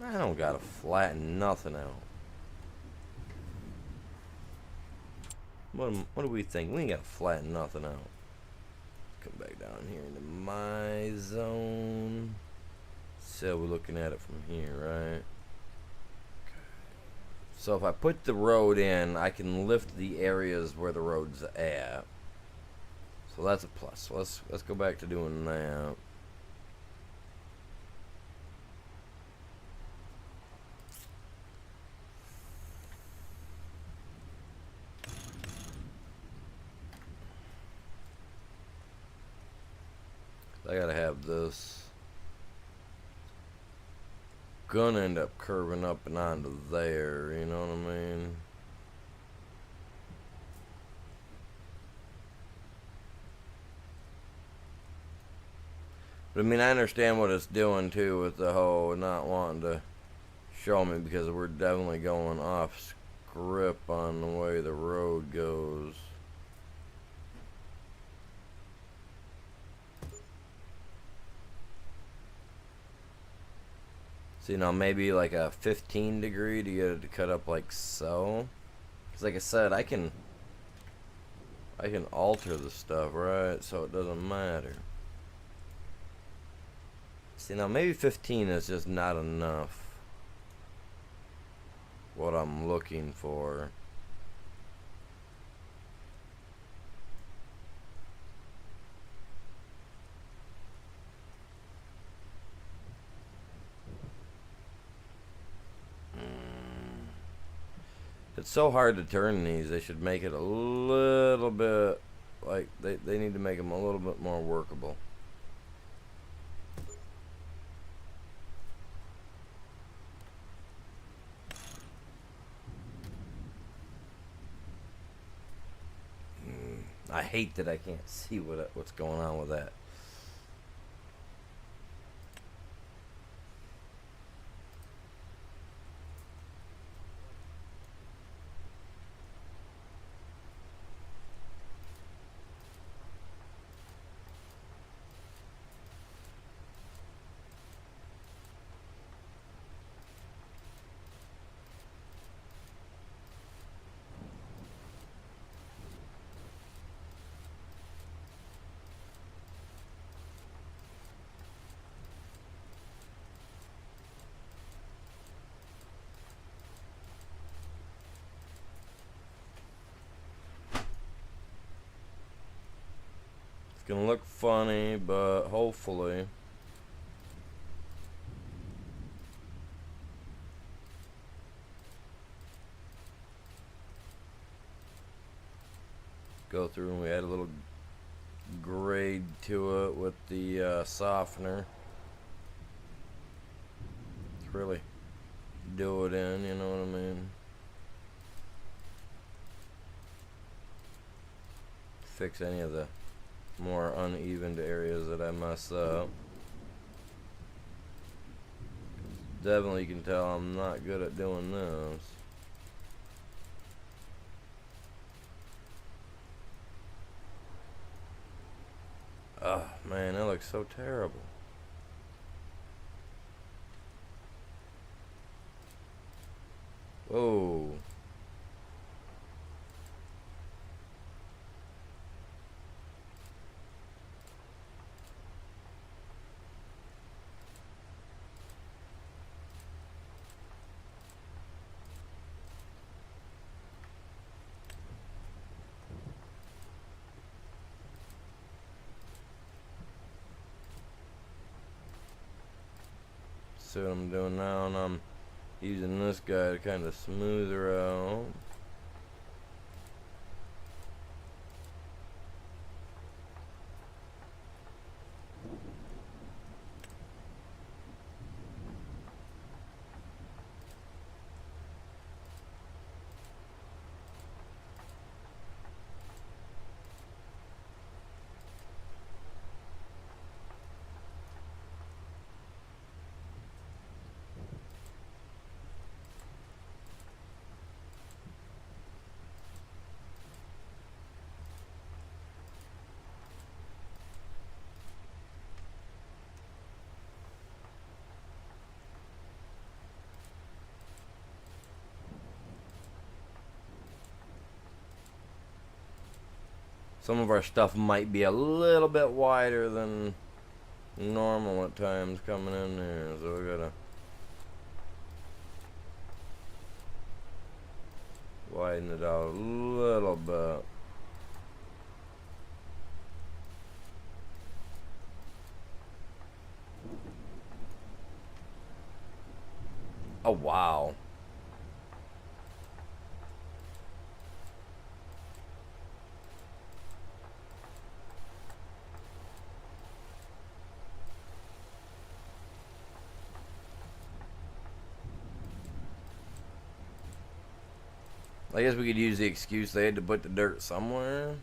I don't gotta flatten nothing out. What do we think? We ain't gotta flatten nothing out. Come back down here into my zone. So we're looking at it from here, right? Okay. So if I put the road in, I can lift the areas where the road's at. So that's a plus. So let's go back to doing that. I gotta have this. Gonna end up curving up and onto there, you know what I mean? But I mean, I understand what it's doing too with the whole not wanting to show me, because we're definitely going off script on the way the road goes. See, now maybe like a 15 degree to get it to cut up like so. Because like I said, I can alter the stuff, right? So it doesn't matter. See, now maybe 15 is just not enough. What I'm looking for. It's so hard to turn these. They should make it a little bit, like, they need to make them a little bit more workable. I hate that I can't see what's going on with that. It's gonna look funny, but hopefully go through and we add a little grade to it with the softener. Let's really do it in, you know what I mean? Fix any of the more uneven areas that I mess up. Definitely you can tell I'm not good at doing this. Oh man, that looks so terrible. Whoa. See what I'm doing now, and I'm using this guy to kind of smooth her out. Some of our stuff might be a little bit wider than normal at times coming in there, so we gotta widen it out a little bit. Oh wow. I guess we could use the excuse they had to put the dirt somewhere.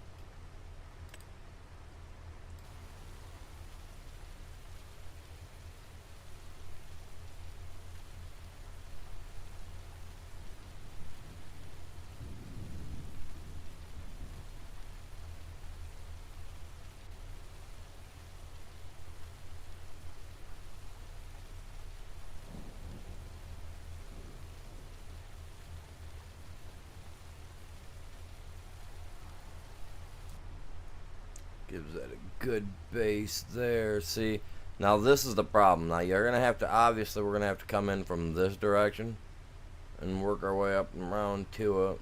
Gives that a good base there. See, now this is the problem. Now you're gonna have to, obviously we're gonna have to come in from this direction and work our way up and around to it.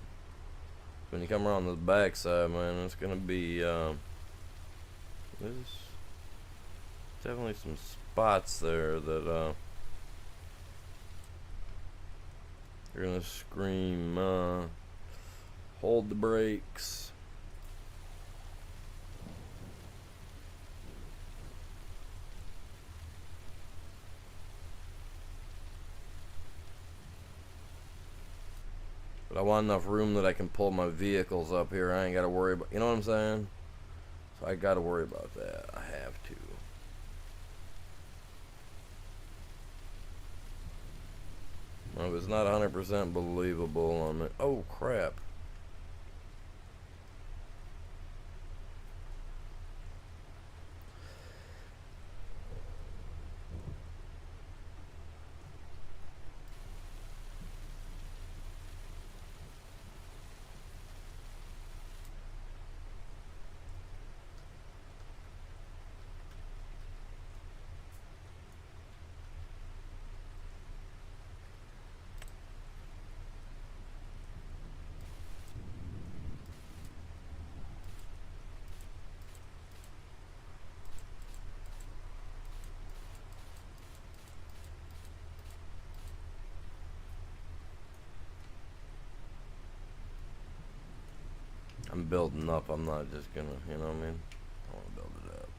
When you come around the back side, man, it's gonna be there's definitely some spots there that you're gonna scream hold the brakes. But I want enough room that I can pull my vehicles up here. I ain't got to worry about, you know what I'm saying? So I got to worry about that. I have to. Well, it's not 100% believable on it. Oh, crap. I'm building up. I'm not just gonna, you know what I mean? I want to build it up.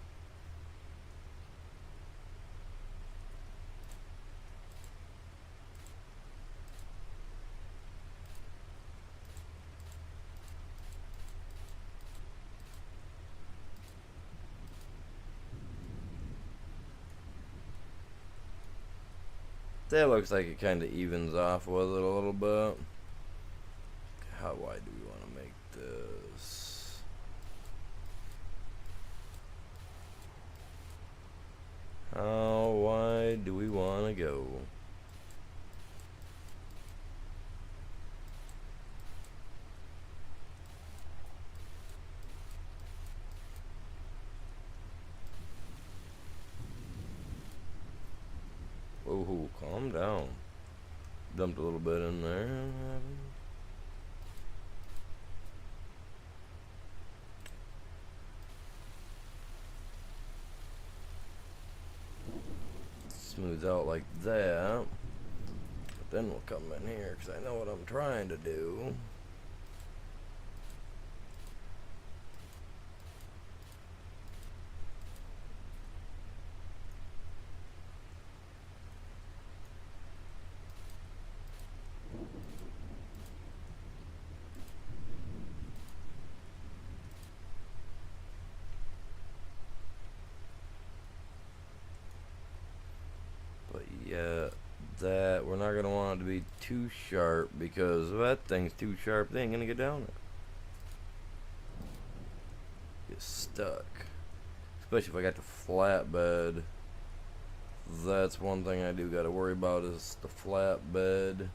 That looks like it kind of evens off with it a little bit. How wide do we want to make this? How wide do we want to go? Whoa, calm down. Dumped a little bit in there. Smooth out like that. But then we'll come in here because I know what I'm trying to do. But yeah, that we're not gonna want it to be too sharp because if that thing's too sharp, they ain't gonna get down it. Get stuck. Especially if I got the flatbed. That's one thing I do gotta worry about is the flatbed.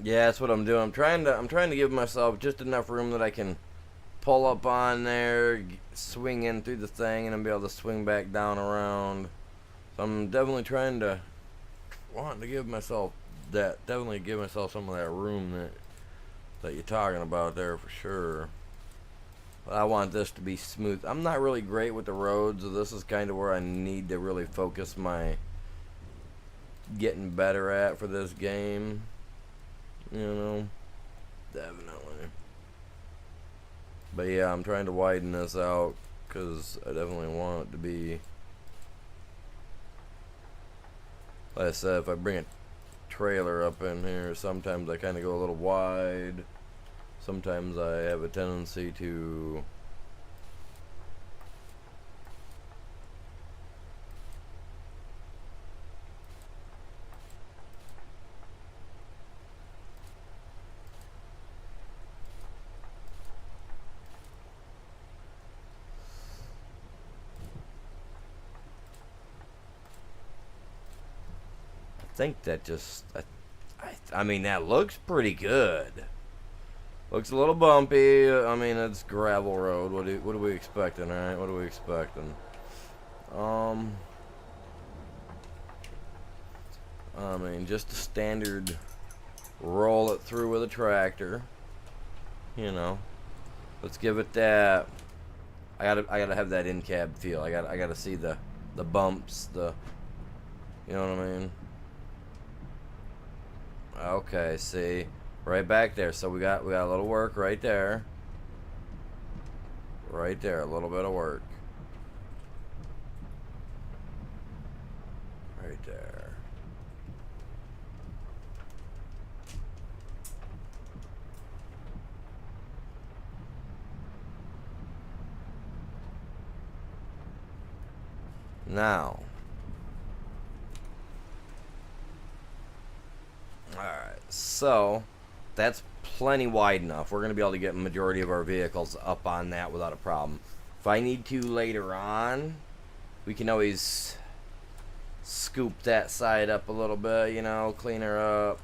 Yeah, that's what I'm doing. I'm trying to give myself just enough room that I can pull up on there, swing in through the thing, and then be able to swing back down around. So I'm definitely wanting to give myself definitely give myself some of that room that you're talking about there for sure. But I want this to be smooth. I'm not really great with the roads, so this is kind of where I need to really focus my getting better at for this game. You know, definitely. But yeah, I'm trying to widen this out because I definitely want it to be. Like I said, if I bring a trailer up in here, sometimes I kind of go a little wide. Sometimes I have a tendency to think that just I mean that looks pretty good. Looks a little bumpy. I mean it's gravel road. What are we expecting? All right, what are we expecting? I mean just a standard roll it through with a tractor. You know, let's give it that. I gotta have that in cab feel. I gotta see the bumps. You know what I mean? Okay, see, right back there. So we got a little work right there. Right there, a little bit of work. Right there. Now, So that's plenty wide enough. We're going to be able to get a majority of our vehicles up on that without a problem. If I need to later on, we can always scoop that side up a little bit, you know, clean her up.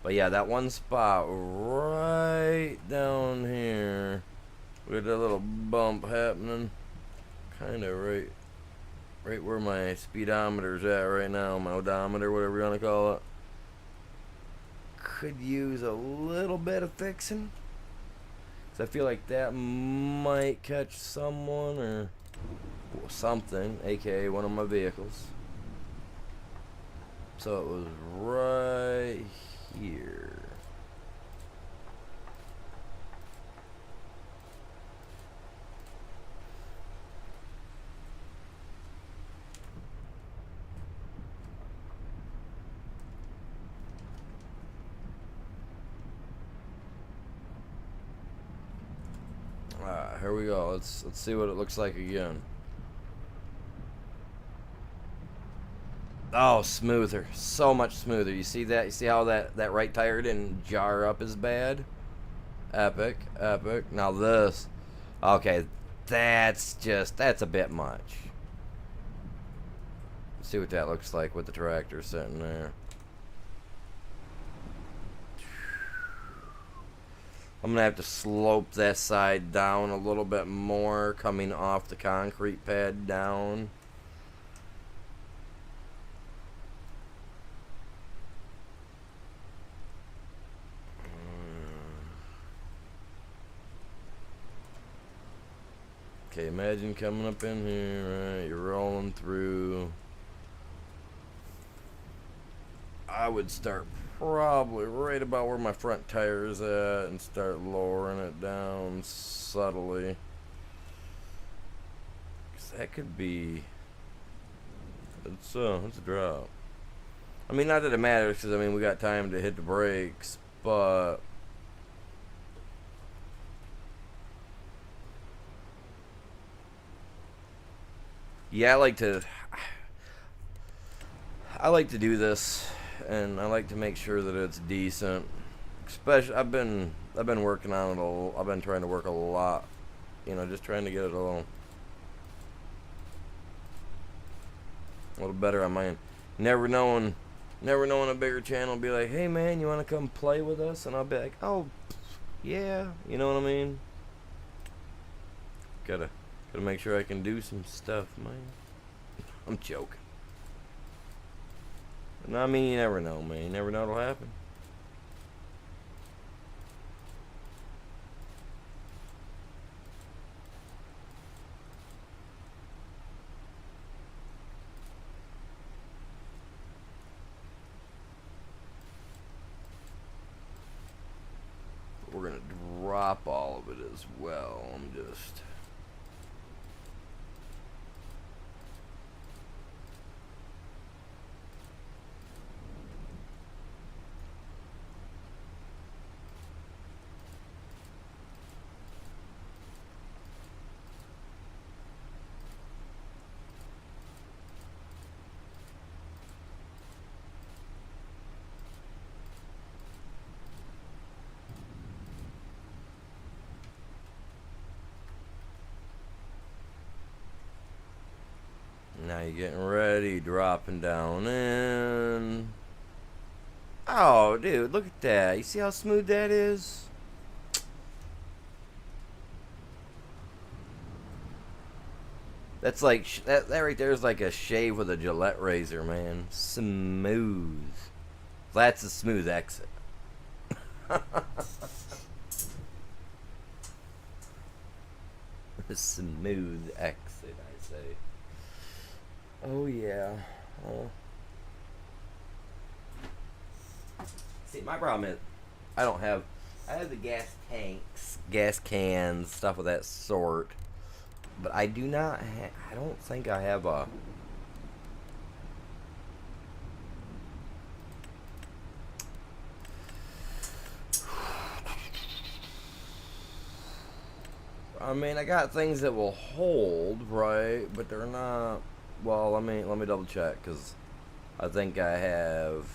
But yeah, that one spot right down here with a little bump happening, kind of right where my speedometer's at right now, my odometer, whatever you want to call it, could use a little bit of fixing. So I feel like that might catch someone or something, aka one of my vehicles. So it was right here. Alright, here we go. Let's see what it looks like again. Oh, smoother. So much smoother. You see that? You see how that right tire didn't jar up as bad? Epic, epic. Now this. Okay, that's a bit much. Let's see what that looks like with the tractor sitting there. I'm going to have to slope that side down a little bit more, coming off the concrete pad down. Okay, imagine coming up in here, right? You're rolling through. I would start probably right about where my front tire is at and start lowering it down subtly. 'Cause that could be. It's a drop. I mean, not that it matters, because I mean we got time to hit the brakes, but. Yeah, I like to do this, and I like to make sure that it's decent. Especially, I've been working on it. I've been trying to work a lot, you know, just trying to get it a little better on mine. Never knowing a bigger channel will be like, hey man, you want to come play with us? And I'll be like, oh, yeah, you know what I mean. Gotta make sure I can do some stuff, man. I'm joking. No, I mean, you never know, man. You never know what'll happen. We're gonna drop all of it as well. I'm just. Now you're getting ready, dropping down in. Oh, dude, look at that. You see how smooth that is? That's like, that right there is like a shave with a Gillette razor, man. Smooth. That's a smooth exit. A smooth exit, I say. Oh yeah. See, my problem is I have the gas tanks, gas cans, stuff of that sort, but I do not I don't think I have a I mean, I got things that will hold, right? But they're not. Well, let me double check, because I think I have.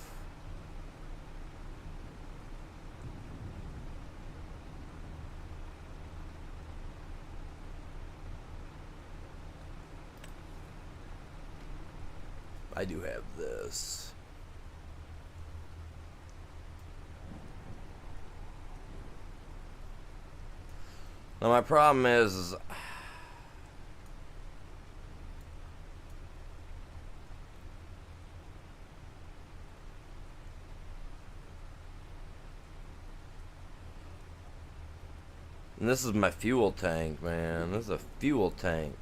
I do have this. Now my problem is and this is my fuel tank, man. This is a fuel tank.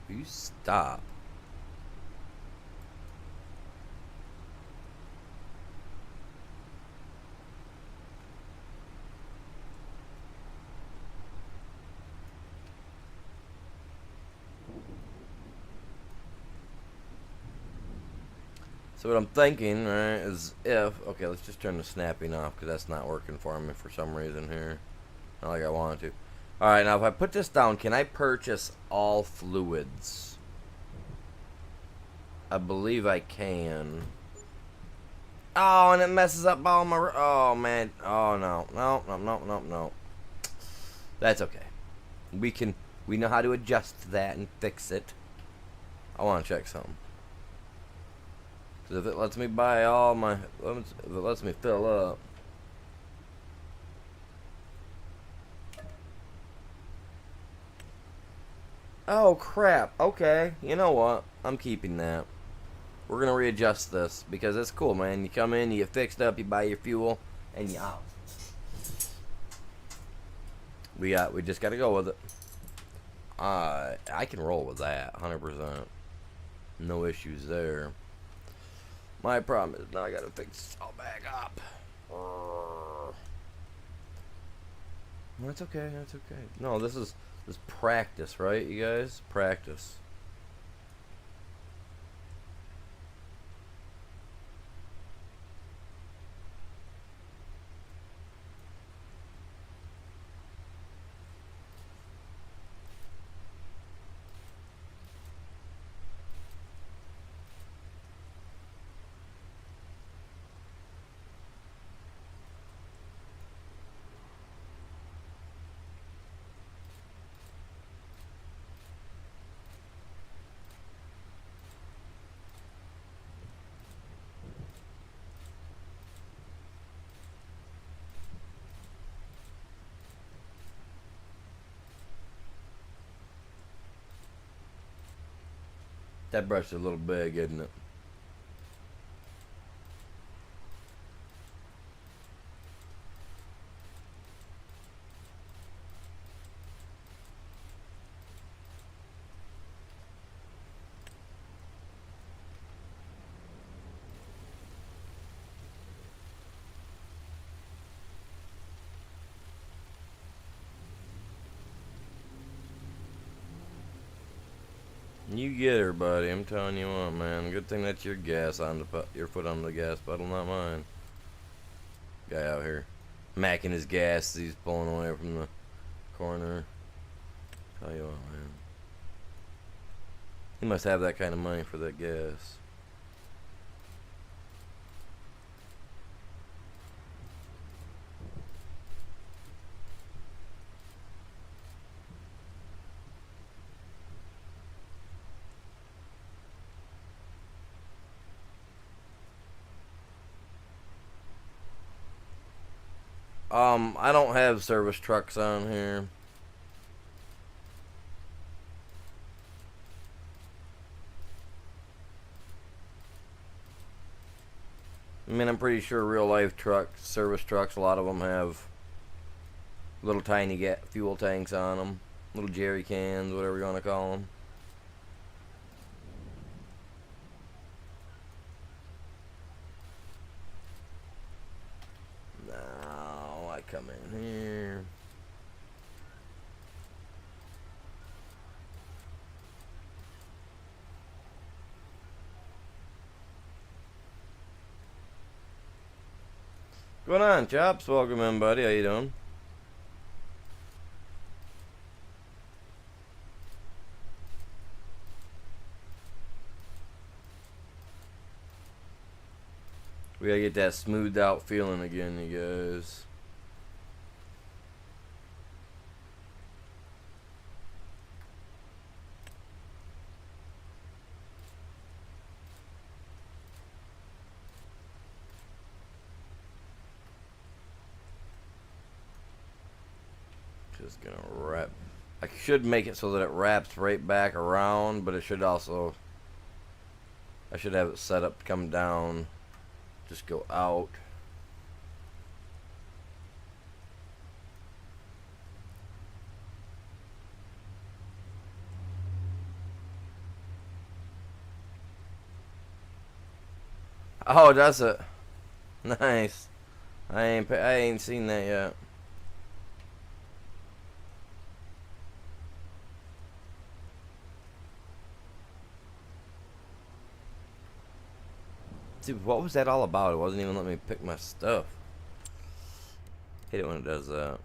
Will you stop? So what I'm thinking, right, is okay, let's just turn the snapping off because that's not working for me for some reason here. Not like I wanted to. Alright, now if I put this down, can I purchase all fluids? I believe I can. Oh, and it messes up all my... Oh, man. Oh, no. No. That's okay. We know how to adjust that and fix it. I want to check something. If it lets me buy all my, if it lets me fill up. Oh crap, okay, you know what, I'm keeping that. We're gonna readjust this, because it's cool, man. You come in, you get fixed up, you buy your fuel, and you out. We just gotta go with it. I can roll with that, 100%. No issues there. My problem is now I gotta fix this all back up. That's okay, that's okay. No, this is practice, right, you guys? Practice. That brush is a little big, isn't it? You get her, buddy. I'm telling you what, man. Good thing that's your gas on your foot on the gas pedal, not mine. Guy out here, macking his gas. He's pulling away from the corner. Tell you what, man. He must have that kind of money for that gas. I don't have service trucks on here. I mean, I'm pretty sure real life trucks, service trucks, a lot of them have little tiny fuel tanks on them. Little jerry cans, whatever you want to call them. Now I come in here. What's going on, Chops? Welcome in, buddy. How you doing? We gotta get that smoothed out feeling again, you guys. Just gonna wrap. I should make it so that it wraps right back around, but it should also, I should have it set up to come down, just go out. Oh, does it? Nice. I ain't seen that yet. Dude, what was that all about? It wasn't even letting me pick my stuff. Hate it when it does that.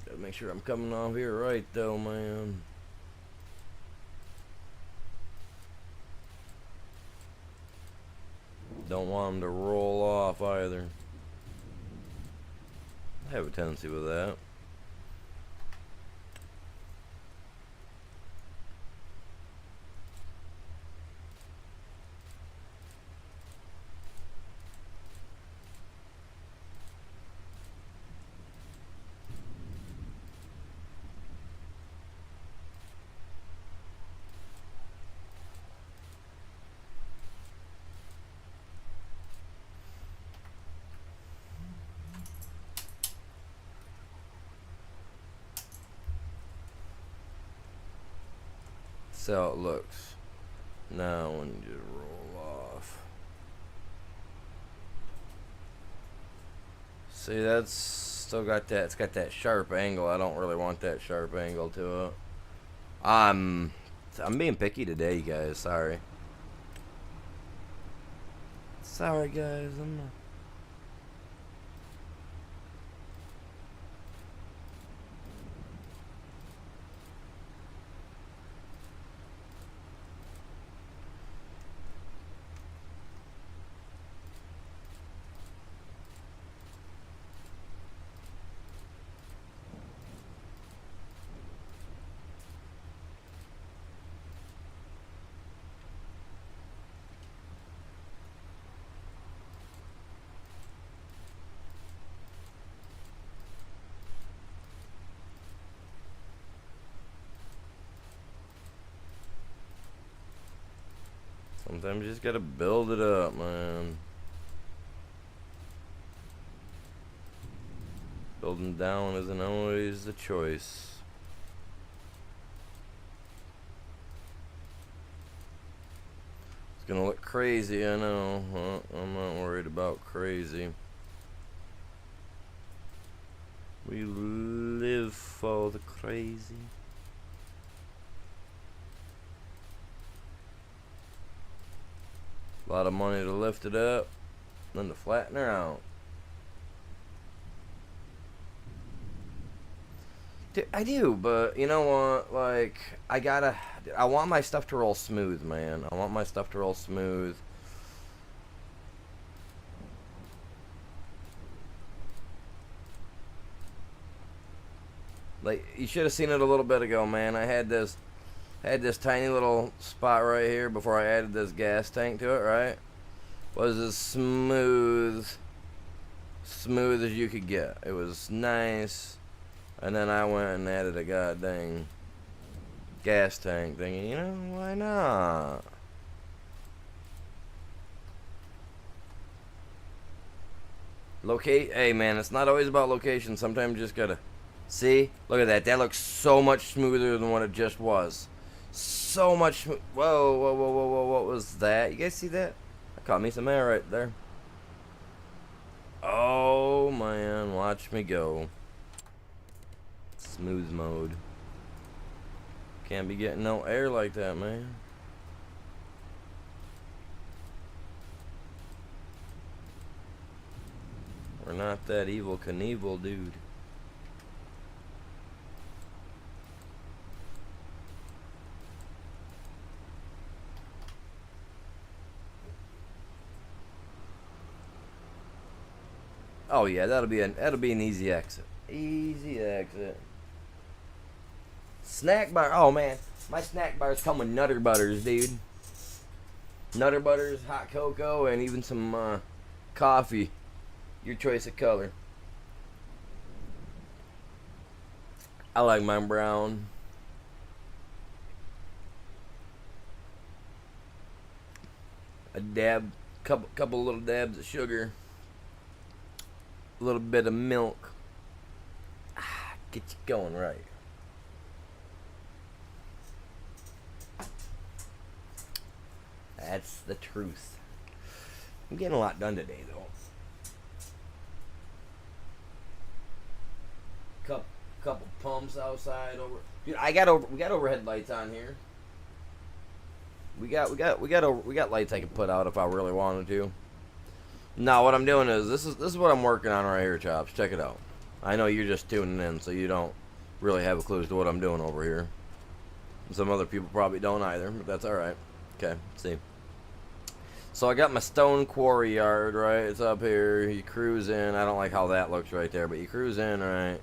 Gotta make sure I'm coming off here right though, man. Don't want them to roll off either. I have a tendency with that. That's how it looks. Now when you roll off. See, that's still got that, it's got that sharp angle. I don't really want that sharp angle to it. I'm being picky today, you guys. Sorry. Sorry, guys. I'm not. Sometimes you just gotta build it up, man. Building down isn't always the choice. It's gonna look crazy, I know. I'm not worried about crazy. We live for the crazy. A lot of money to lift it up, then to flatten her out. Dude, I do, but you know what? Like, I want my stuff to roll smooth, man. I want my stuff to roll smooth. Like, you should have seen it a little bit ago, man. I had this tiny little spot right here before I added this gas tank to it, right? Was as smooth as you could get. It was nice. And then I went and added a goddamn gas tank thinking, you know, why not? Hey man, it's not always about location. Sometimes you just gotta see. Look at that. That looks so much smoother than what it just was. So much. Whoa, whoa, whoa, whoa, whoa! What was that? You guys see that? That caught me some air right there. Oh man, watch me go. Smooth mode. Can't be getting no air like that, man. We're not that evil Knievel, dude. Oh yeah, that'll be an easy exit. Easy exit. Snack bar. Oh man, my snack bars come with Nutter Butters, dude. Nutter Butters, hot cocoa, and even some coffee. Your choice of color. I like mine brown. A dab, couple little dabs of sugar. A little bit of milk. Get you going right. That's the truth. I'm getting a lot done today, though. Couple pumps outside over. Dude, we got overhead lights on here. We got lights I can put out if I really wanted to. Now what I'm doing is this is what I'm working on right here, Chops. Check it out. I know you're just tuning in, so you don't really have a clue as to what I'm doing over here. Some other people probably don't either, but that's alright. Okay, let's see. So I got my stone quarry yard, right? It's up here. You cruise in. I don't like how that looks right there, but you cruise in, right?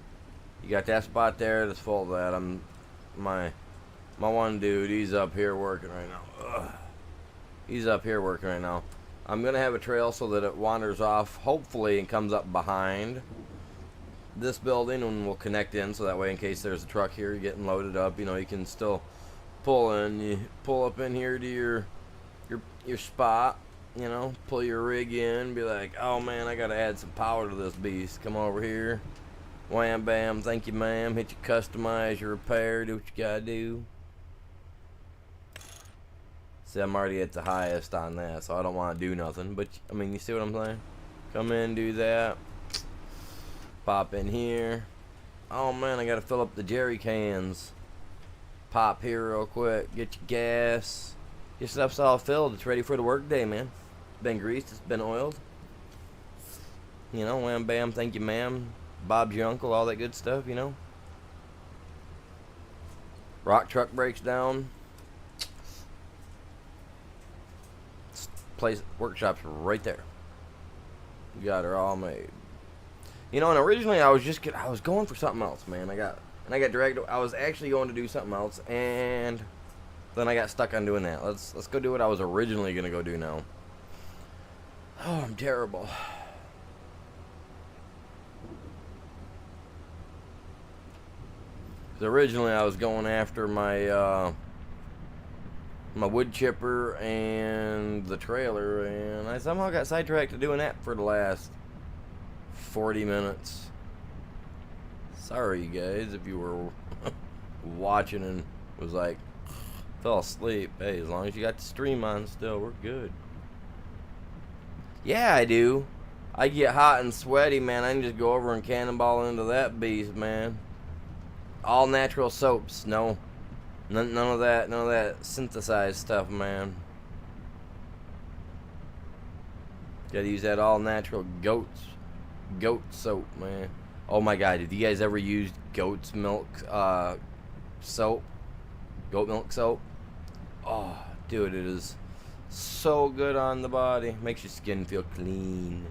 You got that spot there that's full of that. My one dude, he's up here working right now. Ugh. He's up here working right now. I'm going to have a trail so that it wanders off, hopefully, and comes up behind this building, and we'll connect in, so that way in case there's a truck here getting loaded up, you know, you can still pull in. You pull up in here to your spot, you know, pull your rig in, be like, oh man, I got to add some power to this beast. Come over here. Wham bam, thank you ma'am. Hit your customize, your repair, do what you got to do. See, I'm already at the highest on that, so I don't want to do nothing. But, I mean, you see what I'm saying? Come in, do that. Pop in here. Oh, man, I got to fill up the jerry cans. Pop here real quick. Get your gas. Your stuff's all filled. It's ready for the work day, man. It's been greased. It's been oiled. You know, wham, bam, thank you, ma'am. Bob's your uncle, all that good stuff, you know. Rock truck breaks down. Workshop's right there. You got her all made. You know, and originally I was going for something else, man. I got dragged. I was actually going to do something else, and then I got stuck on doing that. Let's go do what I was originally gonna go do now. Oh, I'm terrible. Because originally I was going after my my wood chipper and the trailer, and I somehow got sidetracked to doing that for the last 40 minutes. Sorry, you guys, if you were watching and was like, fell asleep. Hey, as long as you got the stream on still, we're good. Yeah, I do. I get hot and sweaty, man. I can just go over and cannonball into that beast, man. All natural soaps, no. None of that synthesized stuff, man. Gotta use that all natural goat soap, man. Oh my god, did you guys ever use goat's milk soap? Goat milk soap? Oh, dude, it is so good on the body. Makes your skin feel clean.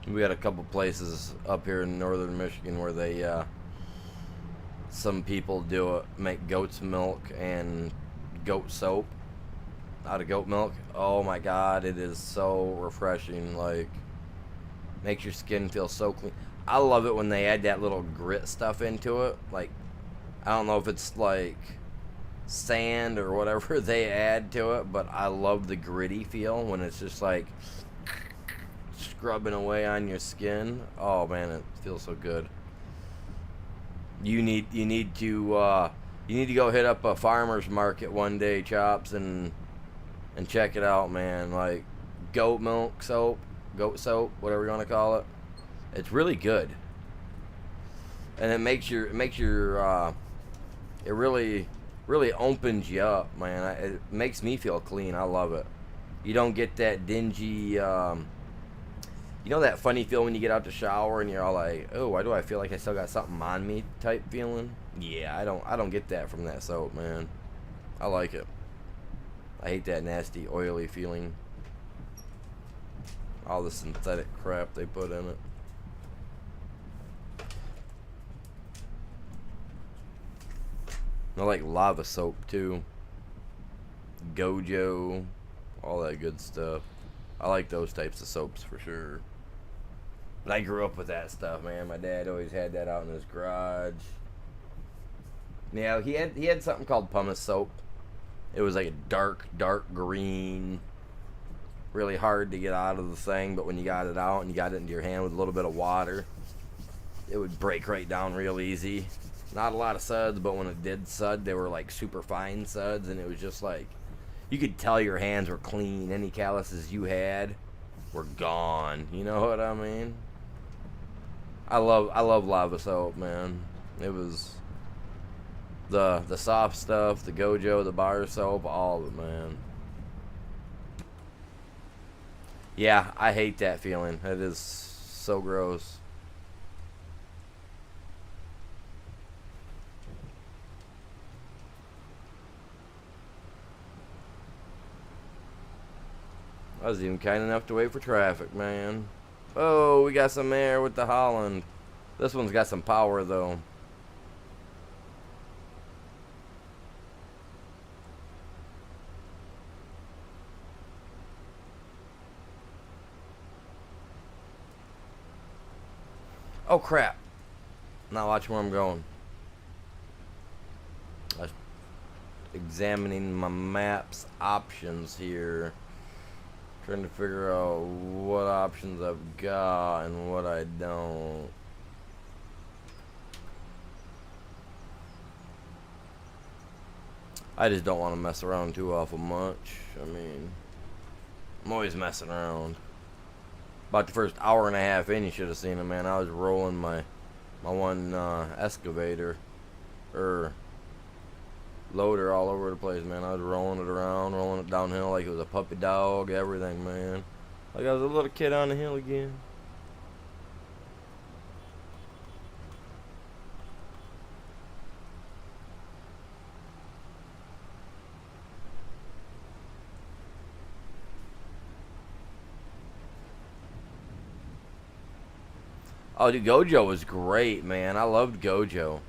We got a couple places up here in northern Michigan where they, some people make goat's milk and goat soap out of goat milk. Oh my god, it is so refreshing. Like, makes your skin feel so clean. I love it when they add that little grit stuff into it. Like, I don't know if it's like sand or whatever they add to it, but I love the gritty feel when it's just like scrubbing away on your skin. Oh man, it feels so good. You need to go hit up a farmer's market one day, Chops, and check it out, man. Like goat milk soap, goat soap, whatever you want to call it. It's really good, and it really opens you up, man. It makes me feel clean. I love it. You don't get that dingy, you know that funny feeling when you get out the shower and you're all like, oh, why do I feel like I still got something on me type feeling? Yeah, I don't get that from that soap, man. I like it. I hate that nasty, oily feeling. All the synthetic crap they put in it. I like lava soap too. Gojo, all that good stuff. I like those types of soaps for sure. But I grew up with that stuff, man. My dad always had that out in his garage. Yeah, he had something called pumice soap. It was like a dark green, really hard to get out of the thing, but when you got it out and you got it into your hand with a little bit of water, it would break right down real easy. Not a lot of suds, but when it did sud, they were like super fine suds, and it was just like, you could tell your hands were clean. Any calluses you had were gone. You know what I mean? I love lava soap, man. It was the soft stuff, the Gojo, the bar soap, all of it, man. Yeah, I hate that feeling. It is so gross. I was even kind enough to wait for traffic, man. Oh, we got some air with the Holland. This one's got some power, though. Oh, crap. Not watching where I'm going. I'm examining my map's options here. Trying to figure out what options I've got and what I don't. I just don't want to mess around too awful much. I mean, I'm always messing around. About the first hour and a half in, you should have seen it, man. I was rolling my one excavator or loader all over the place, man. I was rolling it around, rolling it downhill like it was a puppy dog, everything, man. Like I was a little kid on the hill again. Oh, dude, Gojo was great, man. I loved Gojo.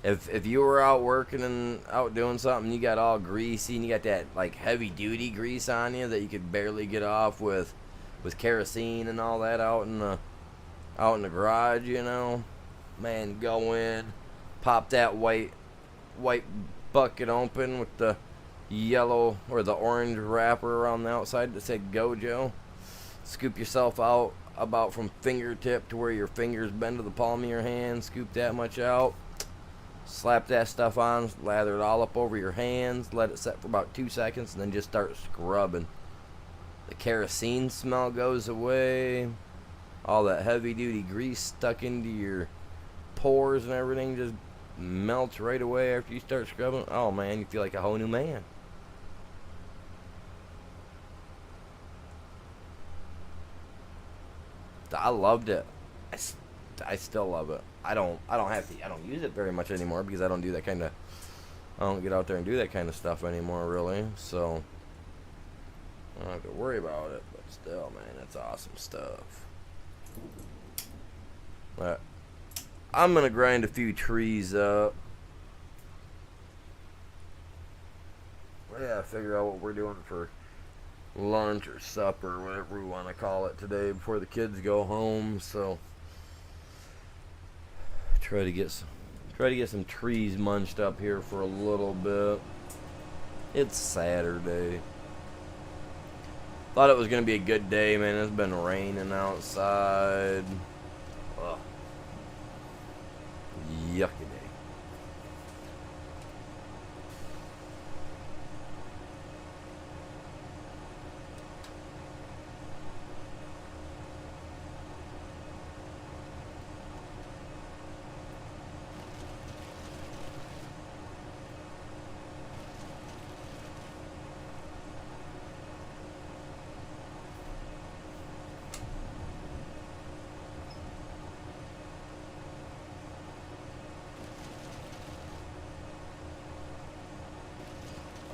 If you were out working and out doing something, you got all greasy and you got that like heavy duty grease on you that you could barely get off with kerosene and all that out in the garage, you know. Man, go in, pop that white bucket open with the yellow or the orange wrapper around the outside that said Gojo. Scoop yourself out about from fingertip to where your fingers bend to the palm of your hand. Scoop that much out. Slap that stuff on, lather it all up over your hands, let it set for about 2 seconds, and then just start scrubbing. The kerosene smell goes away. All that heavy duty grease stuck into your pores and everything just melts right away after you start scrubbing. Oh man, you feel like a whole new man. I loved it. I still love it. I don't use it very much anymore because I don't do that kind of, I don't get out there and do that kind of stuff anymore, really. So I don't have to worry about it. But still, man, that's awesome stuff. But I'm gonna grind a few trees up. Yeah, figure out what we're doing for lunch or supper, whatever we want to call it today, before the kids go home. So try to get some trees munched up here for a little bit. It's Saturday. Thought it was gonna be a good day, man. It's been raining outside. Ugh. Yucky day.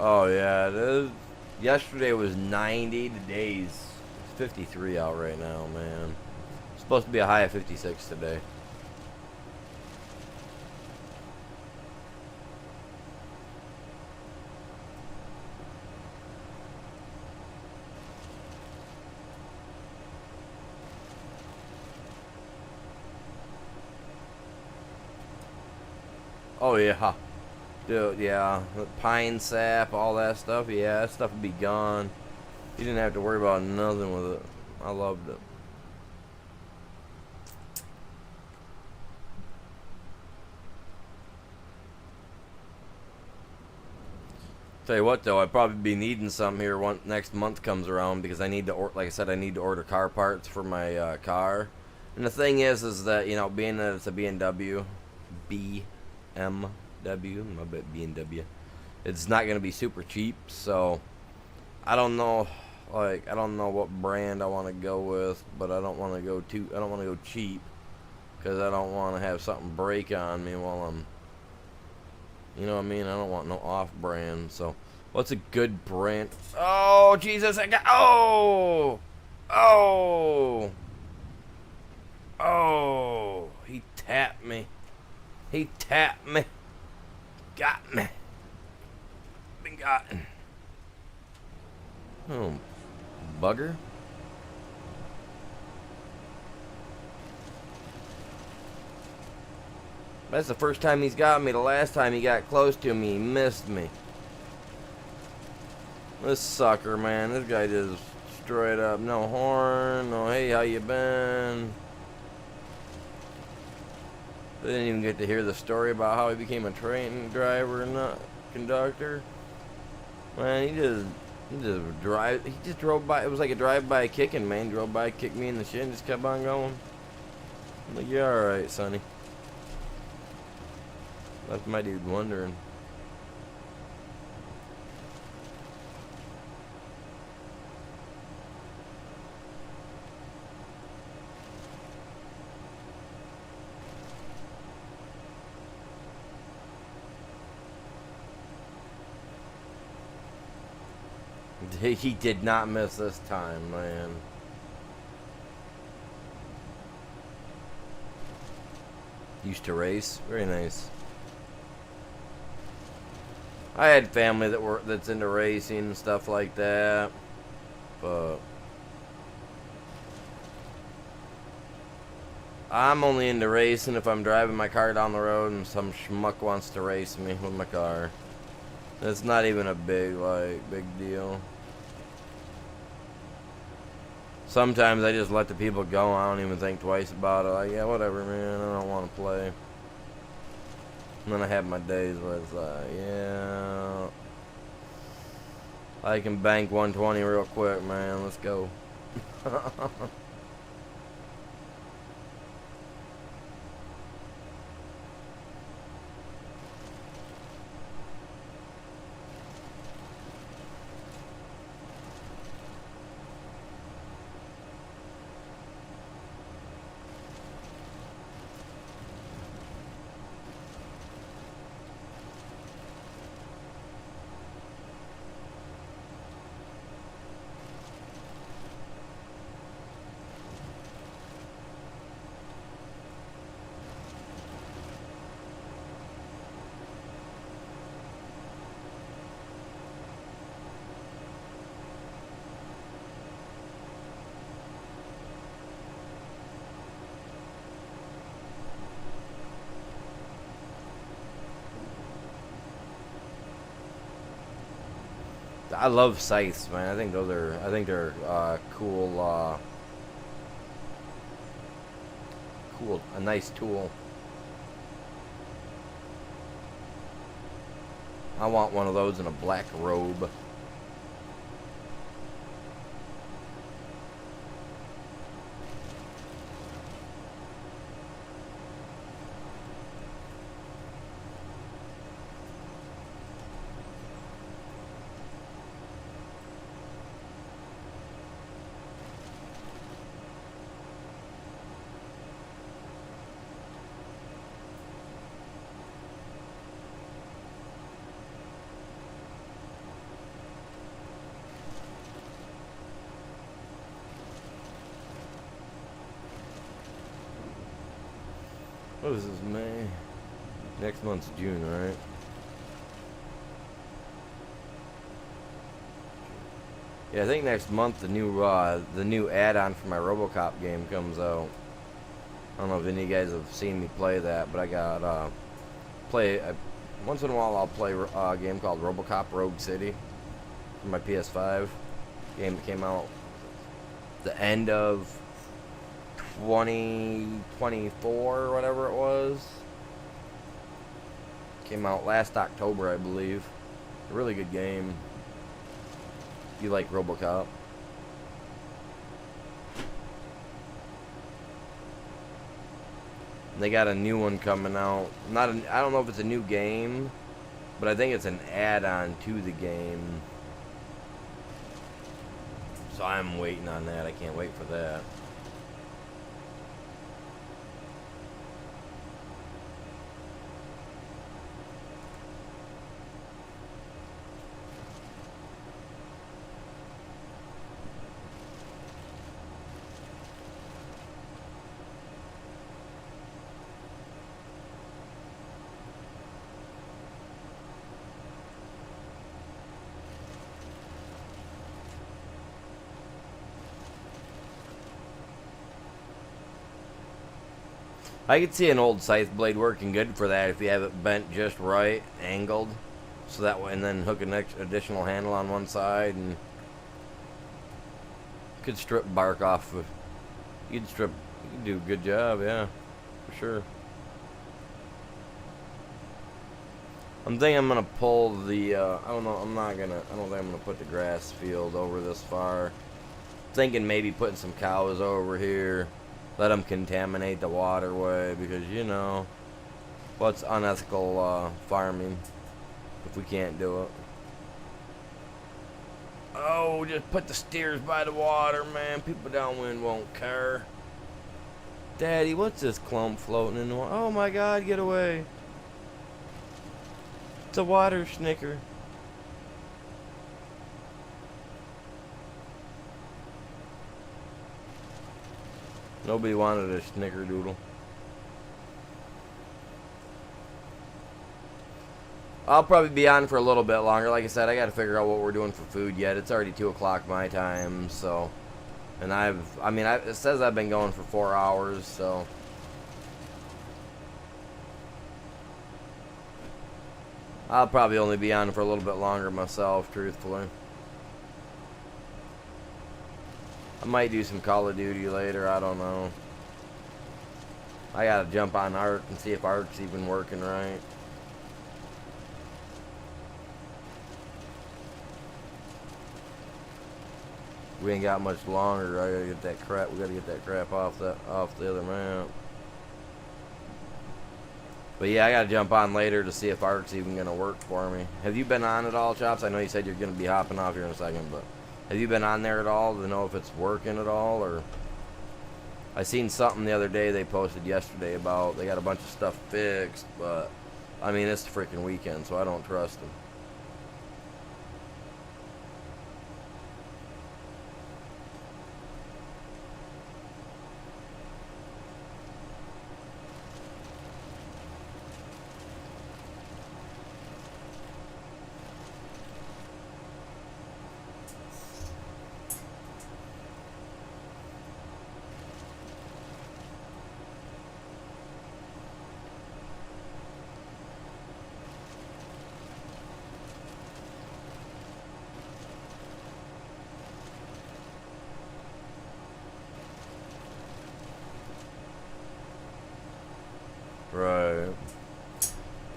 Oh yeah, it is. Yesterday was 90. Today's it's 53 out right now, man. It's supposed to be a high of 56 today. Oh yeah, dude, yeah, the pine sap, all that stuff. Yeah, that stuff would be gone. You didn't have to worry about nothing with it. I loved it. Tell you what, though, I'd probably be needing some here once next month comes around because I need to, like I said, I need to order car parts for my car. And the thing is that being that it's a BMW, my bit BMW, it's not gonna be super cheap. So I don't know, like I don't know what brand I want to go with, but I don't want to go too, I don't want to go cheap because I don't want to have something break on me while I'm. You know what I mean? I don't want no off-brand. So, what's a good brand? Oh, Jesus! I got. Oh! Oh! Oh! He tapped me. He tapped me. Got me. Been gotten. Oh, bugger. That's the first time he's got me. The last time he got close to me, he missed me. This sucker, man. This guy just straight up. No horn. No, hey, how you been? They didn't even get to hear the story about how he became a train driver and not conductor. Man, he just drove by. It was like a drive-by kicking, man. He drove by, kicked me in the shin, and just kept on going. I'm like, yeah, alright, sonny. Left my dude wondering. He did not miss this time, man. Used to race. Very nice. I had family that's into racing and stuff like that, but I'm only into racing if I'm driving my car down the road and some schmuck wants to race me with my car. It's not even a big deal. Sometimes I just let the people go. I don't even think twice about it. Like, yeah, whatever, man. I don't want to play. And then I have my days where it's like, yeah, I can bank 120 real quick, man. Let's go. I love scythes, man. I think they're cool, a nice tool. I want one of those in a black robe. What is this, May? Next month's June, right? Yeah, I think next month the new add-on for my RoboCop game comes out. I don't know if any of you guys have seen me play that, but I got once in a while I'll play a game called RoboCop Rogue City for my PS5. Game that came out the end of 2024 or whatever it was. Came out last October, I believe. A really good game. You like RoboCop? They got a new one coming out. I don't know if it's a new game, but I think it's an add-on to the game. So I'm waiting on that. I can't wait for that. I could see an old scythe blade working good for that if you have it bent just right, angled, so that way, and then hook an additional handle on one side, and could strip bark off. You could do a good job, yeah, for sure. I'm thinking I'm gonna pull the. I don't know. I don't think I'm gonna put the grass field over this far. Thinking maybe putting some cows over here. Let them contaminate the waterway because, you know, what's unethical farming if we can't do it. Oh, just put the steers by the water, man. People downwind won't care. Daddy, what's this clump floating in the water? Oh my God, get away. It's a water snicker. Nobody wanted a snickerdoodle. I'll probably be on for a little bit longer. Like I said, I got to figure out what we're doing for food yet. It's already 2 o'clock my time, so. And it says I've been going for 4 hours, so. I'll probably only be on for a little bit longer myself, truthfully. I might do some Call of Duty later, I don't know. I gotta jump on Ark and see if Ark's even working right. We ain't got much longer. I gotta get that crap. We gotta get that crap off the other map. But yeah, I gotta jump on later to see if Ark's even gonna work for me. Have you been on at all, Chops? I know you said you're gonna be hopping off here in a second, but have you been on there at all to know if it's working at all? Or I seen something the other day they posted yesterday about they got a bunch of stuff fixed, but I mean it's the freaking weekend, so I don't trust them. Right.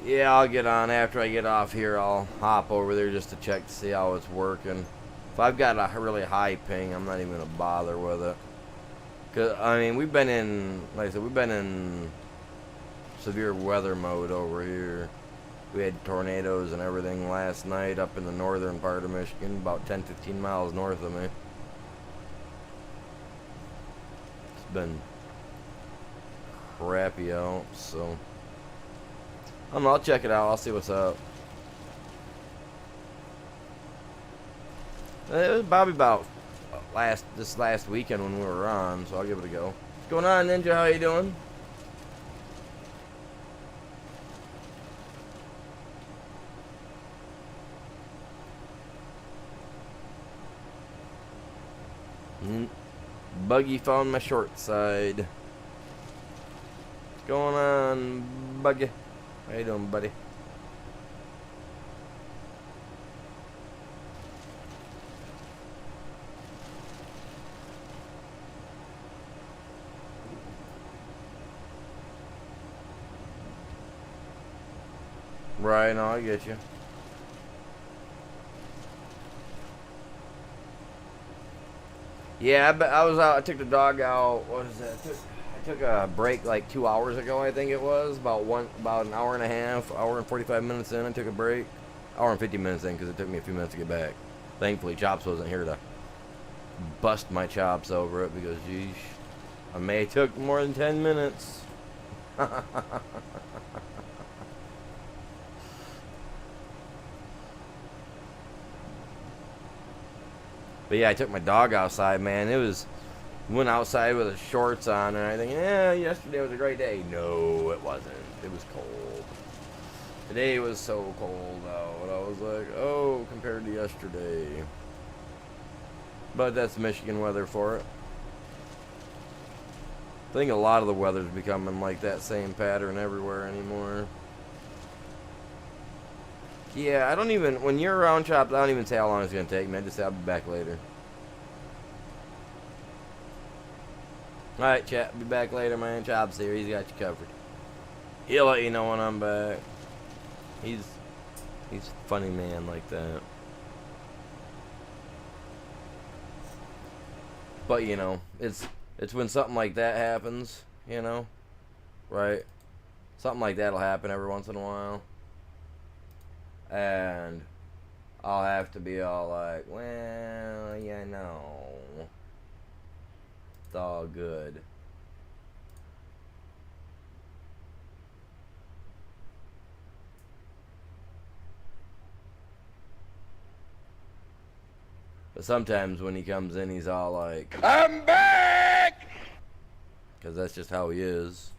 Yeah, I'll get on. After I get off here, I'll hop over there just to check to see how it's working. If I've got a really high ping, I'm not even going to bother with it. Because, I mean, we've been in, like I said, we've been in severe weather mode over here. We had tornadoes and everything last night up in the northern part of Michigan, about 10-15 miles north of me. It's been crappy out, so I don't know, I'll check it out. I'll see what's up. It was probably about this last weekend when we were on, so I'll give it a go. What's going on, Ninja? How you doing? Mm, Buggy found my short side. What's going on, Buggy? How you doing, buddy? Right, no, I get you. Yeah, I was out. I took the dog out. What is that? I took a break like 2 hours ago. I think it was about an hour and a half, hour and 45 minutes in. I took a break, hour and 50 minutes in because it took me a few minutes to get back. Thankfully, Chops wasn't here to bust my chops over it because, geez, I may have took more than 10 minutes. But yeah, I took my dog outside, man. Went outside with his shorts on and everything. Yeah, yesterday was a great day. No, it wasn't. It was cold. Today was so cold out. I was like, oh, compared to yesterday. But that's Michigan weather for it. I think a lot of the weather's becoming like that same pattern everywhere anymore. Yeah, I don't even, when you're around Chops, I don't even say how long it's going to take me. I just say I'll be back later. Alright, chat, be back later, man. Chops here, he's got you covered. He'll let you know when I'm back. He's a funny man like that. But, you know, it's when something like that happens, you know, right? Something like that'll happen every once in a while. And I'll have to be all like, well, yeah, no. It's all good. But sometimes when he comes in, he's all like, I'm back! Because that's just how he is.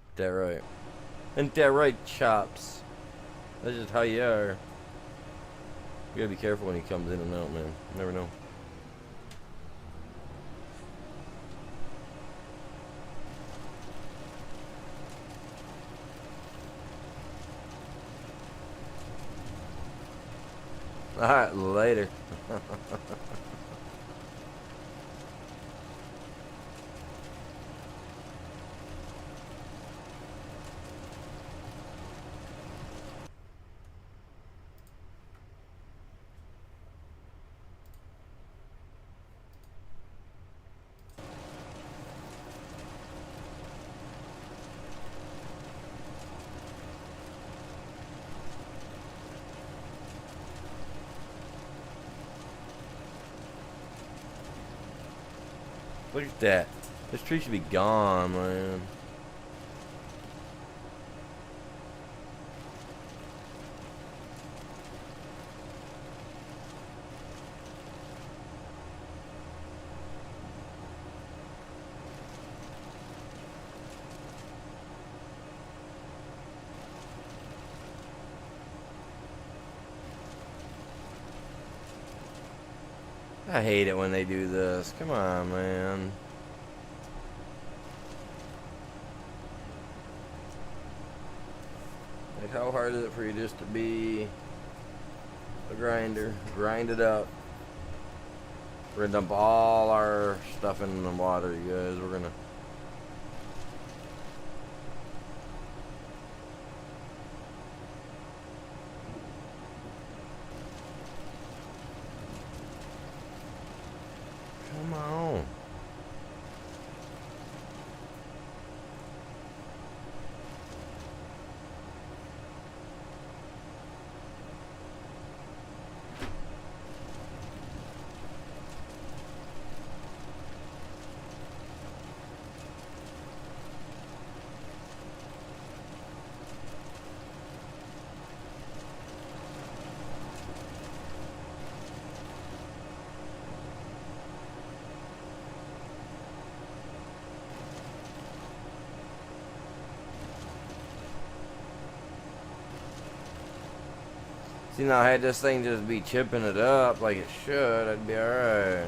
Ain't that right? Ain't that right, Chops? That's just how you are. You gotta be careful when he comes in and out, man. You never know. Alright, later. Look at that. This tree should be gone, man. I hate it when they do this. Come on, man. Like, how hard is it for you just to be a grinder? Grind it up. We're gonna dump all our stuff in the water, you guys. We're gonna... Come on. See, now, had this thing just be chipping it up like it should, I'd be alright.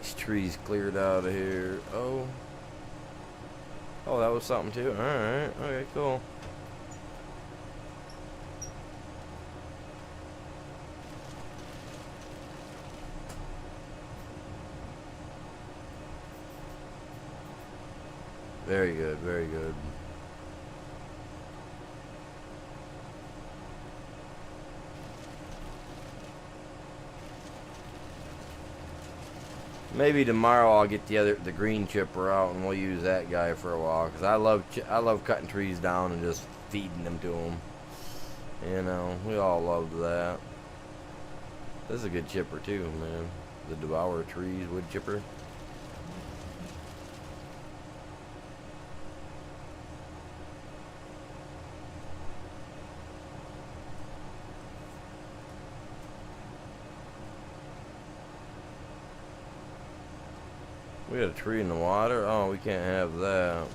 these trees cleared out of here. Oh. Oh, that was something too. Alright. Okay, cool. Very good, very good. Maybe tomorrow I'll get the green chipper out and we'll use that guy for a while, because I love cutting trees down and just feeding them to them. You know, we all love that. This is a good chipper too, man. The Devour Trees wood chipper. We got a tree in the water? Oh, we can't have that.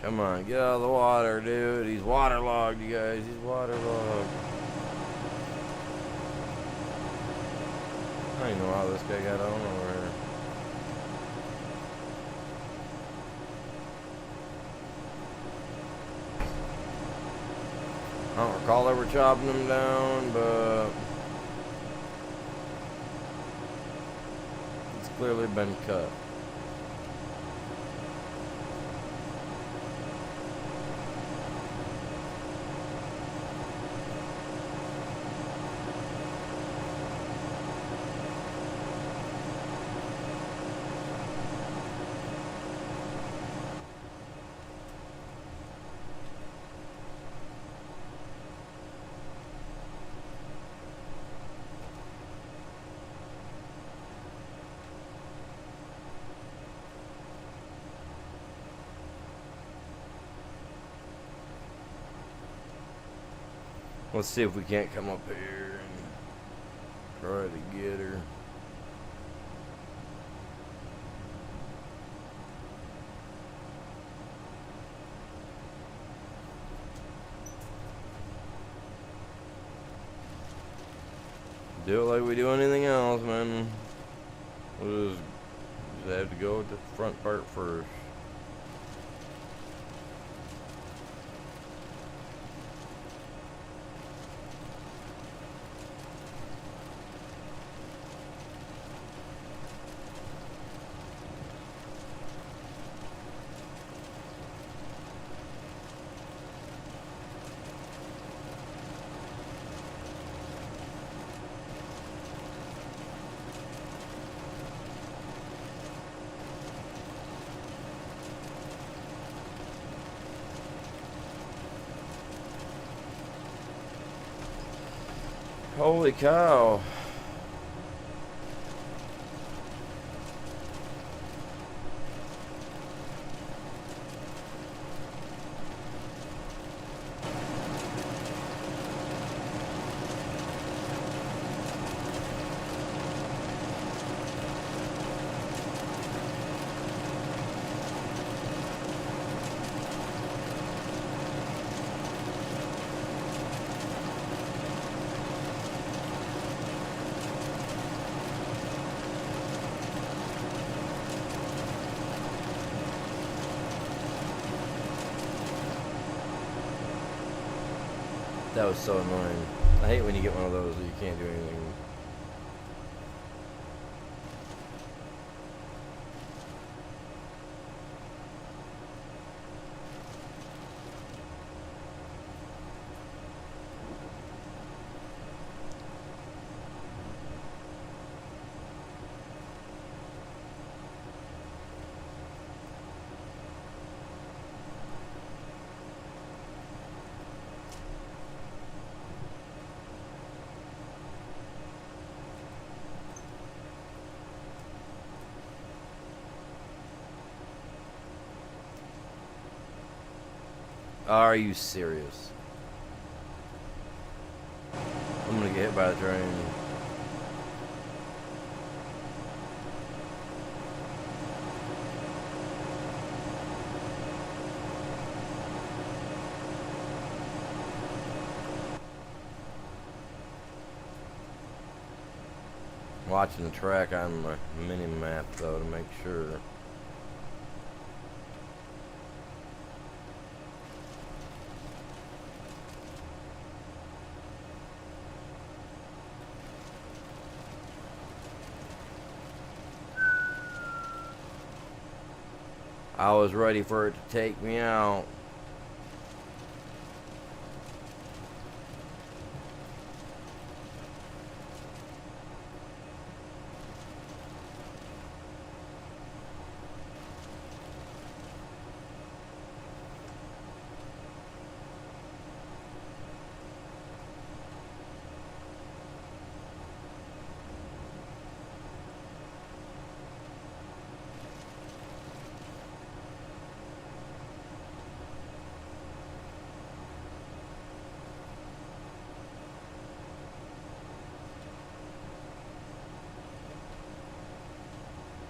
Come on, get out of the water, dude. He's waterlogged, you guys. He's waterlogged. I don't know how this guy got on over here. I don't recall ever chopping them down, but it's clearly been cut. Let's see if we can't come up here and try to get her. Do it like we do anything else, man. We'll just have to go with the front part first. Holy cow. That was so annoying. I hate when you get one of those that you can't do anything. Are you serious? I'm gonna get hit by a train. Watching the track on my mini map though to make sure. I was ready for it to take me out.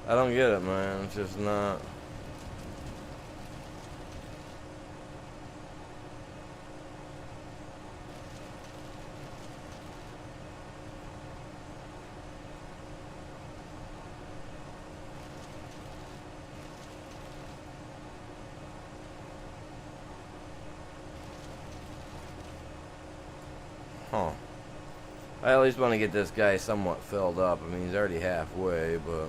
I don't get it, man. It's just not. Huh. I at least want to get this guy somewhat filled up. I mean, he's already halfway, but...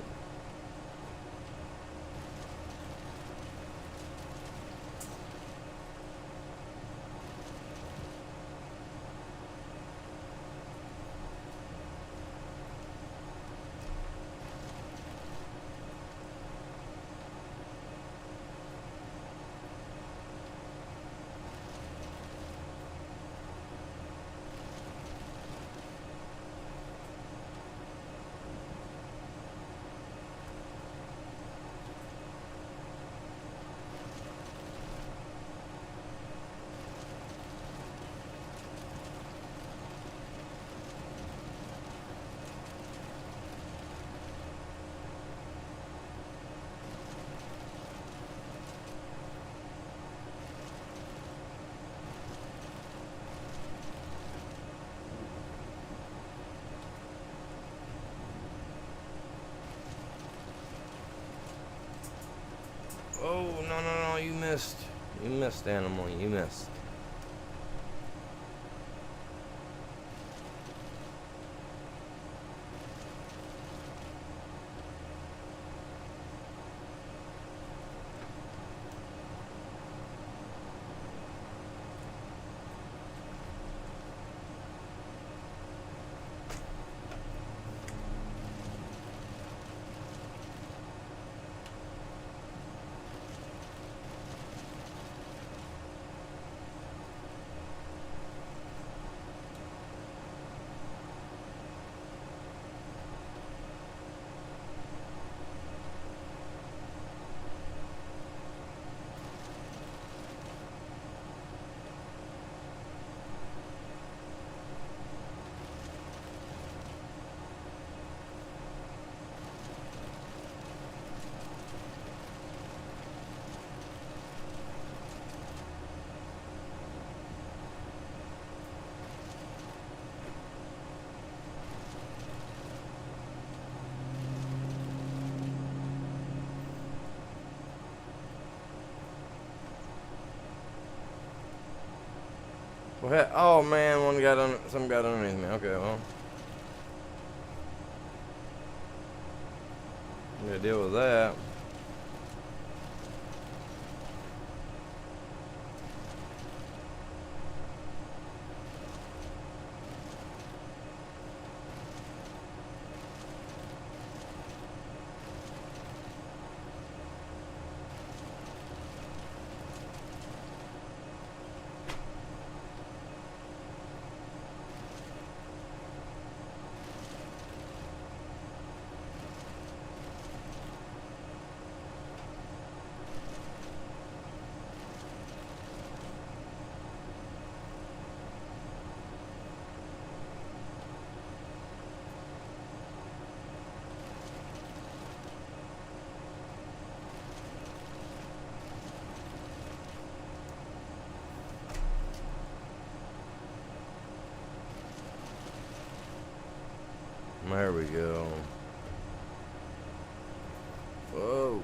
Oh, no, you missed. You missed, animal. You missed. Well, oh man, some got underneath me. Okay, well, I'm gonna deal with that. There we go. Whoa.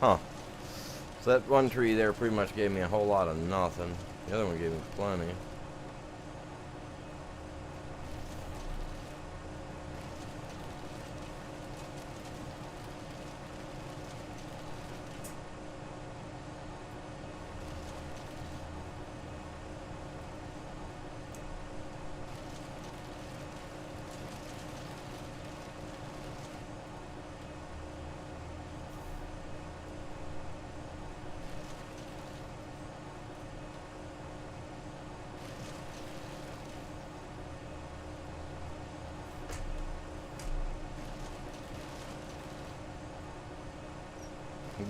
Huh. So that one tree there pretty much gave me a whole lot of nothing. The other one gave me plenty.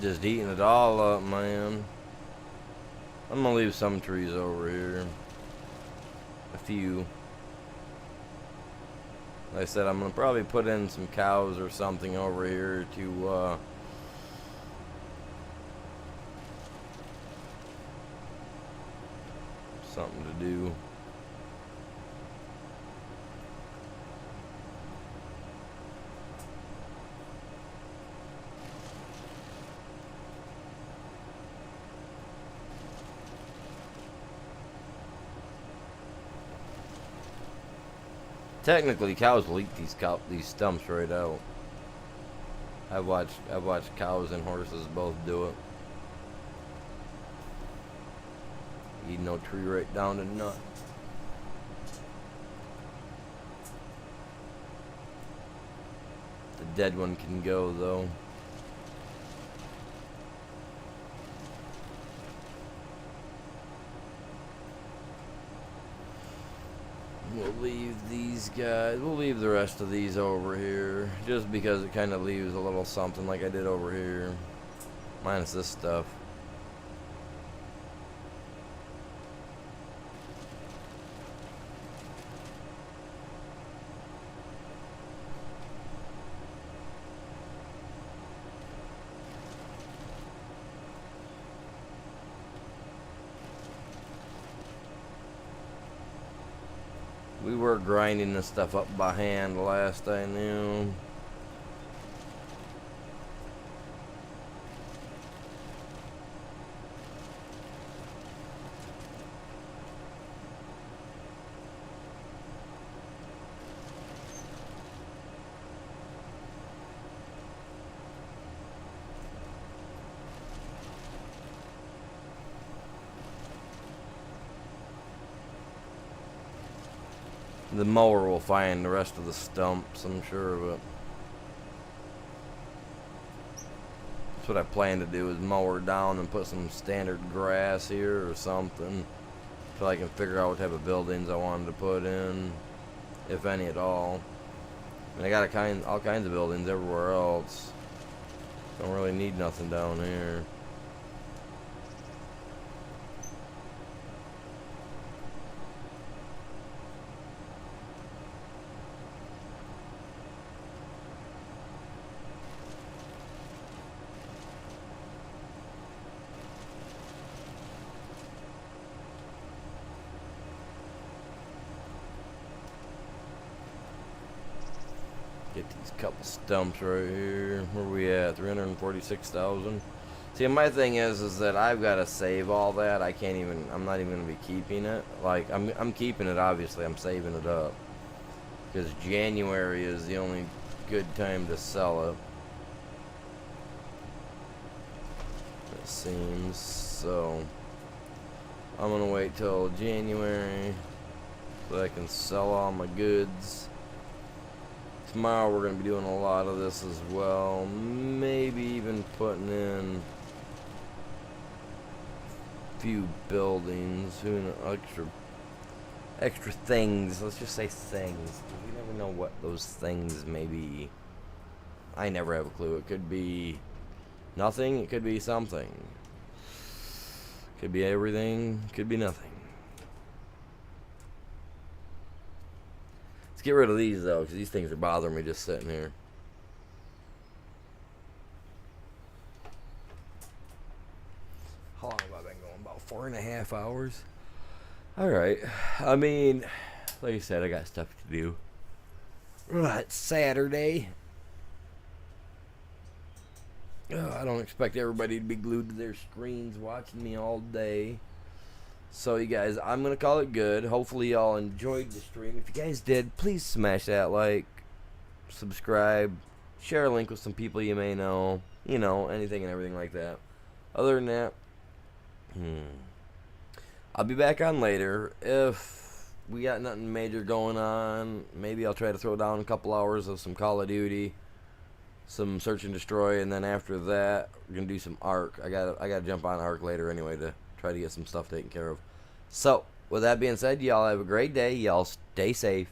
Just eating it all up, man. I'm gonna leave some trees over here. A few. Like I said, I'm gonna probably put in some cows or something over here to something to do. Technically, cows will eat these stumps right out. I've watched cows and horses both do it. Eat no tree right down to nut. The dead one can go though. We'll leave these guys, we'll leave the rest of these over here, just because it kind of leaves a little something like I did over here, minus this stuff. We were grinding this stuff up by hand last I knew. The mower will find the rest of the stumps, I'm sure, but that's what I plan to do, is mow her down and put some standard grass here or something, so I can figure out what type of buildings I wanted to put in, if any at all. And I got all kinds of buildings everywhere else. Don't really need nothing down here. Get these couple stumps right here. Where we at? 346,000. See, my thing is that I've got to save all that. I'm not even gonna be keeping it. Like, I'm keeping it. Obviously, I'm saving it up because January is the only good time to sell it. It seems so. I'm gonna wait till January so I can sell all my goods. Tomorrow we're going to be doing a lot of this as well. Maybe even putting in a few buildings. Who knows, extra things. Let's just say things. You never know what those things may be. I never have a clue. It could be nothing. It could be something. Could be everything. Could be nothing. Let's get rid of these, though, because these things are bothering me just sitting here. How long have I been going? About 4.5 hours? Alright. I mean, like I said, I got stuff to do. It's Saturday. I don't expect everybody to be glued to their screens watching me all day. So, you guys, I'm going to call it good. Hopefully, y'all enjoyed the stream. If you guys did, please smash that like, subscribe, share a link with some people you may know. You know, anything and everything like that. Other than that, I'll be back on later. If we got nothing major going on, maybe I'll try to throw down a couple hours of some Call of Duty, some Search and Destroy, and then after that, we're going to do some Ark. I gotta jump on Ark later anyway to try to get some stuff taken care of. So, with that being said, y'all have a great day. Y'all stay safe.